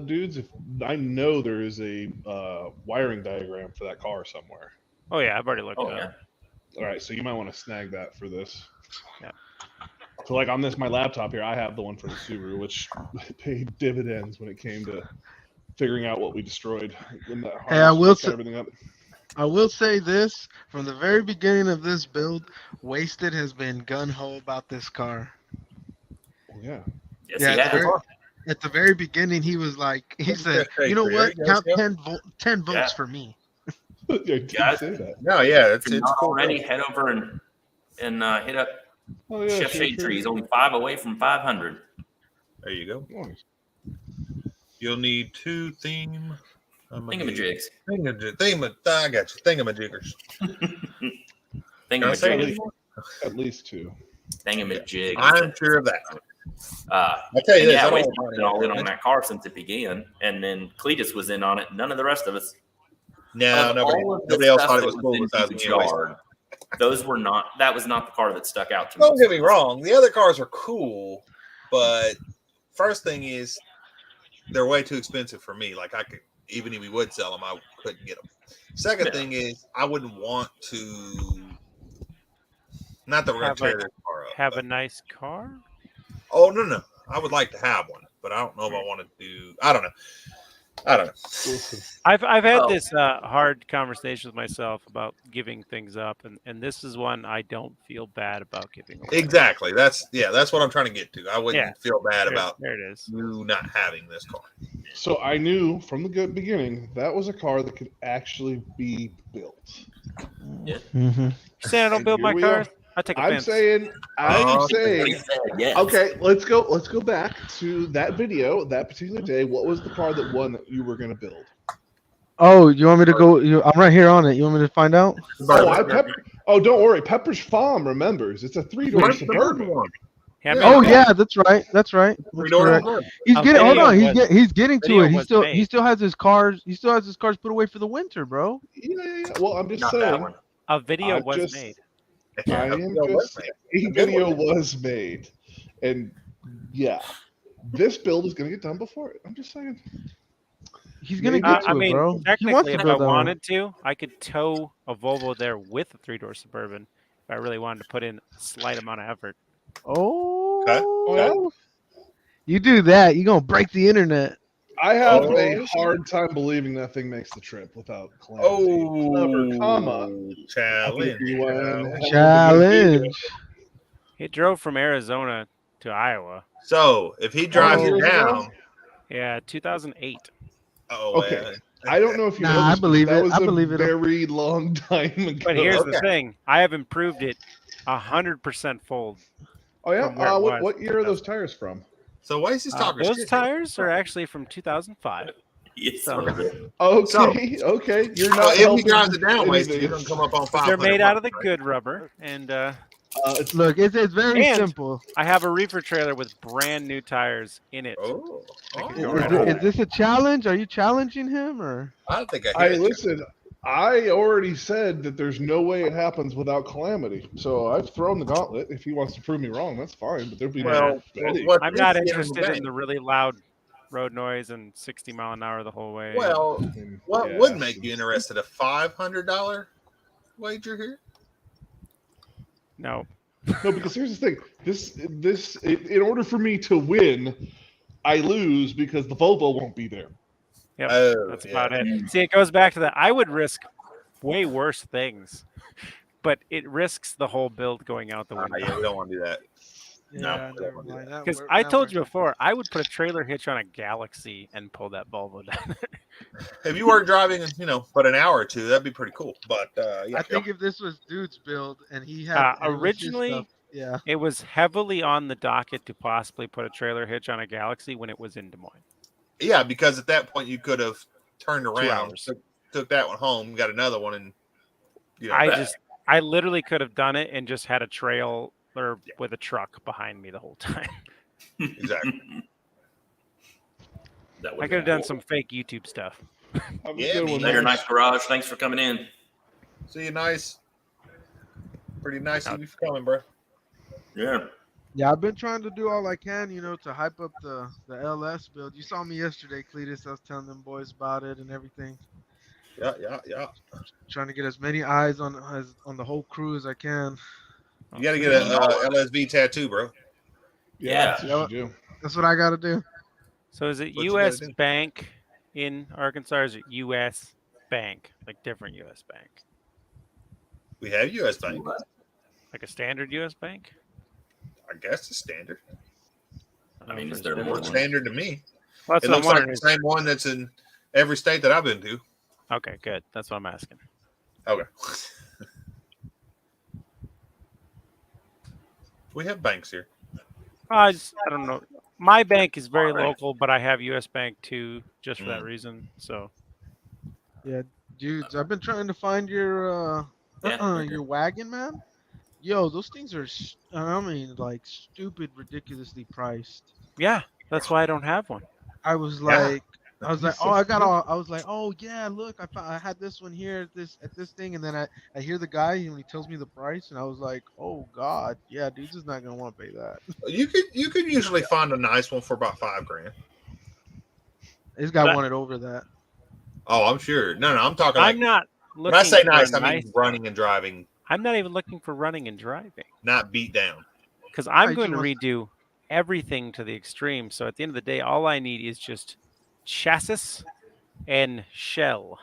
dudes. If I know there is a wiring diagram for that car somewhere. Oh yeah, I've already looked Oh it yeah. up. All right, so you might want to snag that for this. Yeah. So, like on my laptop here, I have the one for the Subaru, which paid dividends when it came to figuring out what we destroyed. When that Hey, I will set everything up. I will say this from the very beginning of this build, Wasted has been gun ho about this car. Oh, yeah. Yes, Yeah, he has. at the very beginning, he was like, he said, "You know what? Count 10 votes for me." Yeah, you did Guys, say that. No, yeah, If you're not already, head over and hit up Oh, yeah, Chef sure, Shade sure. Tree. He's only 5 away from 500. There you go. Nice. You'll need 2 theme. Thingamajigs. I got you. Thingamajiggers. Thingamajigs. At least 2. Thingamajigs. I'm sure of that. I'll tell you this, Yeah, I don't Wasted want has been all in on that car since it began, and then Cletus was in on it. None of the rest of us. No, Of all of the nobody else stuff thought it that was cool in besides Huge me. Anyways. Yard, those were not. That was not the car that stuck out to me. Don't get me wrong. The other cars are cool, but first thing is they're way too expensive for me. Like I could, even if we would sell them, I couldn't get them. Second thing is I wouldn't want to. Not that we're going to tear this car up. Have a nice car? Oh no! I would like to have one, but I don't know if I want to do. I don't know. Listen, I've had this hard conversation with myself about giving things up, and this is one I don't feel bad about giving away. Exactly. That's what I'm trying to get to. I wouldn't feel bad about there it is. you not having this car. so I knew from the good beginning that was a car that could actually be built. Mm-hmm. You saying I don't build my Here we cars? are. I take I'm offense. saying. Yes. Okay, let's go back to that video that particular day. What was the car that won that you were going to build? Oh, you want me to go? I'm right here on it. You want me to find out? Oh, don't worry. Pepper's Farm remembers. It's a 3-door Suburban. Yeah, Oh yeah, that's right. That's correct. He's getting. Hold on. He's getting to it. He still has his cars. He still has his cars put away for the winter, bro. Yeah. Well, I'm just Not that saying. one. A video I was just- made. I am just saying, a video was made, and yeah, this build is going to get done before it. I'm just saying. He's gonna Maybe- get to I it, mean, bro. He wants technically, to if I build that one. wanted to, I could tow a Volvo there with a 3-door Suburban if I really wanted to put in a slight amount of effort. Oh, Okay. You do that, you're gonna break the internet. I have a hard time believing that thing makes the trip without calamity. Clever, comma. Challenge. It drove from Arizona to Iowa. So if he drives years it ago? down, Yeah, 2008. Okay. I don't know if you know. Nah, I this, but believe that it. was I a believe it. very long time ago. But here's the thing: I have improved it 100% fold. Oh yeah. from where it was. What year are those tires from? So why is he talking Those shit? tires are actually from 2005. Yes, So- Okay. Okay. You're not. Well, if he helping drives it down, Wasted, anything. you're gonna come up on 500. They're made out of the good rubber, and Look, it's very And- simple. I have a reefer trailer with brand new tires in it. Oh, Is this a challenge? Are you challenging him or? I don't think I hear it. Listen. I already said that there's no way it happens without calamity. So I've thrown the gauntlet. If he wants to prove me wrong, that's fine. But there'll be no betting. what I'm is not the end of interested the in the really loud road noise and 60 mile an hour the whole way. Well, And, what yeah, would make you interested? A $500 wager here? No, No, because here's the thing. In order for me to win, I lose because the Volvo won't be there. Yep, Oh, that's yeah. about it. See, it goes back to that. I would risk way worse things, but it risks the whole build going out the window. Yeah, we don't want to do that. Yeah, never mind. Because I told you before, I would put a trailer hitch on a Galaxy and pull that Volvo down. If you were driving, but an hour or two, that'd be pretty cool. But yeah, I think if this was Dude's build and he had and it was his originally, stuff, yeah, it was heavily on the docket to possibly put a trailer hitch on a Galaxy when it was in Des Moines. yeah, because at that point you could have turned 2 around, hours. took that one home, got another one, and I literally could have done it and just had a trailer with a truck behind me the whole time. exactly. That I could have done some fake YouTube stuff. Yeah, Later, Nice Garage. Thanks for coming in. See you, Nice. Pretty nice of you for coming, bro. Yeah. yeah. I've been trying to do all I can, to hype up the LS build. You saw me yesterday, Cletus. I was telling them boys about it and everything. Yeah. Trying to get as many eyes on the whole crew as I can. You got to get a LSV tattoo, bro. Yeah. That's what you do. That's what I got to do. So is it What you U.S. gotta do. Bank in Arkansas, or is it U.S. Bank, like different U.S. Bank, We have U.S. Bank. like a standard U.S. Bank? I guess it's standard. I mean, is It there more Looks than standard to me. Well, that's It what I'm looks like wondering. the same one that's in every state that I've been to. Okay, good. That's what I'm asking. Okay. We have banks here. I don't know. My bank is very local, but I have U.S. Bank too, just for that reason. So Yeah, dudes, I've been trying to find your your wagon, man. Yo, those things are, like stupid, ridiculously priced. yeah, that's why I don't have one. I was Yeah. like, I was like, So oh, I got all. I was like, oh yeah, look, I had this one here at this thing, and then I hear the guy and he tells me the price, and I was like, oh god, yeah, dude's just not gonna want to pay that. You could usually find a nice one for about $5,000. He's got But- wanted over that. Oh, I'm sure. No, I'm talking like I'm not when I looking say for nice, a I mean nice running and driving, I'm not even looking for running and driving not beat down. because I'm I going to just redo everything to the extreme. So at the end of the day, all I need is just chassis and shell.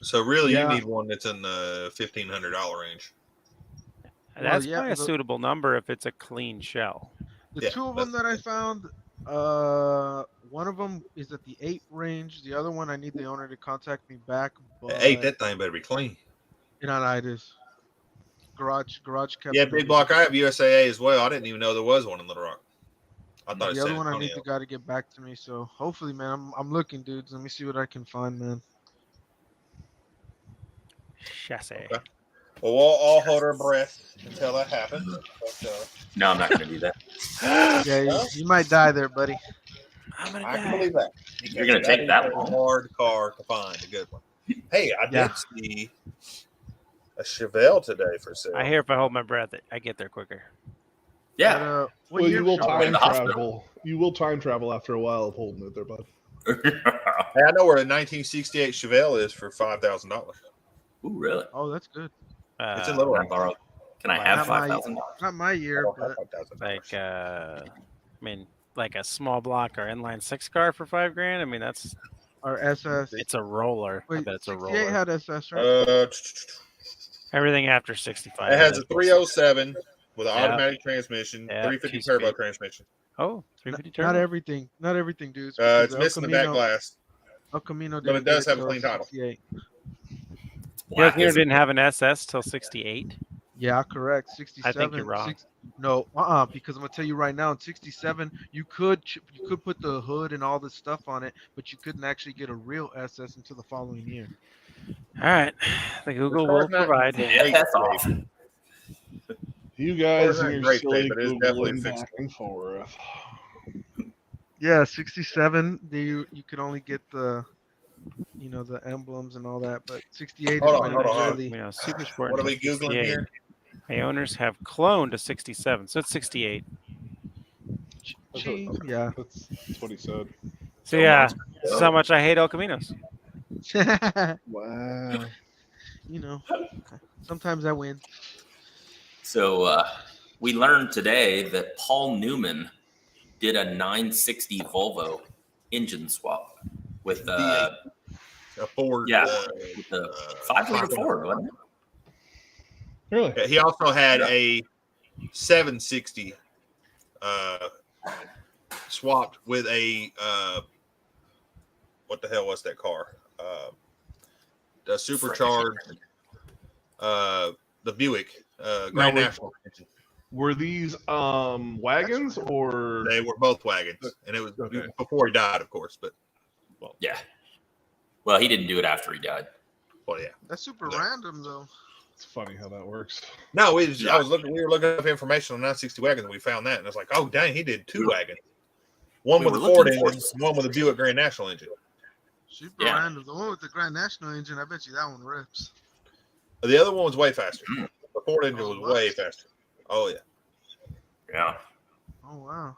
So really, Yeah. you need one that's in the $1,500 range. And that's yeah, probably a the- suitable number if it's a clean shell. The Yeah, two of them that I found, one of them is at the 8 range. The other one, I need the owner to contact me back. But Hey, that thing better be clean. it is. Garage kept. Yeah, it Big over Block. there. I have USAA as well. I didn't even know there was one in Little Rock. I thought it The said other one, I need Antonio. the guy to get back to me. So hopefully, man, I'm looking, dudes. Let me see what I can find, man. Chassis. Okay. Well, we'll all hold our breath until that happens. But, No, I'm not going to do that. Yeah, you might die there, buddy. I'm gonna I can die. believe that. You're gonna take that is a long. hard car to find a good one. Hey, I Yeah. did see a Chevelle today for sale. I hear if I hold my breath, I get there quicker. Yeah. But, what Well, year you will shall I- time the hospital. travel. You will time travel after a while of holding it there, bud. Hey, I know where a 1968 Chevelle is for $5,000. Ooh, really? Oh, that's good. It's in Little Can I Rock. borrow? Can I Not have my- $5,000? Not my year, but like like a small block or inline 6 car for $5,000. I mean, that's our SS. it's a roller. I Wait, bet it's a 68 roller. had SS, right? Everything after 65. It has a is- 307 with an Yeah. automatic transmission, Yeah, 350 two-speed. turbo transmission. Oh, 350 turbo. Not everything, dudes. It's because El missing the back Camino- glass. El Camino But it didn't does get have a till clean title. 68. Yeah, Black you is- didn't have an SS till 68. Yeah, correct. 67. I think you're wrong. No, because I'm gonna tell you right now, in 67, you could put the hood and all this stuff on it, but you couldn't actually get a real SS until the following year. All right, the Google car's will not- provide. Yeah, that's off. You guys Well, and your great silly thing, but it's definitely Googling fixable. back and forth. Yeah, 67. You could only get the emblems and all that, but 68 Hold is on, when hold on. really. Super Sport. What are until we Googling 68. here? My owners have cloned a 67, so it's 68. Gee, yeah. That's what he said. So yeah, this is how much I hate El Caminos. Wow. Sometimes I win. So we learned today that Paul Newman did a 960 Volvo engine swap with a Ford. with the 5-liter Ford, wasn't it? Really? Yeah, he also had a 760 swapped with a what the hell was that car? The supercharged the Buick Grand National. Were these wagons or They were both wagons, and it was before he died, of course. But yeah, well, he didn't do it after he died. Well, yeah, That's super random though. It's funny how that works. no, we were looking up information on 960 wagons, and we found that, and it's like, oh dang, he did two wagons, one with a Ford engine, one with a Buick Grand National engine. Super random. The one with the Grand National engine, I bet you that one rips. The other one was way faster. The Ford engine was way faster. Oh yeah. Yeah. Oh wow.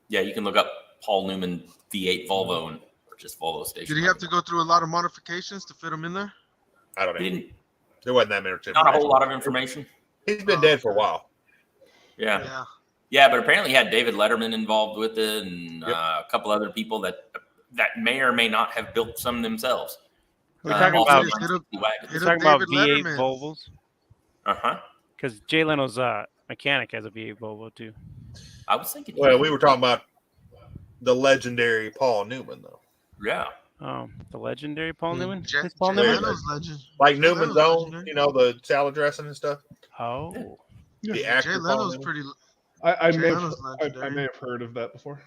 Yeah, you can look up Paul Newman V8 Volvo and purchase Volvo station. Did he have to go through a lot of modifications to fit him in there? I don't know. He didn't. There wasn't that many. Not a whole lot of information. He's been dead for a while. Yeah. Yeah, but apparently he had David Letterman involved with it, and a couple other people that may or may not have built some themselves. We're talking about David V8 Letterman. Volvos. Uh-huh. Because Jay Leno's mechanic has a V8 Volvo too. I was thinking. Well, we were talking about the legendary Paul Newman, though. Yeah. Oh, the legendary Paul Newman. Jay Is Paul Newman? Leno's legend. Like Jay Newman's Leno's own, legendary. the salad dressing and stuff. Oh. The Jay actor Paul Leno's Newman. pretty. I Jay may Leno's I legendary. may have heard of that before.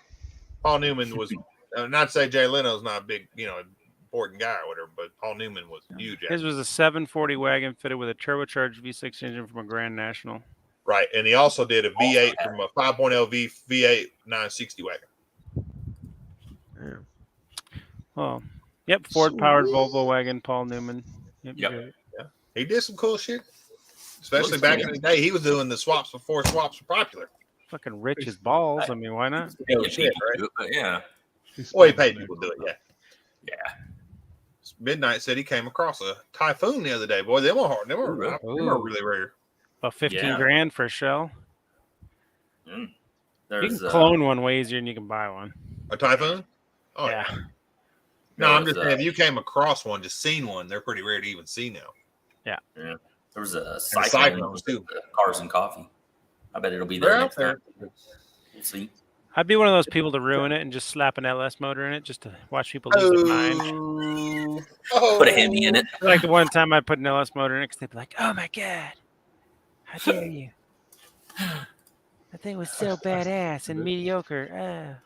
Paul Newman was not to say Jay Leno's not a big, important guy or whatever, but Paul Newman was huge. His was a 740 wagon fitted with a turbocharged V6 engine from a Grand National. Right, and he also did a V8 from a 5.0 V8 960 wagon. Oh, yep. Ford powered Volvo wagon, Paul Newman. Yep. great. He did some cool shit, especially back in the day. He was doing the swaps before swaps were popular. Fucking rich as balls. I mean, why not? Oh, Yeah, shit, right? do it, but yeah. Well, he paid people to do it, yeah. Yeah. Midnight said he came across a Typhoon the other day. Boy, they were hard. They were really rare. About 15 Yeah. grand for a shell. You There's can clone one way easier than you can buy one. A Typhoon? Oh, Yeah. No, I'm There's, just saying, if you came across one, just seen one, they're pretty rare to even see now. there was a Cyclones, cyclone too. Cars and Coffee. I bet it'll be there They're next out there. time. We'll see. I'd be one of those people to ruin it and just slap an LS motor in it just to watch people lose their mind. Put a Hemi in it. Like the one time I put an LS motor in it because they'd be like, oh my God, how dare you? That thing was so badass and mediocre.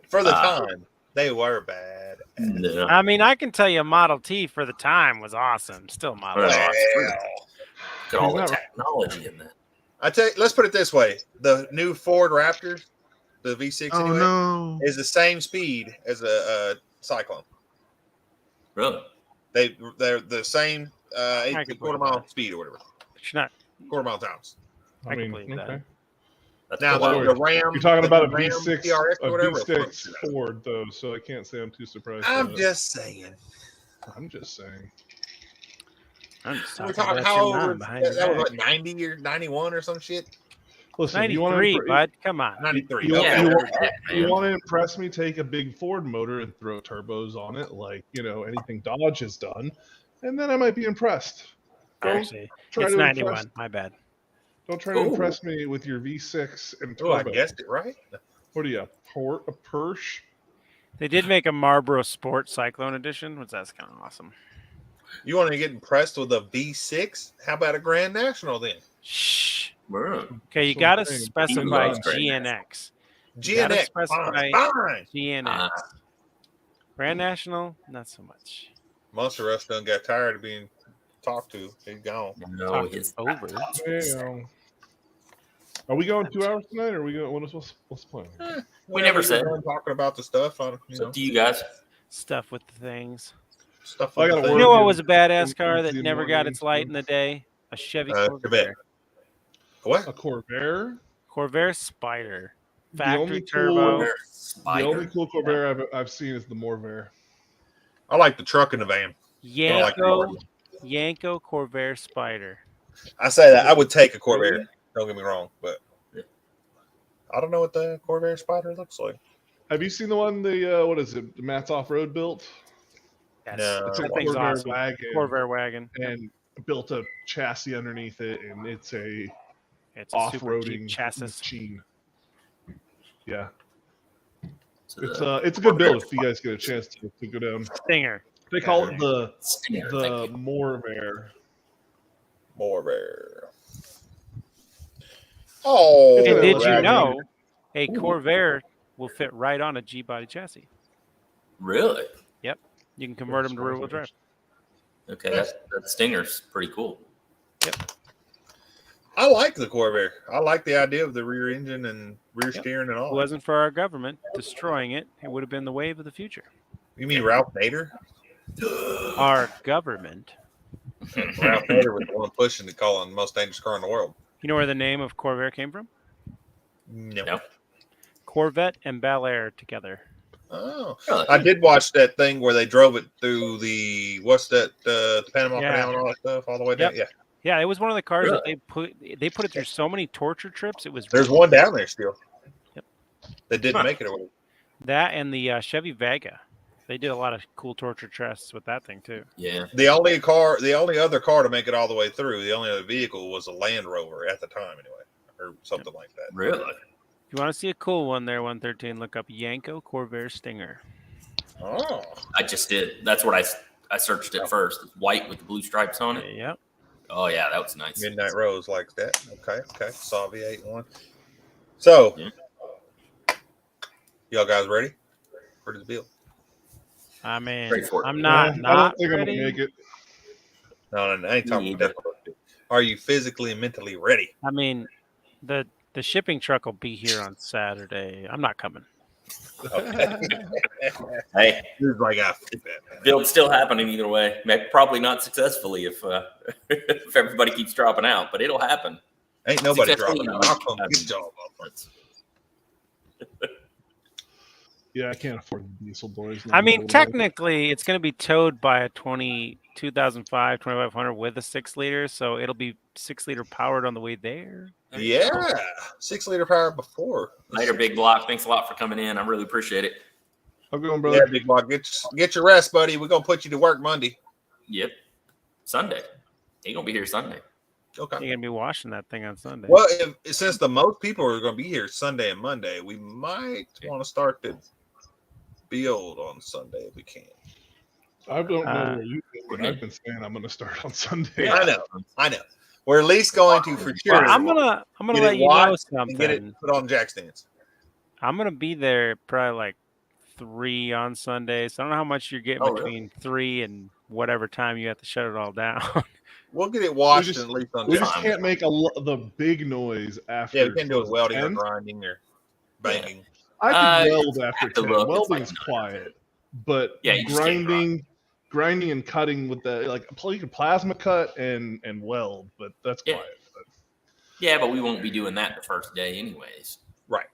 For the time, they were bad. No. I mean, I can tell you Model T for the time was awesome. Still Model T. Well, Look at all the technology in that. let's put it this way: the new Ford Raptors, the V6, Oh anyway, no. is the same speed as a Cyclone. Really? They're the same I can quarter believe mile that. speed or whatever, It's not. quarter mile times. I can believe that. That's Now cool. the Ram. You're talking about a Ram V6, TRX a or whatever. V6 Ford, though, so I can't say I'm too surprised. by I'm that. just saying. I'm just saying. I'm just We're talking talking about how your old mom was behind that? your That was back. like 90 or 91 or some shit. Listen, you want 93, to bud. Come on. 93. You, okay. you want to impress me? Take a big Ford motor and throw turbos on it, like anything Dodge has done, and then I might be impressed. Actually, try it's to 91. impress- My bad. Don't try to impress me with your V6 and Oh, I turbo. guessed it right. What are you, a Porsche? They did make a Marlboro Sport Cyclone Edition, which that's kind of awesome. You want to get impressed with a V6? How about a Grand National then? Shh. Bro. Okay, you So got to thing. specify loves Grand GNX. You gotta GNX, specify fine. GNX. Grand National, not so much. Monster Rush done got tired of being talked to. He's gone. No, Talk his over. Yeah. Are we going 2 hours tonight, or are we going? What's the plan? We never said. We're talking about the stuff. On, It's up to you guys. Stuff with the things. stuff. I with gotta the You work. thing. know what in- was a badass car in that the never got morning its light and in the day? A Chevy Corvette. Corvair. What? A Corvair. Corvair Spider. The Factory only turbo. The Spider. only cool Corvair I've seen is the Morvair. I like the truck in the van. I like Yanko Corvair Spider. I say that I would take a Corvair. Don't get me wrong, but I don't know what the Corvair Spider looks like. Have you seen the one what is it? Matt's off-road built. Yes. No, It's a That thing's Corvair awesome. wagon, Corvair wagon. and built a chassis underneath it, and it's a It's a super Jeep off-roading chassis. machine. Yeah, So it's a good build if you guys get a chance to go down. Stinger. They call it the Stinger, thank you. Morvair. Morvair. Oh, It's And a did you wagon. know a Corvair will fit right on a G-body chassis? Really? You can convert them to rear-wheel drive. Okay, that Stinger's pretty cool. I like the Corvair. I like the idea of the rear engine and rear steering and If it all. wasn't for our government destroying it, it would have been the wave of the future. You mean Ralph Nader? Our government. Ralph Nader was the one pushing to call it the most dangerous car in the world. You know where the name of Corvair came from? No. Corvette and Bel Air together. Oh, Really? I did watch that thing where they drove it through the the Panama Yeah. Canal and all that stuff all the way down. Yep. Yeah, Yeah, it was one of the cars that Really? they put it through so many torture trips. It was there's one down there still. Yep. That didn't make it away. that and the Chevy Vega. They did a lot of cool torture tests with that thing too. Yeah. The only other car to make it all the way through, the only other vehicle was a Land Rover at the time, anyway, or something like that. Really? If you want to see a cool one there, 113, look up Yanko Corvair Stinger. Oh, I just did. That's what I searched it first. White with the blue stripes on it. Yep. Oh yeah, that was nice. Midnight Rose likes that. Okay. Saw V8 one. So, Yeah. y'all guys ready for this build? I mean, Straightforward. I'm I not don't think I'm ready. gonna make it. No, I ain't talking Me about either. that. Are you physically and mentally ready? I mean, the shipping truck will be here on Saturday. I'm not coming. Okay. Hey, It's like build's still happening either way. Probably not successfully if if everybody keeps dropping out, but it'll happen. ain't nobody Successfully, dropping out. I'll come get y'all, motherfuckers. Yeah, I can't afford the diesel boys. I mean, technically, it's going to be towed by a 2005 2500 with a 6-liter, so it'll be 6-liter powered on the way there. Yeah, 6-liter power before. Later, Big Block. Thanks a lot for coming in. I really appreciate it. I'm going, Yeah, brother. big block. Get your rest, buddy. We're gonna put you to work Monday. Yep. Sunday. He gonna be here Sunday. Okay. You're going to be washing that thing on Sunday. Well, since the most people are going to be here Sunday and Monday, we might want to start the build on Sunday if we can. I don't know where you think, but I've been saying I'm going to start on Sunday. Yeah. I know. We're at least going to for sure. Well, I'm gonna Get let it you know washed and get something. it put on jack stands. I'm gonna be there probably like 3 on Sunday, so I don't know how much you're getting Oh, really? between 3 and whatever time you have to shut it all down. We'll get it washed just- and at least on We jack just stands. can't make the big noise after. Yeah, we can't do it welding or 10. grinding or banging. I can weld after have to 10. look. It's Welding's like 9. quiet, but Yeah, you just can't grinding and cutting with the you can plasma cut and weld, but that's Yeah. quiet. But Yeah, but we won't be doing that the first day anyways. I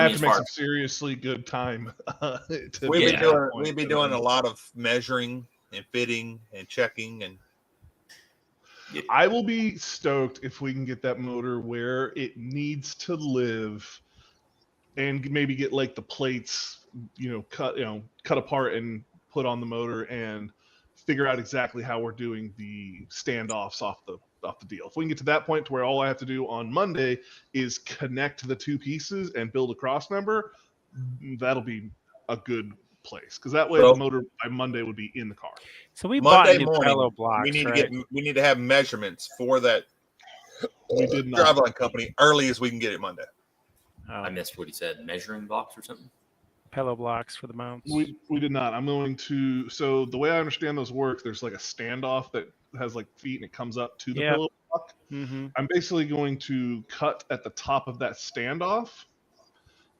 I have mean, to as make far some seriously good time. We've Yeah. been doing we've been doing a lot of measuring and fitting and checking and I will be stoked if we can get that motor where it needs to live, and maybe get like the plates, cut apart and put on the motor, and figure out exactly how we're doing the standoffs off the deal. If we can get to that point to where all I have to do on Monday is connect the two pieces and build a cross member, that'll be a good place, because that way So- the motor by Monday would be in the car. So we bought Monday new morning, Pello blocks, we need right? we need to have measurements for that We did not. driveline company early as we can get it Monday. I missed what he said. Measuring box or something. Pello blocks for the mounts. We did not. I'm going to. So the way I understand those work, there's like a standoff that has like feet and it comes up to the Yeah. pillow block. Mm-hmm. I'm basically going to cut at the top of that standoff,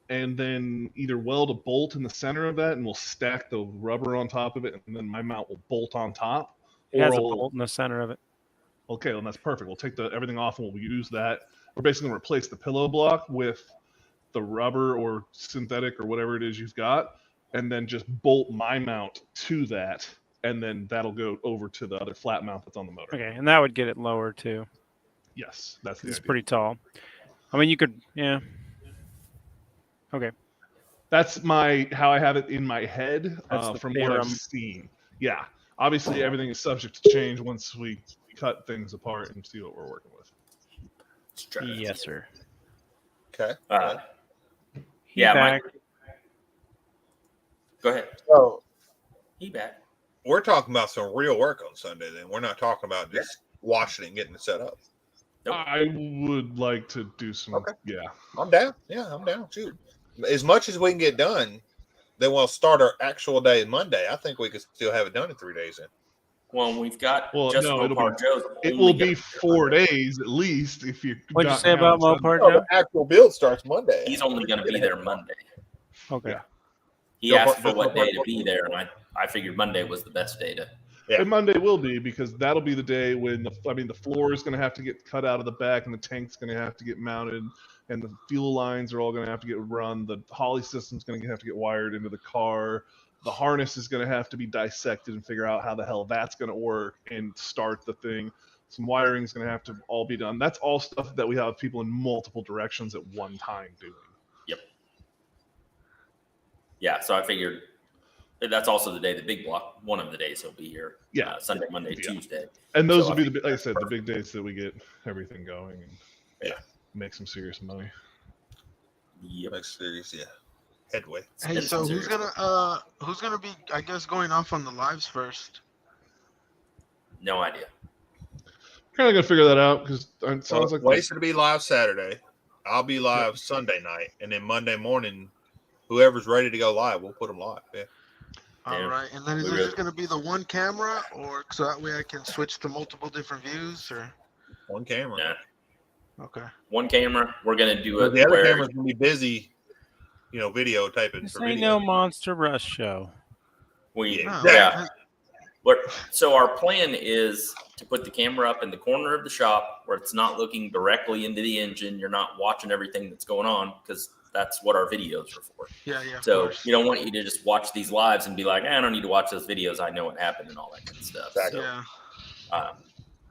and then either weld a bolt in the center of that, and we'll stack the rubber on top of it, and then my mount will bolt on top. It has a I'll- bolt in the center of it. Okay, well that's perfect. We'll take everything off and we'll use that. We're basically going to replace the pillow block with the rubber or synthetic or whatever it is you've got, and then just bolt my mount to that, and then that'll go over to the other flat mount that's on the motor. Okay, and that would get it lower too. Yes, that's the It's idea. pretty tall. I mean, you could, yeah. Okay. That's how I have it in my head That's the from what I've theorem. seen. Yeah, obviously everything is subject to change once we cut things apart and see what we're working with. Yes, sir. Okay. He Yeah, back. Go ahead. So He back. we're talking about some real work on Sunday. Then we're not talking about just washing it and getting it set up. Nope. I would like to do some. Okay. Yeah. I'm down. Yeah, I'm down. Shoot, as much as we can get done, then we'll start our actual day Monday. I think we could still have it done in 3 days. Then. Well, we've got Well, just no, Mopar Joe's. It only will gonna be 4 days at least if you. What'd you say about Mopar, No, Joe? the actual build starts Monday. He's only going to be there Monday. Okay. Yeah. He Go asked for- for go what for- day to be there, and I figured Monday was the best day to. Yeah. And Monday will be because that'll be the day when the floor is going to have to get cut out of the back and the tank's going to have to get mounted and the fuel lines are all going to have to get run. The Holly system's going to have to get wired into the car. The harness is going to have to be dissected and figure out how the hell that's going to work and start the thing. Some wiring is going to have to all be done. That's all stuff that we have people in multiple directions at one time doing. Yep. Yeah, so I figured that's also the day the big block. One of the days he'll be here. Yeah. Sunday, Monday, Yeah. Tuesday. And those So will I be think like I said, the big days that we get everything going and Yeah. make some serious money. Yep. Next series, yeah. Headway. Hey, It's so serious. who's gonna be, I guess, going off on the lives first? No idea. Kind of gonna figure that out because it sounds like Wasted to be live Saturday. I'll be live Sunday night, and then Monday morning, whoever's ready to go live, we'll put them live. Yeah. All Yeah. right, and then is We it good. just gonna be the one camera, or so that way I can switch to multiple different views, or One camera. Nah. okay? One camera. We're gonna do But it the other where camera's gonna be busy, videotaping This for ain't video. no Monster Rush show. we Yeah. yeah. So our plan is to put the camera up in the corner of the shop where it's not looking directly into the engine. You're not watching everything that's going on because that's what our videos are for. Yeah, of So course. you don't want you to just watch these lives and be like, I don't need to watch those videos. I know what happened and all that kind of stuff. Exactly. Yeah,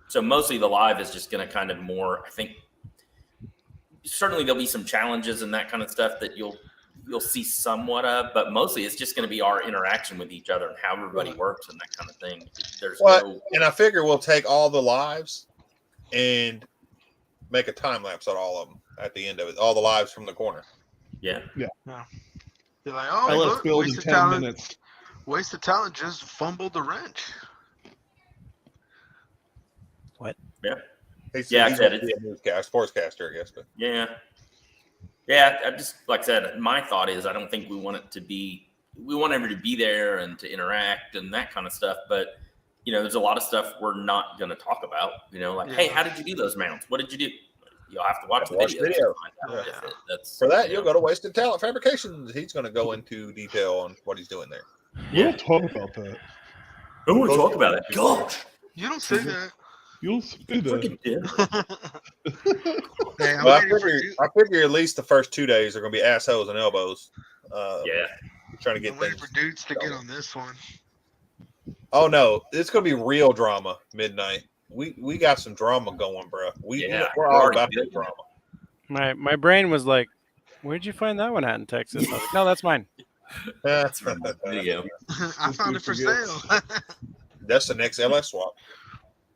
So mostly the live is just going to kind of more, I think, certainly there'll be some challenges and that kind of stuff that you'll see somewhat of, but mostly it's just going to be our interaction with each other and how everybody works and that kind of thing. There's no, And I figure we'll take all the lives and make a time lapse on all of them at the end of it. All the lives from the corner. yeah. you're like, oh, let's look, build in wasted 10 talent. minutes. Wasted talent just fumbled the wrench. He's Yeah, I said gonna be a newscast, sportscaster, I guess. But Yeah. I just, like I said, my thought is I don't think we want it to be, we want everybody to be there and to interact and that kind of stuff. But, there's a lot of stuff we're not going to talk about, like, hey, how did you do those mounts? What did you do? You'll have to watch the video. video. to find out if it- That's, for that, you'll go to Wasted Talent Fabrications. He's going to go into detail on what he's doing there. We'll talk about that. Who will talk about it? Gosh. You don't say that. You'll see that. Freaking did. Hey, I'm Well, I waiting for figure at least the first 2 days are going to be assholes and elbows. Yeah. Trying to get I'm waiting things. for dudes to get on this one. Oh no, it's going to be real drama midnight. We got some drama going, bro. We're all already about building the drama. My brain was like, where'd you find that one at in Texas? I was like, no, that's mine. That's from the video. I found it for sale. That's the next LS swap.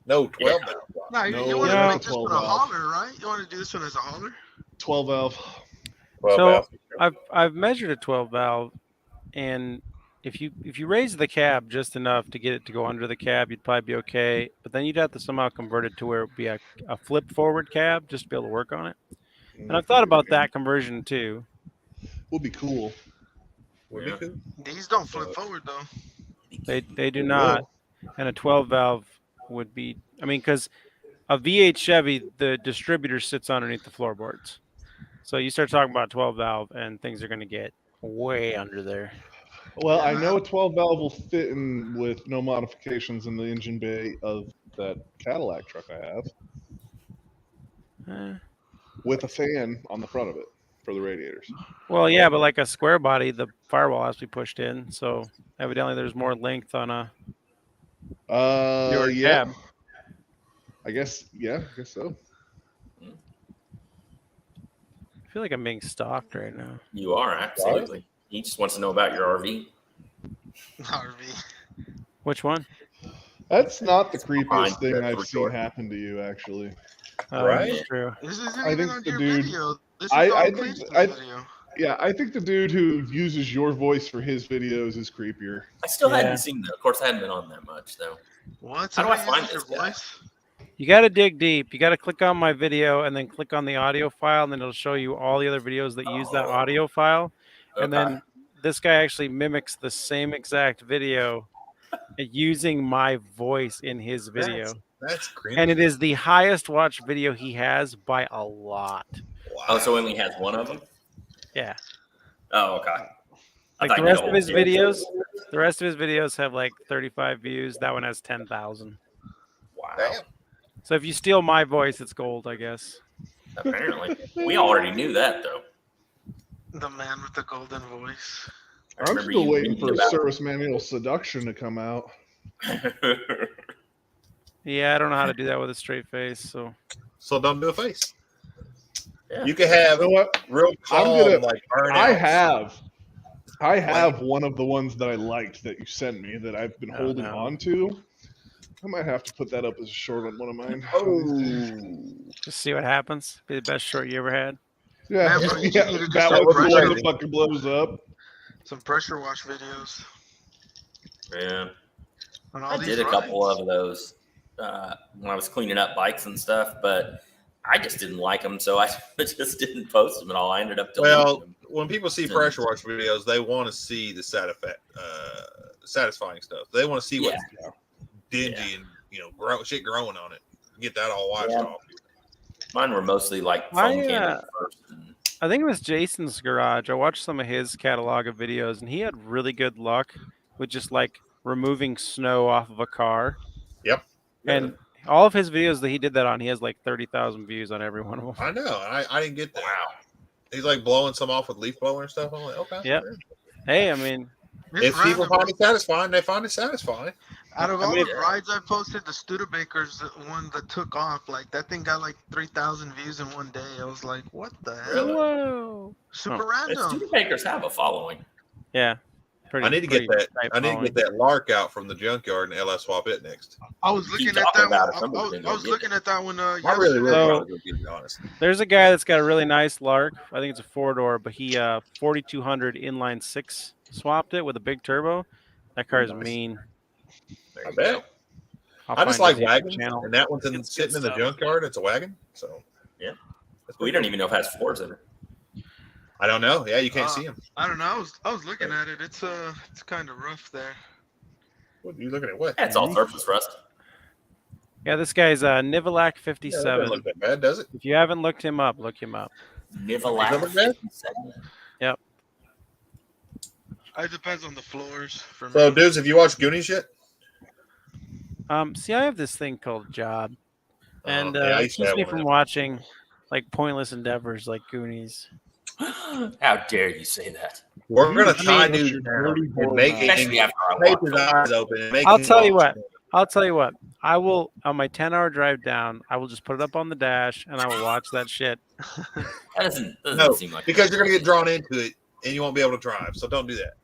No, 12 now. No, No, you want yeah. to make this one a 12 valve. hauler, right? You want to do this one as a hauler? 12 valve. 12 So- valve. I've measured a 12 valve, and if you raise the cab just enough to get it to go under the cab, you'd probably be okay. But then you'd have to somehow convert it to where it would be a flip forward cab just to be able to work on it. And I've thought about that conversion too. Would be cool. Would be cool. These don't flip forward though. They do not, and a 12 valve would be. I mean, because a V8 Chevy, the distributor sits underneath the floorboards. So you start talking about 12 valve, and things are going to get way under there. Well, I know a 12 valve will fit in with no modifications in the engine bay of that Cadillac truck I have, with a fan on the front of it for the radiators. Well, yeah, but like a square body, the firewall has to be pushed in. So evidently, there's more length on a newer Yeah. cab. I guess so. I feel like I'm being stalked right now. You are, absolutely. He just wants to know about your RV. RV. Which one? That's not the Fine, creepiest thing that's I've for seen sure. happen to you, actually. Oh, Right? that's true. This isn't I even think on the your dude- video. This is I on think Cleveland's I- video. Yeah, I think the dude who uses your voice for his videos is creepier. I still Yeah. hadn't seen that. Of course, I hadn't been on that much, though. What? How do I Somebody find uses this your guy? voice? You got to dig deep. You got to click on my video and then click on the audio file, and then it'll show you all the other videos that use that Oh. audio file. And Okay. then this guy actually mimics the same exact video using my voice in his video. That's cringy. And it is the highest watched video he has by a lot. Wow. Oh, so he only has one of them? Yeah. Oh, okay. I Like thought the you had rest a of whole his series. videos, the rest of his videos have like 35 views. That one has 10,000. Wow. Damn. So if you steal my voice, it's gold, I guess. Apparently. We already knew that, though. The man with the golden voice. I I'm remember still you waiting reading for about Service Manual Seduction to come out. Yeah, I don't know how to do that with a straight face. So So don't do a face. Yeah. You can have You know what? real calm, gonna- like burnouts. I have one of the ones that I liked that you sent me that I've been Oh, holding no. on to. I might have to put that up as a short on one of mine. Oh. just see what happens. Be the best short you ever had. Yeah, Man, bro, you yeah, need to do that some was the one pressure. that fucking blows up. Some pressure wash videos. Yeah. On all I these did a couple rides. of those when I was cleaning up bikes and stuff, but I just didn't like them, so I just didn't post them at all. I ended up deleting Well, them. when people see pressure wash videos, they want to see the satisfying stuff. They want to see what's dingy and shit growing on it. Get that all washed off. Mine were mostly like foam I, candles first. And, I think it was Jason's garage. I watched some of his catalog of videos, and he had really good luck with just like removing snow off of a car. Yep. And all of his videos that he did that on, he has like 30,000 views on every one of them. I know. I didn't get that. wow. He's like blowing some off with leaf blower and stuff. I'm like, okay. Yep. Hey, I mean, It's If people random. find it satisfying, they find it satisfying. Out of I all mean- the rides I posted, the Studebaker's the one that took off. Like that thing got like 3,000 views in one day. I was like, what the hell? Really? whoa. Super The random. Studebakers have a following. Yeah. Pretty, I need to get pretty that. tight I need to following. get that lark out from the junkyard and LS swap it next. I was Keep looking at talking that about it. one. Somebody's I gonna was get looking at that one I really, yesterday. really So- want to be honest. There's a guy that's got a really nice Lark. I think it's a 4-door, but he 4200 inline 6 swapped it with a big turbo. That car is Nice. mean. There I you bet. go. I'll I just find like his YouTube wagons, channel. and that one's It's good sitting in the stuff. junkyard. It's a wagon, so Yeah. That's We pretty don't cool. even know if it has floors in it. I don't know. Yeah, you can't see them. I don't know. I was looking at it. It's kind of rough there. What are you looking at? What? Yeah, it's all surface rust. Yeah, this guy's Nivelak Yeah, that 57. doesn't look that bad, does it? If you haven't looked him up, look him up. Nivelak Is that bad? 57. It depends on the floors for me. So, dudes, have you watched Goonies yet? See, I have this thing called Job, and yeah, I it used to keeps have me one from of them. watching like pointless endeavors like Goonies. How dare you say that? We're gonna I tie mean, dude your down dirty and boy make mouth. it Especially after I tape watched his it. eyes open. And make I'll him tell you watch what. I'll tell you what. I will on my 10-hour drive down. I will just put it up on the dash and I will watch that shit. That doesn't No, seem like because you're gonna get drawn into it and you won't be able to drive. So don't do that.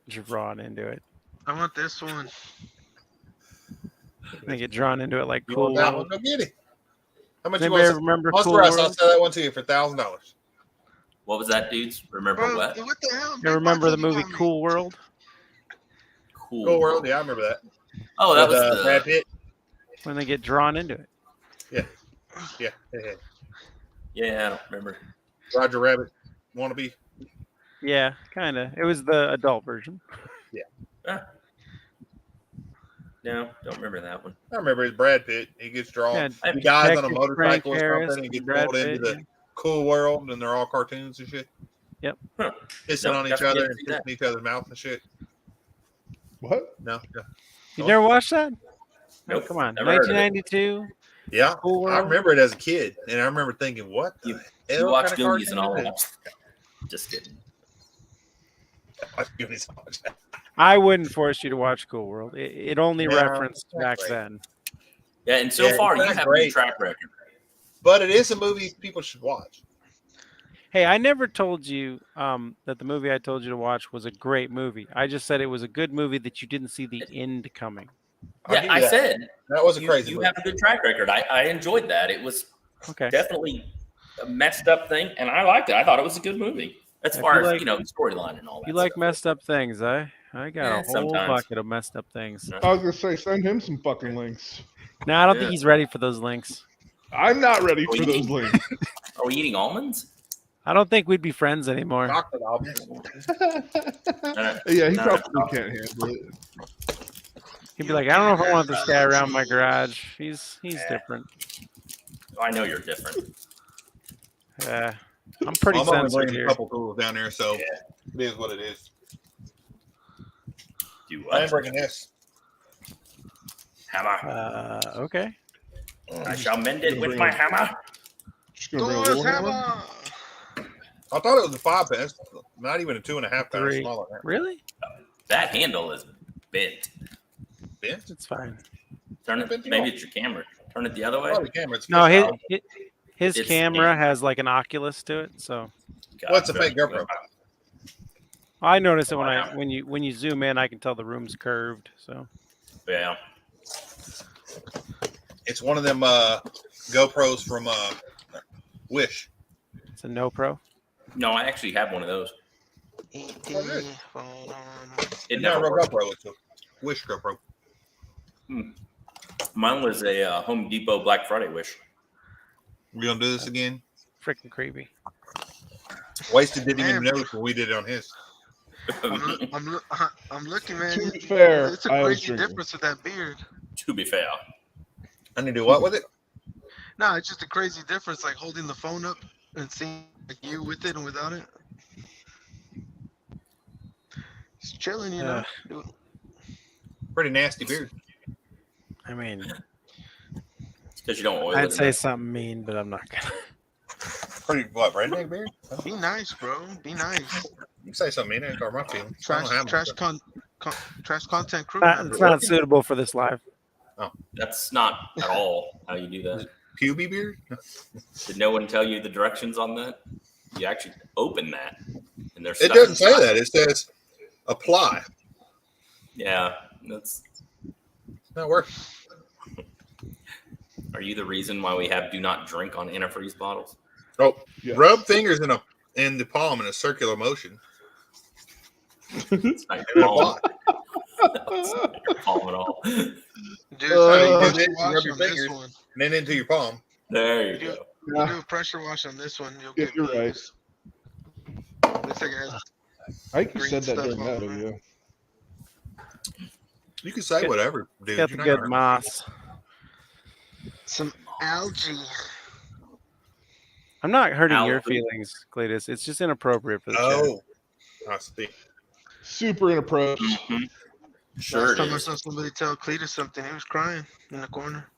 Just drawn into it. I want this one. I get drawn into it like You Cool want that one? World. Go get it. How much Does you anybody want? remember What's Cool the rest? I'll World? sell that one to you for $1,000. What was that, dudes? Remember Bro, what? what the hell? You remember the movie Cool? Cool World? Cool World. Yeah, I remember that. Oh, that With, was Brad the. Pitt. When they get drawn into it. Yeah. Yeah, I don't remember. Roger Rabbit. Wannabe. Yeah, kind of. It was the adult version. No, don't remember that one. I remember it's Brad Pitt. He gets drawn. Yeah, He dies on a Detective Frank motorcycle or Harris something and gets Brad pulled into Pitt, the cool world, and they're all cartoons and shit. Yep. Huh. Pissing Nope, on each definitely other didn't and see that. kissing each other's mouth and shit. What? No. You never watched that? Nope, Come on. never heard of it. 1992. Yeah. Cool I World. remember it as a kid, and I remember thinking, what the You hell watch kind of Goonies and cartoon all is that. Just kidding. this? Watch Goonies and all that. I wouldn't force you to watch Cool World. It only Yeah, referenced that's back right. then. Yeah, and so Yeah, far it's you not have a great. good track record. But it is a movie people should watch. Hey, I never told you that the movie I told you to watch was a great movie. I just said it was a good movie that you didn't see the end coming. Yeah, I said that was a crazy you movie. have a good track record. I enjoyed that. It was Okay. definitely a messed up thing, and I liked it. I thought it was a good movie as If far you as like- the storyline and all that. You like stuff. messed up things, eh? I got a whole Sometimes. bucket of messed up things. I was gonna say, send him some fucking links. No, I don't Yeah. think he's ready for those links. I'm not ready Are we for those eating- links. Are we eating almonds? I don't think we'd be friends anymore. Chocolate almonds. Yeah, he No, probably can't handle it. He'd be like, I don't know if I want this guy around my garage. He's different. I know you're different. I'm pretty I'm only censored bringing here. a couple tools down there, so it is what it is. Do I am what? bringing this. Hammer. Okay. I shall mend it with my hammer. Just gonna bring a little hammer. I thought it was a 5 pound. It's not even a 2.5 pound. Three. Smaller than that. Really? That handle is bent. Bent? It's fine. Turn Bent it. the Maybe off. it's your camera. Turn it the other way. Oh, the camera. It's No, fixed out. his It's camera fake. has like an Oculus to it, so What's a fake GoPro? I notice it when you zoom in, I can tell the room's curved. So Yeah. It's one of them GoPros from Wish. it's a no pro. No, I actually have one of those. It It's not a never real worked. GoPro. It's a Wish GoPro. Mine was a Home Depot Black Friday wish. We gonna do this again? Freaking creepy. Wasted didn't even notice when we did it on his. I'm looking, man. To be fair, It's a I was crazy drinking. difference with that beard. To be fair. I need to do what with it? No, it's just a crazy difference, like holding the phone up and seeing like you with it and without it. It's chilling, you know. Pretty nasty beard. I mean, It's because you don't oil it. I'd say enough. something mean, but I'm not gonna. Pretty what? Redneck beard? Be nice, bro. Be nice. You say something, man. Or my feelings. I don't have Trash content crew. It's not suitable for this live. That's not at all how you do that. puby beard. Did no one tell you the directions on that? You actually open that, and there's It stuff doesn't say inside. that. It says apply. Yeah, that's. Not working. Are you the reason why we have do not drink on antifreeze bottles? Oh, Yes. rub fingers in the palm in a circular motion. It's not And your palm. apply. It's not your palm at all. Dude, Uh, pressure you wash rub your on this fingers. one. And then into your palm. There you go. You do a pressure wash on this one, you'll Yeah, get you're right. moves. Looks like it has I think you Green said that stuff during that on video. You can say whatever, dude. Got the You're not good gonna- moss. some algae. I'm not hurting your Algae. feelings, Cletus. It's just inappropriate for the chat. Oh, I see. Super inappropriate. Mhm. Sure Last it time I is. saw somebody tell Cletus something, he was crying in the corner.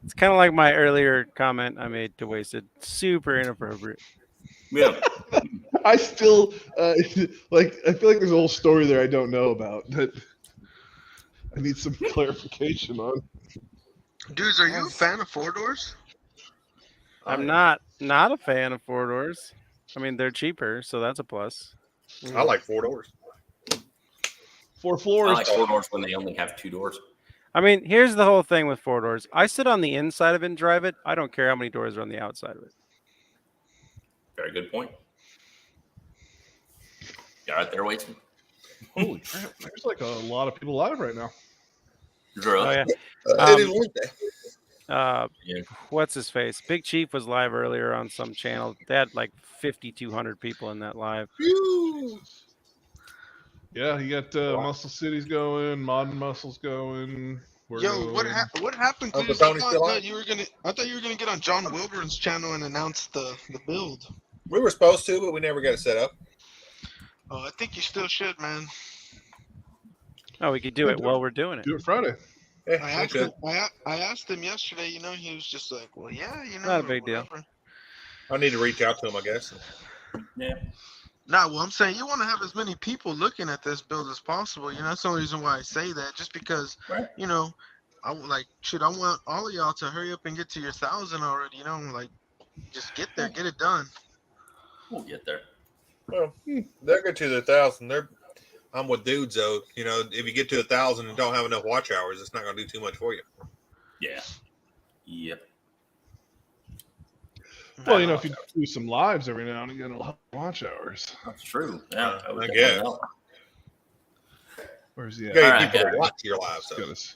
It's kind of like my earlier comment I made to Wasted. Super inappropriate. Yeah. I still like. I feel like there's a whole story there I don't know about that I need some clarification on. Dudes, are you a fan of 4-doors? I'm not a fan of 4-doors. I mean, they're cheaper, so that's a plus. I like 4 doors. 4 I floors. like 4 doors when they only have 2 doors. I mean, here's the whole thing with 4-doors. I sit on the inside of it and drive it. I don't care how many doors are on the outside of it. Very good point. You all right there, Waitson? Holy crap! There's like a lot of people live right now. Drew. Oh yeah. I didn't want that. Yeah. What's his face? Big Chief was live earlier on some channel. They had like 5,200 people in that live. Phew. Yeah, you got Muscle City's going, Modern Muscles going. We're Yo, going. what happened, Uncle Cletus? Tony's still on? I thought you were gonna get on John Wilburn's channel and announce the build. We were supposed to, but we never got it set up. Oh, I think you still should, man. Oh, we could do it while we're doing it. Do it Friday. Yeah, I we asked could. him. I asked him yesterday. You know, he was just like, "Well, yeah, you know, Not a or big deal. whatever." I need to reach out to him, I guess. Yeah. Nah, well, I'm saying you want to have as many people looking at this build as possible. You know, that's the only reason why I say that. Just because, Right. you know, I want all of y'all to hurry up and get to your 1,000 already. You know, like, just get there, get it done. We'll get there. Well, they'll get to the 1,000. I'm with dudes though. You know, if you get to 1,000 and don't have enough watch hours, it's not going to do too much for you. Yeah. Yep. Well, if you do some lives every now and again, it'll help watch hours. That's true. Yeah, I guess. Where's he at? You got Alright, people to watch your lives.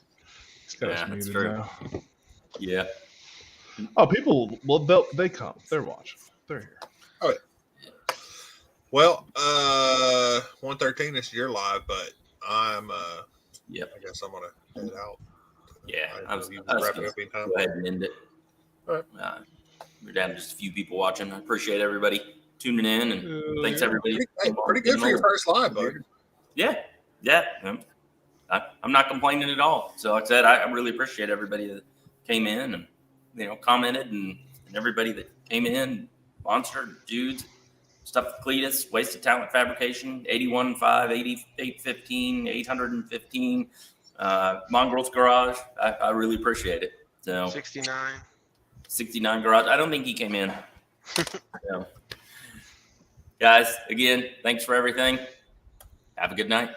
He's got us muted true. now. Yeah. Oh, people, well, they come. They're watching. They're here. Oh, yeah. Well, 113 is your live, but I'm Yep. I guess I'm gonna head out. Yeah. I was wrapping up in time. Go ahead and end it. All right. We're down to just a few people watching. I appreciate everybody tuning in, and thanks everybody. Pretty good for your first live, bud. Yeah. I'm not complaining at all. So like I said, I really appreciate everybody that came in and commented, and everybody that came in, Monster, Jude's, Stuff with Cletus, Wasted Talent Fabrication, 81.5, 8815, 815, Mongrel's Garage. I really appreciate it. So 69 Garage. I don't think he came in. So, guys, again, thanks for everything. Have a good night.